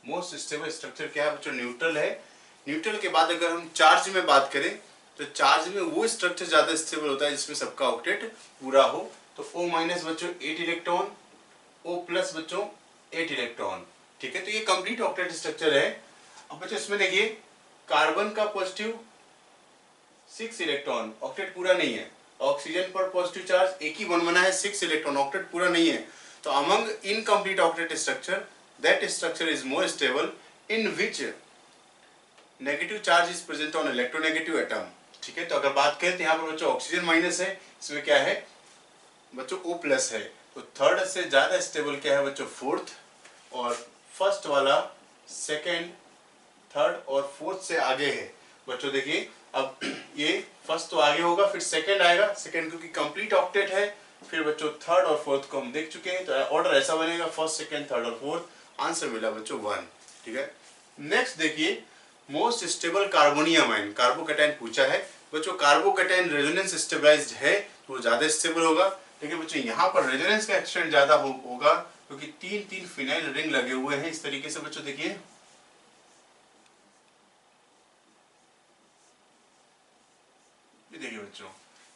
मोस्ट स्टेबल स्ट्रक्चर क्या है बच्चों न्यूट्रल है। न्यूट्रल के बाद अगर हम चार्ज में बात करें तो चार्ज में वो स्ट्रक्चर ज्यादा स्टेबल होता है जिसमें सबका ऑक्टेट पूरा हो। तो O माइनस बच्चों 8 इलेक्ट्रॉन, O प्लस बच्चों 8 इलेक्ट्रॉन। ठीक है, तो ये कंप्लीट ऑक्टेट स्ट्रक्चर है। अब बच्चों इसमें देखिए कार्बन का पॉजिटिव 6 इलेक्ट्रॉन, ऑक्टेट पूरा नहीं है। ऑक्सीजन पर पॉजिटिव चार्ज एक ही बॉन्ड बना है 6 इलेक्ट्रॉन, ऑक्टेट पूरा नहीं है। तो among incomplete octet structure that structure is more stable in which negative charge is present on electronegative atom. ठीक है, तो अगर बात करें तो यहाँ पर बच्चों ऑक्सीजन माइनस है, इसमें क्या है बच्चों O प्लस है। तो थर्ड से ज्यादा स्टेबल क्या है बच्चों फोर्थ, और फर्स्ट वाला सेकेंड, थर्ड और फोर्थ से आगे है। बच्चों देखिए अब ये फर्स्ट तो आगे होगा, फिर सेकेंड आएगा, सेकेंड क्योंकि कंप्लीट ऑक्टेट है, फिर बच्चों थर्ड और फोर्थ को हम देख चुके हैं। तो ऑर्डर ऐसा बनेगा फर्स्ट सेकेंड थर्ड और फोर्थ। आंसर मिला बच्चों 1। ठीक है, नेक्स्ट देखिए most stable carbonium ion, carbocation पूछा है बच्चों। कार्बोकैटायन रेजोनेंस स्टेबलाइज्ड है तो वो ज्यादा स्टेबल होगा। ठीक है बच्चों, यहाँ पर रेजोनेंस का एक्सटेंट ज्यादा होगा क्योंकि 3 फिनाइल रिंग लगे हुए हैं इस तरीके से। बच्चों देखिए देखिए बच्चों,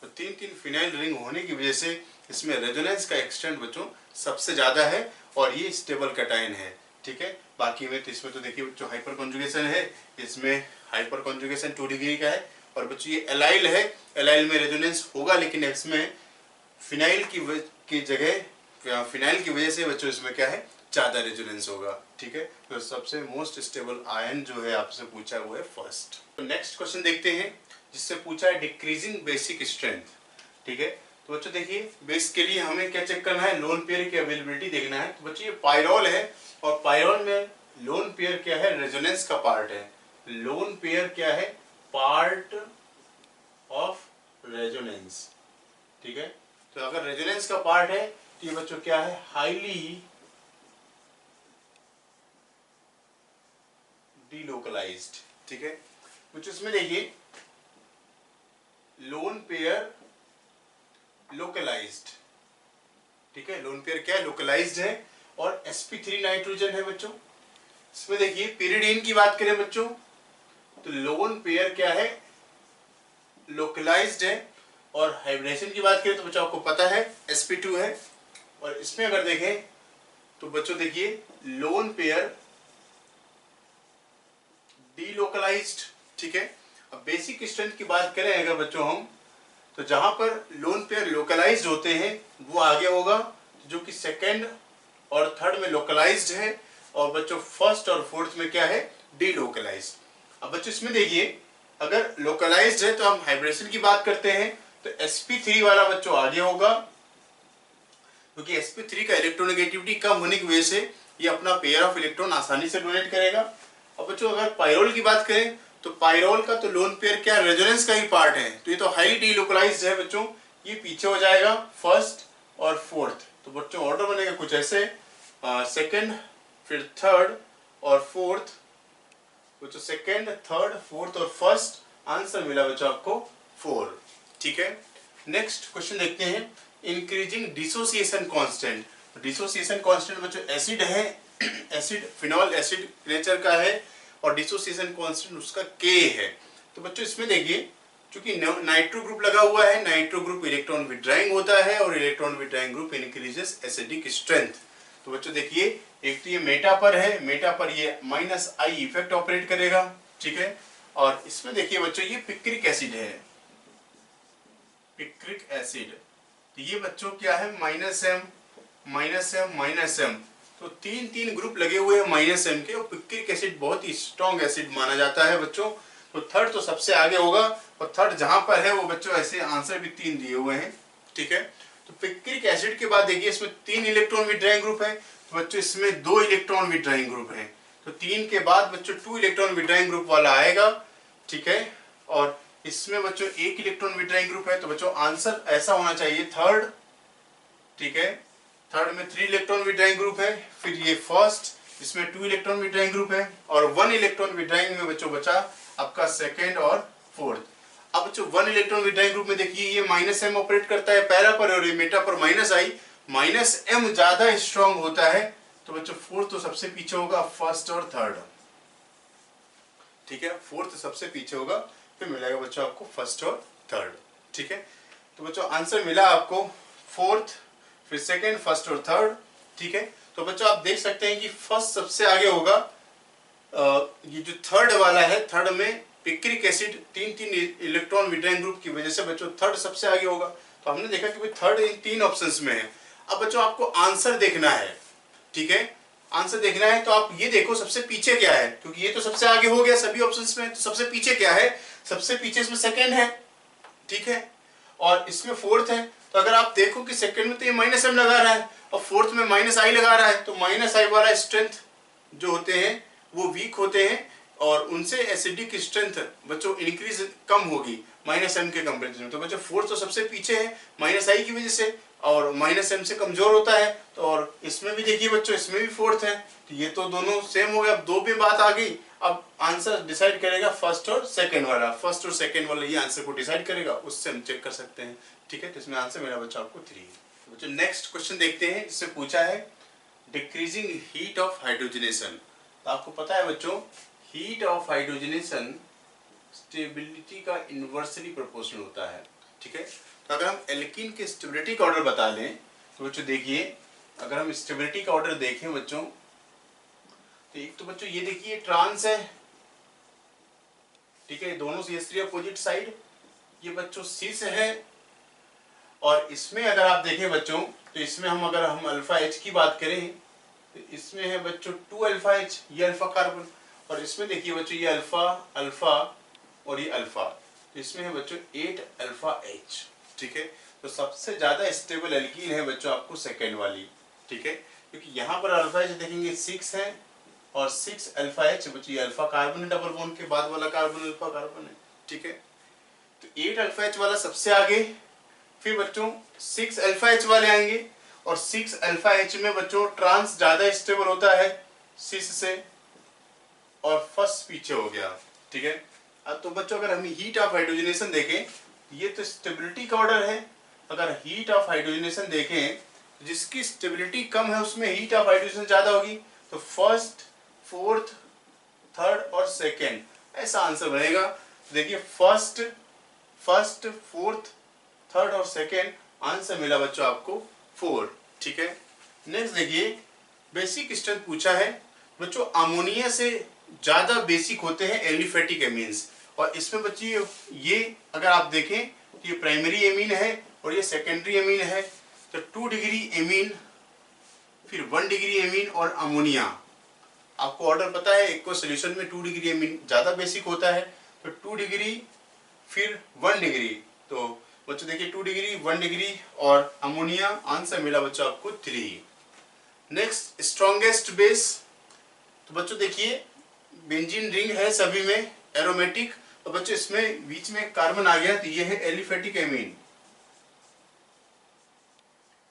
तो 3 फिनाइल रिंग होने की वजह से इसमें रेजोनेंस का एक्सटेंट बच्चों सबसे ज्यादा है और ये स्टेबल कैटायन है। ठीक है, बाकी में तो इसमें तो देखिए बच्चों हाइपर कॉन्जुगेशन है, इसमें हाइपर कॉन्जुगेशन 2 डिग्री का है। और बच्चों ये एलाइल है, एलाइल में रेजोनेंस होगा लेकिन इसमें फिनाइल की जगह फिनाइल की वजह से बच्चों इसमें क्या है ज्यादा रेजोनेंस होगा। ठीक है, तो सबसे मोस्ट स्टेबल आयन जो है आपसे पूछा है वो है फर्स्ट। तो नेक्स्ट क्वेश्चन देखते हैं जिससे पूछा है डिक्रीजिंग बेसिक स्ट्रेंथ। ठीक है, तो बच्चों देखिए बेस के लिए हमें क्या चेक करना है, लोन पेयर की अवेलेबिलिटी देखना है। तो बच्चों ये पायरोल है और पायरोल में लोन पेयर क्या है रेजोनेंस का पार्ट है। लोन पेयर क्या है पार्ट ऑफ रेजोनेंस। ठीक है, तो अगर रेजोनेंस का पार्ट है तो ये बच्चों क्या है हाईली डीलोकलाइज्ड। ठीक है बच्चों, इसमें देखिए लोन पेयर लोकलाइज्ड। ठीक है, लोन पेयर क्या है लोकलाइज्ड है और sp3 नाइट्रोजन है बच्चों। इसमें देखिए पिरिडीन की बात करें बच्चों तो लोन पेयर क्या है लोकलाइज्ड है, और हाइब्रिडेशन की बात करें तो बच्चों आपको पता है sp2 है। और इसमें अगर देखें तो बच्चों देखिए लोन पेयर डीलोकलाइज्ड। ठीक है, अब बेसिक स्ट्रेंथ की बात करें अगर बच्चों हम, तो जहां पर लोन पेयर लोकलाइज्ड होते हैं वो आगे होगा, जो कि सेकंड और थर्ड में लोकलाइज्ड है, और बच्चों फर्स्ट और फोर्थ में क्या है डीलोकलाइज्ड। अब बच्चों इसमें देखिए अगर लोकलाइज्ड है तो हम हाइब्रिडेशन की बात करते हैं, तो sp3 वाला बच्चों आगे होगा, क्योंकि sp3 का इलेक्ट्रोनेगेटिविटी कम होने की वजह से ये अपना पेयर ऑफ इलेक्ट्रॉन आसानी से डोनेट करेगा। अब बच्चों अगर पायरोल की बात करें तो पायरोल का तो लोन पेयर क्या रेजोनेंस का ही पार्ट है, तो ये तो हाईली डीलोकलाइज्ड है बच्चों, ये पीछे हो जाएगा फर्स्ट और फोर्थ। तो बच्चों ऑर्डर बनेगा कुछ ऐसे, सेकंड फिर थर्ड और फोर्थ, बच्चों सेकंड थर्ड फोर्थ और फर्स्ट, आंसर मिला बच्चों आपको 4। ठीक है, नेक्स्ट क्वेश्चन देखते हैं, increasing dissociation constant. Dissociation constant बच्चों एसिड है, एसिड फिनॉल एसिड नेचर का है और डिसोसिएशन कांस्टेंट उसका K है। तो बच्चों इसमें देखिए, चूंकि नाइट्रो ग्रुप लगा हुआ है, नाइट्रो ग्रुप इलेक्ट्रॉन विड्राइंग होता है और electron withdrawing group increases acidic strength. तो बच्चों देखिए, एक तो ये मेटा पर है, मेटा पर ये -I इफेक्ट ऑपरेट करेगा। ठीक है, और इसमें देखिए बच्चों ये पिक्रिक एसिड है, पिक्रिक एसिड, तो ये बच्चों क्या है -M -M। तो तीन ग्रुप लगे हुए हैं -M के, और पिक्रिक एसिड बहुत ही स्ट्रॉन्ग एसिड माना जाता है बच्चों। तो थर्ड तो सबसे आगे होगा, और थर्ड जहां पर है वो बच्चों ऐसे आंसर भी 3 दिए हुए हैं। ठीक है, तो पिक्रिक एसिड के बाद देखिए इसमें 3 इलेक्ट्रॉन विड्राइंग ग्रुप है, तो बच्चों इसमें 2 इलेक्ट्रॉन विड्राइंग ग्रुप है, तो 3 के बाद बच्चों 2 इलेक्ट्रॉन विड्राइंग ग्रुप वाला आएगा। ठीक है, और इसमें बच्चों 1 इलेक्ट्रॉन विड्राइंग ग्रुप है, तो बच्चों आंसर ऐसा होना चाहिए थर्ड। ठीक है, थर्ड में 3 इलेक्ट्रॉन विड्राइंग ग्रुप है, फिर ये फर्स्ट, इसमें 2 इलेक्ट्रॉन विड्राइंग ग्रुप है, और 1 इलेक्ट्रॉन विड्राइंग में बच्चों बचा आपका सेकेंड और फोर्थ। अब बच्चों 1 इलेक्ट्रॉन विड्राइंग ग्रुप में देखिए ये -M ऑपरेट करता है पैरा पर, और ये मेटा पर -I, -M ज्यादा स्ट्रॉन्ग होता है, तो बच्चों फोर्थ तो सबसे पीछे होगा, फर्स्ट और थर्ड। ठीक है, फोर्थ सबसे पीछे होगा, फिर मिलेगा बच्चों आपको फर्स्ट और थर्ड। ठीक है, तो बच्चों आंसर मिला आपको फोर्थ, फिर सेकेंड, फर्स्ट और थर्ड। ठीक है, तो बच्चों आप देख सकते हैं कि फर्स्ट सबसे आगे होगा, ये जो थर्ड वाला है, थर्ड में picric acid 3 electron withdrawing group की वजह से बच्चों थर्ड सबसे आगे होगा। तो हमने देखा कि भाई थर्ड इन 3 ऑप्शंस में है। अब बच्चों आपको आंसर देखना है। ठीक है, आंसर देखना है तो आप ये देखो सबसे पीछे क्या है, क्योंकि ये तो सबसे आगे हो गया सभी ऑप्शंस में, तो सबसे पीछे क्या है, सबसे पीछे इसमें सेकेंड है। ठीक है, और इसमें फोर्थ है, तो अगर आप देखो कि सेकेंड में तो ये -M लगा रहा है और फोर्थ में -I लगा रहा है, तो -I वाला स्ट्रेंथ जो होते हैं वो वीक होते हैं, और उनसे एसिडिक स्ट्रेंथ बच्चों इंक्रीज कम होगी -M के कंपेरिजन में। तो बच्चों फोर्थ तो सबसे पीछे है -I की वजह से, और -M से कमजोर होता है, तो और इसमें भी देखिए बच्चों इसमें भी फोर्थ है, तो ये तो दोनों सेम हो गए। अब 2 में बात आ गई, अब आंसर डिसाइड करेगा फर्स्ट और सेकंड वाला, फर्स्ट और सेकंड वाला ये आंसर को डिसाइड करेगा, उससे हम चेक कर सकते हैं। ठीक है, तो इसमें आंसर मेरा बच्चा आपको 3। बच्चों नेक्स्ट क्वेश्चन देखते हैं, इससे पूछा है डिक्रीजिंग हीट ऑफ हाइड्रोजनेशन। तो आपको पता है बच्चों हीट ऑफ हाइड्रोजनेशन स्टेबिलिटी का इन्वर्सली प्रोपोर्शनल होता है। ठीक है, तो अगर हम एल्कीन के स्टेबिलिटी का ऑर्डर बता दें तो बच्चों देखिए, अगर हम स्टेबिलिटी का ऑर्डर देखें बच्चों, तो एक तो बच्चों ये देखिए ट्रांस है। ठीक है, दोनों से अपोजिट साइड, ये बच्चों सिस है, और इसमें अगर आप देखें बच्चों, तो इसमें अगर हम अल्फा H की बात करें तो इसमें है बच्चों 2 अल्फा H, ये अल्फा कार्बन, और इसमें देखिए बच्चों ये अल्फा अल्फा और ये अल्फा, तो इसमें है बच्चों 8 अल्फा H। ठीक है, तो सबसे ज्यादा स्टेबल एल्कीन है बच्चों आपको सेकेंड वाली। ठीक है, क्योंकि यहाँ पर अल्फा H देखेंगे 6 है, और 6 अल्फा H बच्चों ये अल्फा कार्बन है, डबल बॉन्ड के बाद वाला कार्बन अल्फा कार्बन है। ठीक है, तो 8 अल्फा H वाला सबसे आगे, फिर बच्चों 6 अल्फा H वाले आएंगे, और 6 अल्फा H में बच्चों ट्रांस ज्यादा स्टेबल होता है सिस से, और फर्स्ट पीछे हो गया। ठीक है, अब तो बच्चों अगर हम हीट ऑफ हाइड्रोजनेशन देखें, ये तो स्टेबिलिटी का ऑर्डर है। अगर हीट ऑफ हाइड्रोजनेशन देखें, जिसकी स्टेबिलिटी कम है उसमें हीट ऑफ हाइड्रोजनेशन ज्यादा होगी, तो फर्स्ट, फोर्थ, थर्ड और सेकेंड, ऐसा आंसर बनेगा। देखिए फर्स्ट, फोर्थ, थर्ड और सेकेंड, आंसर मिला बच्चों आपको 4। ठीक है, नेक्स्ट देखिए बेसिक स्ट्रेंथ पूछा है बच्चों, अमोनिया से ज्यादा बेसिक होते हैं एलिफेटिक एमीन्स, और इसमें बच्चों ये अगर आप देखें तो ये प्राइमरी एमीन है और ये सेकेंडरी एमीन है, तो 2 डिग्री एमीन, फिर 1 डिग्री एमीन और अमोनिया। आपको ऑर्डर पता है, एक को सोल्यूशन में 2 डिग्री एमीन ज्यादा बेसिक होता है, तो 2 डिग्री फिर 1 डिग्री, तो बच्चों देखिए 2 डिग्री 1 डिग्री और अमोनिया आंसर मिला बच्चों आपको 3। नेक्स्ट स्ट्रॉन्गेस्ट बेस, तो बच्चों देखिए बेंजीन रिंग है सभी में एरोमेटिक, तो बच्चों इसमें बीच में कार्बन आ गया तो ये है एलिफेटिक एमीन,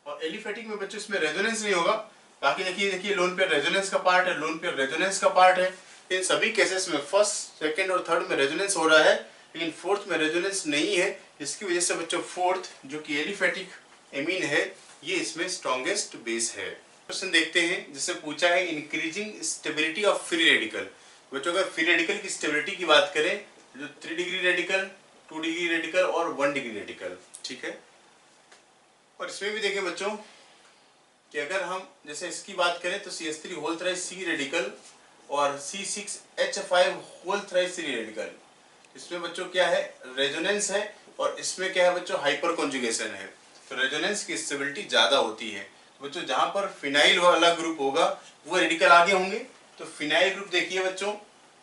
और एलिफेटिक में बच्चों इसमें रेजोनेंस नहीं होगा। बाकी देखिए लोन पेयर रेजोनेंस का पार्ट है, लोन पेयर रेजोनेंस का पार्ट है। इन सभी केसेस में फर्स्ट, सेकंड और थर्ड में रेजोनेंस हो रहा है, लेकिन फोर्थ में रेजोनेंस नहीं है, जिसकी वजह से बच्चों फोर्थ जो कि एलिफेटिक एमीन है ये इसमें स्ट्रॉन्गेस्ट बेस है। क्वेश्चन देखते हैं जिससे पूछा है increasing stability of free radical. बच्चों अगर फ्री रेडिकल की स्टेबिलिटी की बात करें, जो 3 डिग्री रेडिकल, 2 डिग्री रेडिकल और 1 डिग्री रेडिकल, ठीक है। और इसमें भी देखें बच्चों कि अगर हम जैसे इसकी बात करें तो CH3 whole thrice C radical और C6H5 whole thrice C radical, इसमें बच्चों क्या है रेजोनेंस है, और इसमें क्या है बच्चों हाइपर कॉन्जुगेशन है, तो रेजोनेंस की स्टेबिलिटी ज्यादा होती है। तो बच्चों जहां पर फिनाइल वाला ग्रुप होगा वो रेडिकल आगे होंगे, तो फिनाइल ग्रुप देखिए बच्चों,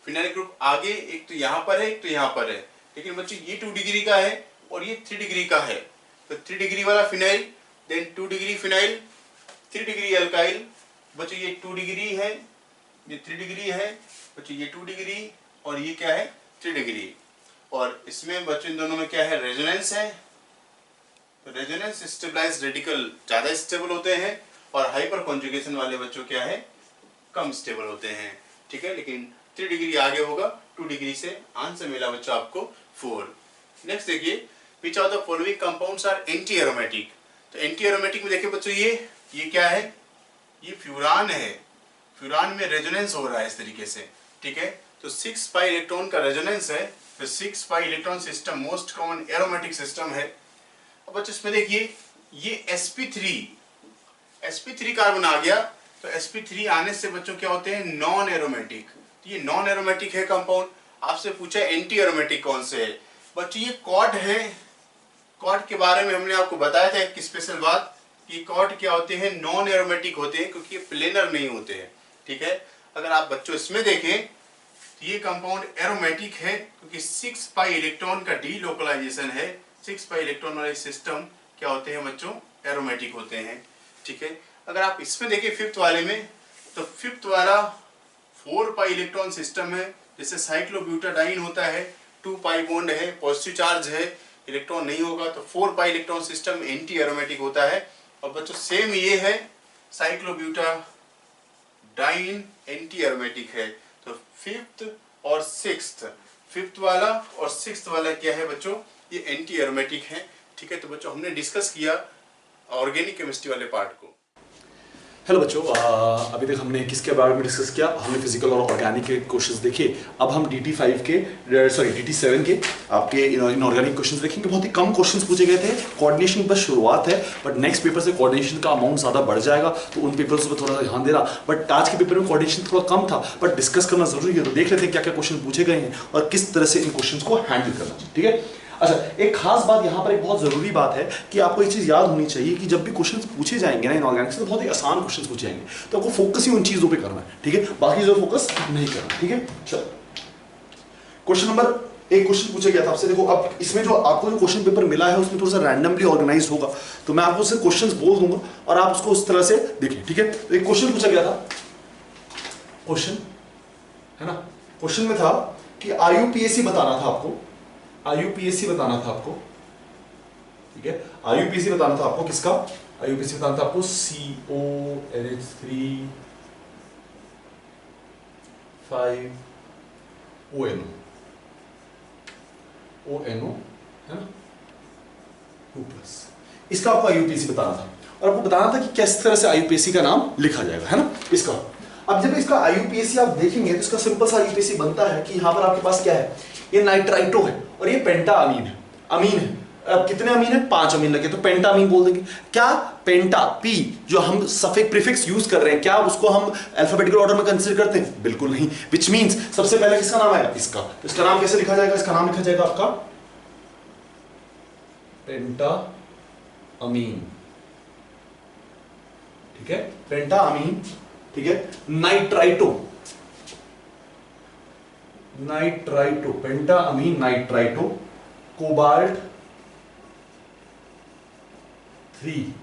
फिनाइल ग्रुप आगे एक तो यहाँ पर है एक तो यहाँ पर है, लेकिन बच्चों ये 2 डिग्री का है और ये 3 डिग्री का है, तो 3 डिग्री वाला phenyl, then 2 degree phenyl, 3 degree alkyl, बच्चों ये 2 डिग्री है, ये 3 डिग्री है, बच्चों ये 2 डिग्री और ये क्या है 3 डिग्री, और इसमें बच्चों इन दोनों में क्या है रेजोनेंस है, तो रेजोनेंस स्टेबलाइज्ड रेडिकल ज्यादा स्टेबल होते हैं और हाइपर कॉन्जुगेशन वाले बच्चों क्या है कम स्टेबल होते हैं, ठीक है। लेकिन 3 डिग्री आगे होगा, 2 डिग्री से आंसर मिला बच्चों आपको 4। नेक्स्ट देखिए which of the following compounds are anti aromatic. तो एंटी एरोमेटिक में देखिए बच्चों ये क्या है, ये फ्यूरान है, फ्यूरान में रेजोनेंस हो रहा है इस तरीके से, ठीक है। तो 6 पाई इलेक्ट्रॉन का रेजोनेंस है, तो 6 pi electron system most common aromatic system है। अब बच्चों इसमें देखिए ये sp3 कार्बन आ गया, तो sp3 आने से बच्चों क्या होते हैं नॉन एरोमेटिक, तो ये नॉन एरोमेटिक है कंपाउंड। आपसे पूछा एंटी एरोमेटिक कौन से है, बच्चों ये कॉड है। कॉड के बारे में हमने आपको बताया था एक स्पेशल बात कि कॉड क्या होते हैं नॉन एरोमेटिक होते हैं क्योंकि ये प्लेनर नहीं होते हैं, ठीक है। अगर आप बच्चों इसमें देखें तो ये कंपाउंड एरोमेटिक है क्योंकि 6 पाई इलेक्ट्रॉन का डीलोकलाइजेशन है, 6 पाई इलेक्ट्रॉन वाले सिस्टम क्या होते हैं बच्चों एरोमेटिक होते हैं, ठीक है। अगर आप इसमें देखें फिफ्थ वाले में, तो फिफ्थ वाला 4 पाई इलेक्ट्रॉन सिस्टम है, जैसे साइक्लोब्यूटाडाइन होता है 2 पाई बॉन्ड है, पॉजिटिव चार्ज है, इलेक्ट्रॉन नहीं होगा, तो 4 pi electron system anti aromatic होता है। और बच्चों सेम ये है साइक्लोब्यूटाडाइन एंटी एरोमेटिक है, तो फिफ्थ और सिक्स्थ, फिफ्थ वाला और सिक्स्थ वाला क्या है बच्चों ये एंटी एरोमेटिक है, ठीक है। तो बच्चों हमने डिस्कस किया ऑर्गेनिक केमिस्ट्री वाले पार्ट को। हेलो बच्चों, अभी तक हमने किसके बारे में डिस्कस किया, हमने फिजिकल और ऑर्गेनिक के क्वेश्चंस देखे। अब हम DT7 के आपके इनऑर्गेनिक क्वेश्चंस देखेंगे। बहुत ही कम क्वेश्चंस पूछे गए थे, कोऑर्डिनेशन बस शुरुआत है, बट नेक्स्ट पेपर से कोऑर्डिनेशन का अमाउंट ज़्यादा बढ़ जाएगा, तो उन पेपर्स पर थोड़ा ध्यान देना। बट आज के पेपर में कोऑर्डिनेशन थोड़ा कम था, बट डिस्कस करना जरूरी है, तो देख लेते हैं क्या क्या क्वेश्चन पूछे गए हैं और किस तरह से इन क्वेश्चन को हैंडल करना चाहिए, ठीक है। अच्छा, एक खास बात यहाँ पर, एक बहुत जरूरी बात है कि आपको एक चीज याद होनी चाहिए कि जब भी क्वेश्चंस पूछे जाएंगे ना इनऑर्गेनिक से, तो बहुत ही आसान क्वेश्चंस पूछे जाएंगे, तो आपको फोकस ही उन चीजों पे करना है, ठीक है, बाकी जो फोकस नहीं करना, ठीक है। चलो क्वेश्चन नंबर एक क्वेश्चन पूछा गया था आपसे, देखो अब इसमें जो आपको जो क्वेश्चन पेपर मिला है उसमें थोड़ा सा रैंडमली ऑर्गेनाइज होगा, तो मैं आपको सिर्फ क्वेश्चंस बोल दूंगा और आप उसको उस तरह से देखें, ठीक है। तो एक क्वेश्चन पूछा गया था, क्वेश्चन है ना, क्वेश्चन में था कि IUPAC बताना था आपको, IUPAC बताना था आपको, ठीक है, IUPAC बताना था आपको, किसका IUPAC बताना था आपको, CONH3 5ONO है ना, 2+, इसका आपको IUPAC बताना था और आपको बताना था कि किस तरह से IUPAC का नाम लिखा जाएगा, है ना इसका। अब जब इसका IUPAC आप देखेंगे तो इसका सिंपल सा IUPAC बनता है कि यहां पर आपके पास क्या है, ये नाइट्राइटो है और ये पेंटा अमीन है, अमीन है। अब कितने अमीन है, 5 अमीन लगे, तो पेंटा अमीन बोल देंगे। क्या पेंटा पी जो हम सफिक्स प्रीफिक्स यूज कर रहे हैं, क्या उसको हम अल्फाबेटिकल ऑर्डर में कंसीडर करते हैं, बिल्कुल नहीं। विच मींस सबसे पहले किसका नाम आएगा, इसका। तो इसका नाम कैसे लिखा जाएगा, इसका नाम लिखा जाएगा आपका पेंटा अमीन, ठीक है, पेंटा अमीन, ठीक है। Nitrito, nitrito, penta amine nitrito, cobalt 3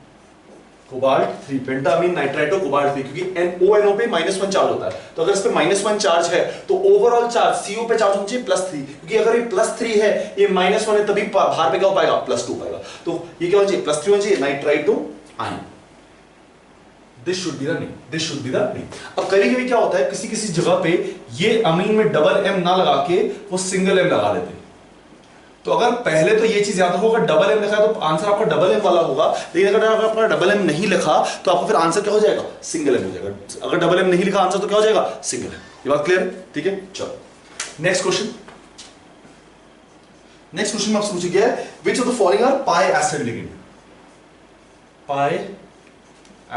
cobalt 3 pentaammine nitrito cobalt 3, क्योंकि NO पे -1 चार्ज होता है, तो अगर इस पे -1 चार्ज है तो ओवरऑल चार्ज CO पे चार्ज होना चाहिए +3, क्योंकि अगर ये +3 है, ये -1 है, तभी बाहर पे क्या हो पाएगा, +2 पाएगा। तो ये क्या होना चाहिए, +3 होना चाहिए, nitrito ion. This should be the name, this should be the name. अब कभी-कभी क्या होता है, किसी किसी जगह पे ये अमीन में डबल M ना लगा के वो सिंगल M लगा देते हैं। तो अगर पहले तो ये चीज याद रखो, अगर डबल M लिखा है तो आंसर आपका डबल M वाला होगा, लेकिन अगर आपका डबल M नहीं लिखा तो आपका फिर आंसर क्या हो जाएगा, सिंगल M हो जाएगा। अगर डबल M नहीं लिखा आंसर तो क्या हो जाएगा, सिंगल M। ये बात क्लियर है, ठीक है। चलो नेक्स्ट क्वेश्चन। नेक्स्ट क्वेश्चन में आपसे पूछा गया है which of the following are pi acid ligand. Pi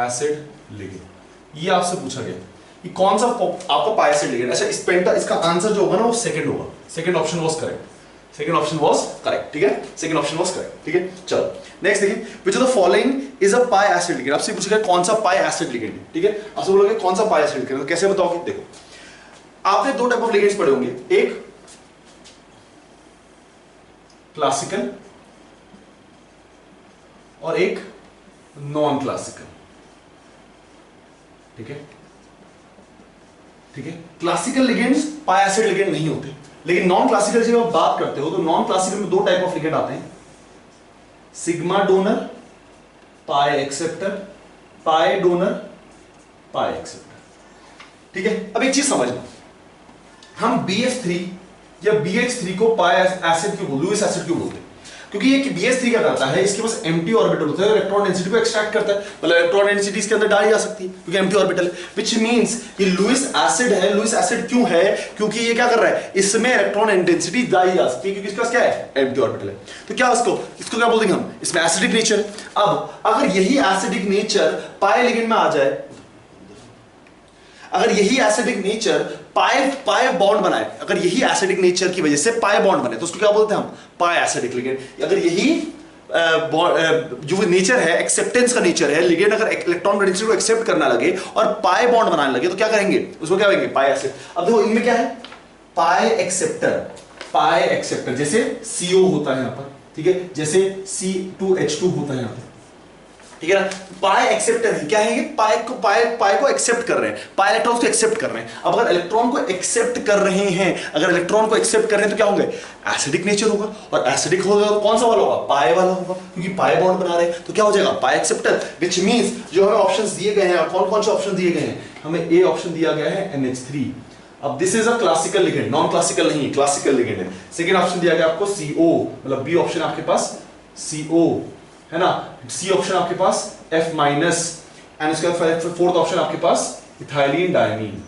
acid ligand ये आपसे पूछा गया कि कौन सा आपका पाई एसिड लिगेंड। अच्छा, इस पेंटा इसका आंसर जो होगा ना वो सेकंड होगा, second option was correct, second option was correct, ठीक है, सेकंड ऑप्शन वाज करेक्ट, ठीक है। चलो नेक्स्ट देखिए, which of the following is a pi acid ligand. आपसे पूछा गया कौन सा पाई एसिड लिगेंड है, ठीक है। आपसे बोलोगे कौन सा पाई एसिड लिगेंड, तो कैसे बताओगे। देखो, आपने दो टाइप ऑफ लिगेंड्स पढ़े होंगे, एक क्लासिकल और एक नॉन क्लासिकल, ठीक है, ठीक है। क्लासिकल लिगेंड्स पाई एसिड लिगेंड नहीं होते, लेकिन नॉन क्लासिकल जब आप बात करते हो तो नॉन क्लासिकल में दो टाइप ऑफ लिगेंड आते हैं, सिग्मा डोनर, पाई एक्सेप्टर, पाई डोनर, पाई एक्सेप्टर, ठीक है। अब एक चीज समझना, हम BF3 या BH3 को पाई एसिड क्यों बोलते हैं, लुईस एसिड क्यों बोलते हैं, क्योंकि ये BH3 क्या करता है, इसके पास एम्प्टी ऑर्बिटल होता है, इलेक्ट्रॉन डेंसिटी को एक्सट्रैक्ट करता है, मतलब इलेक्ट्रॉन डेंसिटी इसके अंदर डाली जा सकती है क्योंकि एम्प्टी ऑर्बिटल है, व्हिच मींस ये लुईस एसिड है। लुईस एसिड क्यों है, क्योंकि ये क्या कर रहा है, इसमें इलेक्ट्रॉन डेंसिटी डाली जा सकती है, क्योंकि इसके पास क्या है, एम्प्टी ऑर्बिटल है। तो क्या इसको क्या बोल देंगे हम, इसमें एसिडिक नेचर है। अब अगर यही एसिडिक नेचर पाई लिगेंड में आ जाए, अगर यही एसिडिक नेचर पाई बॉन्ड बनाए, अगर यही एसिडिक नेचर की वजह से पाई बॉन्ड बने, तो उसको क्या बोलते हैं हम, पाई एसिडिक लिगेंड। अगर यही जो नेचर है, एक्सेप्टेंस का नेचर है, लिगेंड अगर इलेक्ट्रॉन डेंसिटी को एक्सेप्ट करना लगे और पाई बॉन्ड बनाने लगे तो क्या करेंगे, उसको क्या कहेंगे, पाई एसिड। अब देखो इनमें क्या है, पाई एक्सेप्टर, जैसे CO होता है यहां पर, ठीक है, जैसे C2H2 होता है यहां पर, ठीक है ना। पाई एक्सेप्टर है, क्या है ये, पाई को एक्सेप्ट कर रहे हैं, पाई इलेक्ट्रॉन को एक्सेप्ट कर रहे हैं। अब अगर इलेक्ट्रॉन को एक्सेप्ट कर रहे हैं, अगर इलेक्ट्रॉन को एक्सेप्ट कर रहे हैं तो क्या होंगे, एसिडिक नेचर होगा, और एसिडिक होगा तो कौन सा वाला होगा, पाई वाला होगा, क्योंकि पाई बॉन्ड बना रहे हैं, तो क्या हो जाएगा, पाई एक्सेप्टर। व्हिच मींस जो हमें ऑप्शंस दिए गए हैं, कौन कौन से ऑप्शन दिए गए हैं, हमें ए ऑप्शन दिया गया है NH3। अब this is a classical ligand, non classical नहीं, क्लासिकल लिगेंड है। सेकंड ऑप्शन दिया गया आपको CO, मतलब बी ऑप्शन आपके पास CO है ना, सी ऑप्शन आपके पास F माइनस, एंड उसके बाद फोर्थ ऑप्शन आपके पास इथाइलिन डायमीन,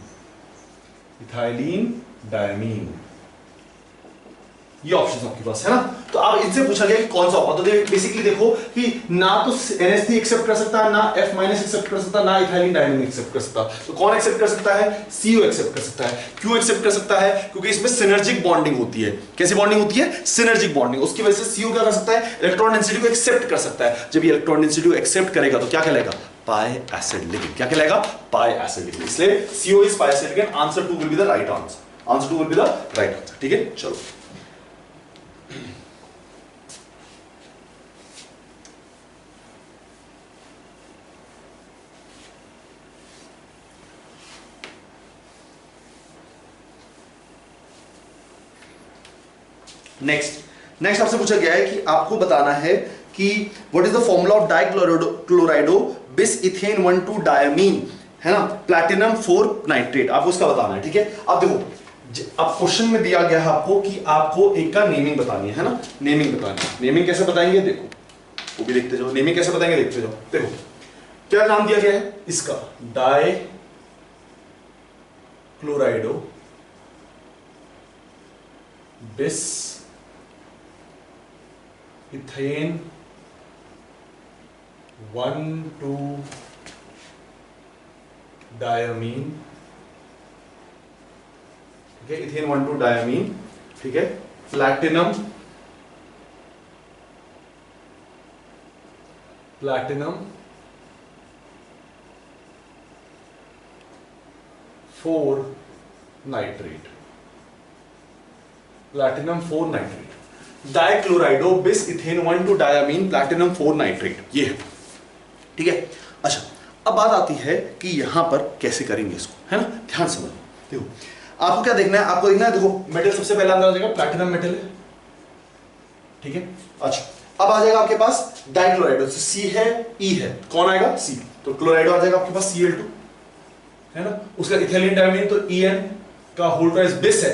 ये ऑप्शन आपके पास है ना। तो अब इनसे पूछा गया कि कौन सा होगा, तो बेसिकली देखो कि ना तो NH3 एक्सेप्ट कर सकता है, ना F माइनस एक्सेप्ट कर सकता, ना इथाइलिन डायमीन एक्सेप्ट कर सकता। तो कौन एक्सेप्ट कर सकता है, CO एक्सेप्ट कर सकता है। क्यों एक्सेप्ट कर सकता है, क्योंकि इसमें सिनर्जिक बॉन्डिंग होती है। कैसी बॉन्डिंग होती है, सिनर्जिक बॉन्डिंग, उसकी वजह से CO क्या कर सकता है, इलेक्ट्रॉन डेंसिटी को एक्सेप्ट कर सकता है। जब ये इलेक्ट्रॉन डेंसिटी को एक्सेप्ट करेगा तो क्या कहलाएगा, पाई एसिड लिगेंड। क्या कहलाएगा, पाई एसिड लिगेंड। इसलिए CO is pi acid ligand. Answer 2 will be the right answer, answer 2 will be the right answer, ठीक है। चलो नेक्स्ट आपसे पूछा गया है कि आपको बताना है कि what is the formula of dichlorido bis ethane 1,2 diamine, है ना, प्लैटिनम 4 नाइट्रेट, आपको उसका बताना है, ठीक है। अब देखो, अब क्वेश्चन में दिया गया है आपको कि आपको एक का नेमिंग बतानी है ना, नेमिंग बतानी है। नेमिंग कैसे बताएंगे, देखो वो भी देखते जाओ, नेमिंग कैसे बताएंगे देखते जाओ। देखो क्या नाम दिया गया है इसका, डाइक्लोराइडो बिस इथेन 1,2 डायमीन, ठीक है, इथेन 1,2 डायमीन, ठीक है, platinum 4 nitrate, platinum 4 nitrate, डाइक्लोराइडो bis ethane 1,2 diamine platinum 4 nitrate, ये है। ठीक है। अच्छा, अब बात आती है कि यहां पर कैसे करेंगे इसको, है ना, ध्यान से समझो। देखो आपको क्या देखना है, आपको देखना है, देखो मेटल सबसे पहले अंदर आ जाएगा, प्लैटिनम मेटल है, ठीक है। अच्छा, अब आ जाएगा आपके पास डाइक्लोराइड, सी है ई है, कौन आएगा सी, तो क्लोराइड आ जाएगा आपके पास Cl2, है ना। उसका इथेलिन डायमीन तो En का होल ट्वाइस बेस है,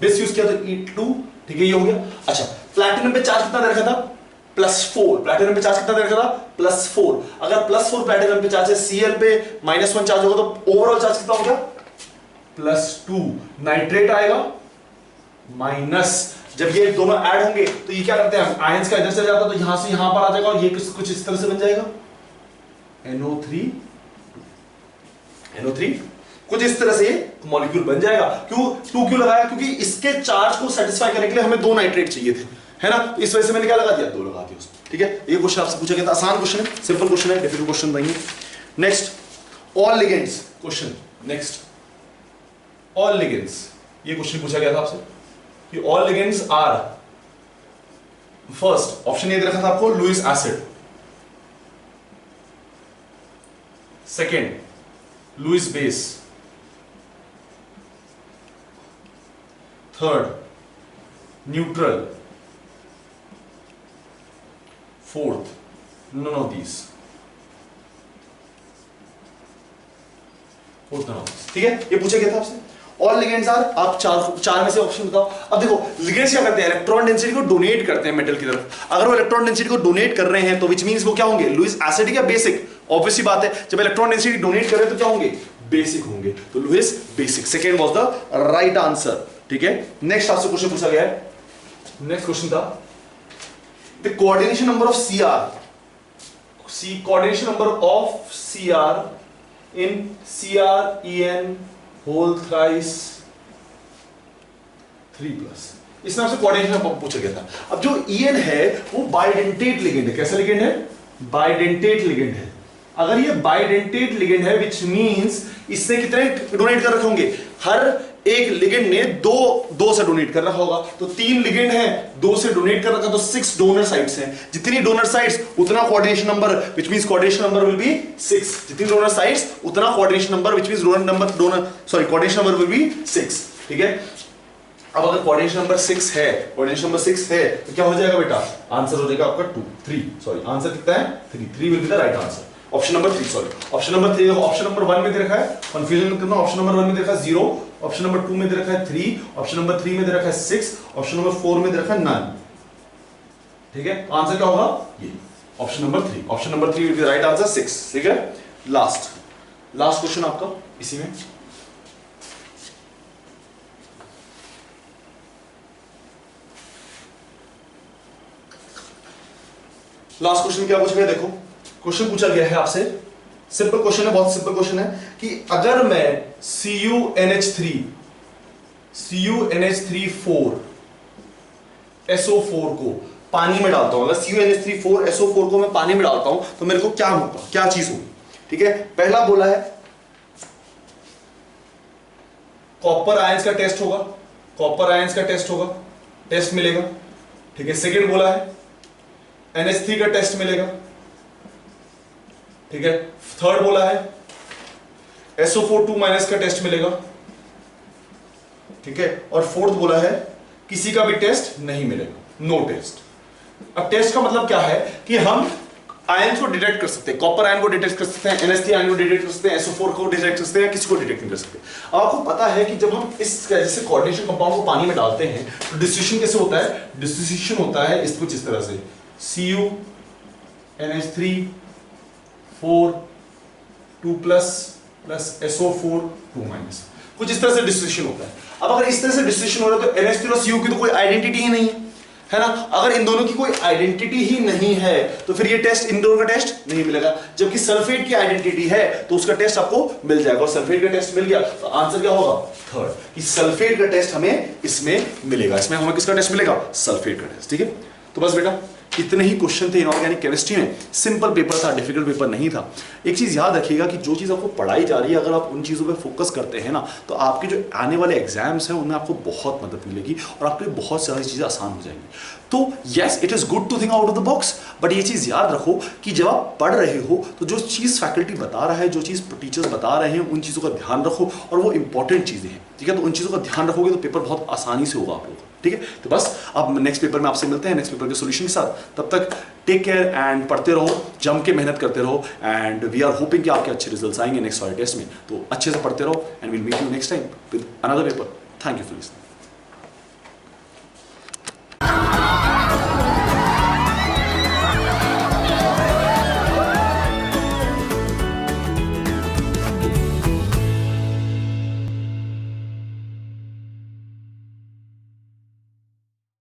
बेस यूज किया तो E2, ठीक है, ये हो गया। अच्छा, प्लैटिनम पे चार्ज कितना दे रखा था, +4, प्लैटिनम पे चार्ज कितना दे रखा था, +4। अगर +4 प्लैटिनम पे चार्ज है, Cl पे -1 चार्ज होगा तो ओवरऑल चार्ज कितना हो गया, +2। नाइट्रेट आएगा माइनस, जब ये दोनों ऐड होंगे तो ये क्या करते हैं, आयंस का इधर से जाता है तो यहां से यहां पर आ जाएगा और ये कुछ इस तरह से बन जाएगा, NO3 कुछ इस तरह से मॉलिक्यूल बन जाएगा। क्यों 2 क्यों लगाया, क्योंकि इसके चार्ज को सेटिस्फाई करने के लिए हमें 2 नाइट्रेट चाहिए थे, है ना, तो इस वजह से मैंने क्या लगा दिया, 2 लगा दिया उसमें, ठीक है। ये क्वेश्चन आपसे पूछा गया था, आसान क्वेश्चन है, सिंपल क्वेश्चन है, डिफिकल्ट क्वेश्चन नहीं है। Next, all ligands question, next all ligands, ये क्वेश्चन पूछा गया था आपसे कि all ligands are, first option ये दे रखा था आपको, Lewis acid, second Lewis base, third neutral, fourth none of these, ठीक है। ये पूछा गया था आपसे, ऑल लिगेंड्स आर, आप चार में से ऑप्शन बताओ। अब देखो लिगेंड्स क्या करते हैं, इलेक्ट्रॉन डेंसिटी को डोनेट करते हैं मेटल की तरफ। अगर वो इलेक्ट्रॉन डेंसिटी को डोनेट कर रहे हैं तो विच मींस वो क्या होंगे, लुईस एसिडिक या बेसिक, ऑब्वियसली बात है, जब इलेक्ट्रॉन डेंसिटी डोनेट कर रहे हैं तो क्या होंगे, बेसिक होंगे, तो Lewis basic, second was the right answer, ठीक है। नेक्स्ट आपसे क्वेश्चन पूछा गया है, नेक्स्ट क्वेश्चन था the coordination number of coordination number of Cr in CrEn whole thrice 3+, इसमें आपसे कोऑर्डिनेशन पूछा गया था। अब जो En है वो बाइडेंटेट लिगेंड है, कैसा लिगेंड है, बाइडेंटेट लिगेंड है। अगर ये बाइडेंटेट लिगेंड है विच मींस इसने कितने डोनेट कर रखे होंगे, हर एक लिगेंड ने दो से डोनेट कर रखा होगा, तो 3 लिगेंड है, 2 से डोनेट कर रखा, तो 6 डोनर साइट्स हैं। जितनी डोनर साइट्स उतना coordination number, which means coordination number will be 6। जितनी डोनर साइट्स उतना coordination number, which means coordination number will be 6, ठीक है। अब अगर कोऑर्डिनेशन नंबर 6 है, कोऑर्डिनेशन नंबर 6 है तो क्या हो जाएगा बेटा, आंसर हो जाएगा आपका 3, आंसर कितना है 3 will be the right answer. Option number 3, option number 3, option number 1 में दे रखा है, कंफ्यूजन करना, ऑप्शन नंबर 1 में दे रखा है 0, ऑप्शन नंबर 2 में दे रखा है 3, ऑप्शन नंबर 3 में दे रखा है 6, ऑप्शन नंबर 4 में दे रखा है none, ठीक है। आंसर क्या होगा, ये option number 3, option number 3 will be right answer 6, ठीक है। लास्ट क्वेश्चन आपका इसी में, लास्ट क्वेश्चन क्या पूछा गया, देखो क्वेश्चन पूछा गया है आपसे, सिंपल क्वेश्चन है, बहुत सिंपल क्वेश्चन है कि अगर मैं CuNH3 SO4 को पानी में डालता हूं, अगर CuNH3 SO4 को मैं पानी में डालता हूं तो मेरे को क्या होगा, क्या चीज होगी, ठीक है। पहला बोला है कॉपर आयंस का टेस्ट होगा, कॉपर आयंस का टेस्ट होगा, टेस्ट मिलेगा, ठीक है। सेकेंड बोला है NH3 का टेस्ट मिलेगा, ठीक है। थर्ड बोला है SO4 का टेस्ट मिलेगा, ठीक है। और फोर्थ बोला है किसी का भी टेस्ट नहीं मिलेगा, नो टेस्ट। अब टेस्ट का मतलब क्या है कि हम आयन को डिटेक्ट कर सकते हैं, कॉपर आयन को डिटेक्ट कर सकते हैं, NH3 आयन को डिटेक्ट कर सकते हैं, SO4 को डिटेक्ट कर सकते हैं, किसी को डिटेक्ट नहीं कर सकते। अब आपको पता है कि जब हम इस जैसे कोऑर्डिनेशन कंपाउंड को पानी में डालते हैं तो डिस्टिट्यूशन कैसे होता है, डिस्टिट्यूशन होता है इस कुछ इस तरह से, CuNH3 4 2+ SO4 2-, कुछ इस तरह से डिस्टिट्यूशन होता है। अब अगर इस तरह से डिस्टिट्यूशन हो रहा है तो NH3 और Cu की तो कोई आइडेंटिटी ही नहीं है ना। अगर इन दोनों की कोई आइडेंटिटी ही नहीं है तो फिर ये टेस्ट, इन दोनों का टेस्ट नहीं मिलेगा। जबकि सल्फेट की आइडेंटिटी है तो उसका टेस्ट आपको मिल जाएगा, और सल्फेट का टेस्ट मिल गया तो आंसर क्या होगा, थर्ड, कि सल्फेट का टेस्ट हमें इसमें मिलेगा। इसमें हमें किसका टेस्ट मिलेगा, सल्फेट का टेस्ट, ठीक है। तो बस बेटा इतने ही क्वेश्चन थे इनऑर्गेनिक केमिस्ट्री में, सिंपल पेपर था, डिफिकल्ट पेपर नहीं था। एक चीज याद रखिएगा कि जो चीज आपको पढ़ाई जा रही है अगर आप उन चीजों पे फोकस करते हैं ना तो आपके जो आने वाले एग्जाम्स हैं उनमें आपको बहुत मदद मिलेगी और आपके लिए बहुत सारी चीजें आसान हो जाएंगी। तो yes it is good to think out of the box, but ये चीज याद रखो कि जब आप पढ़ रहे हो तो जो चीज फैकल्टी बता रहा है, जो चीज टीचर्स बता रहे हैं, उन चीजों का ध्यान रखो और वो इंपॉर्टेंट चीजें हैं, ठीक है। तो उन चीजों का ध्यान रखोगे तो पेपर बहुत आसानी से होगा आप लोगों को, ठीक है। तो बस अब नेक्स्ट पेपर में आपसे मिलते हैं, नेक्स्ट पेपर के सोल्यूशन के साथ। तब तक टेक केयर एंड पढ़ते रहो, जम के मेहनत करते रहो, एंड वी आर होपिंग कि आपके अच्छे रिजल्ट्स आएंगे नेक्स्ट वाले टेस्ट में। तो अच्छे से पढ़ते रहो and will meet you next time with another paper. Thank you for listening.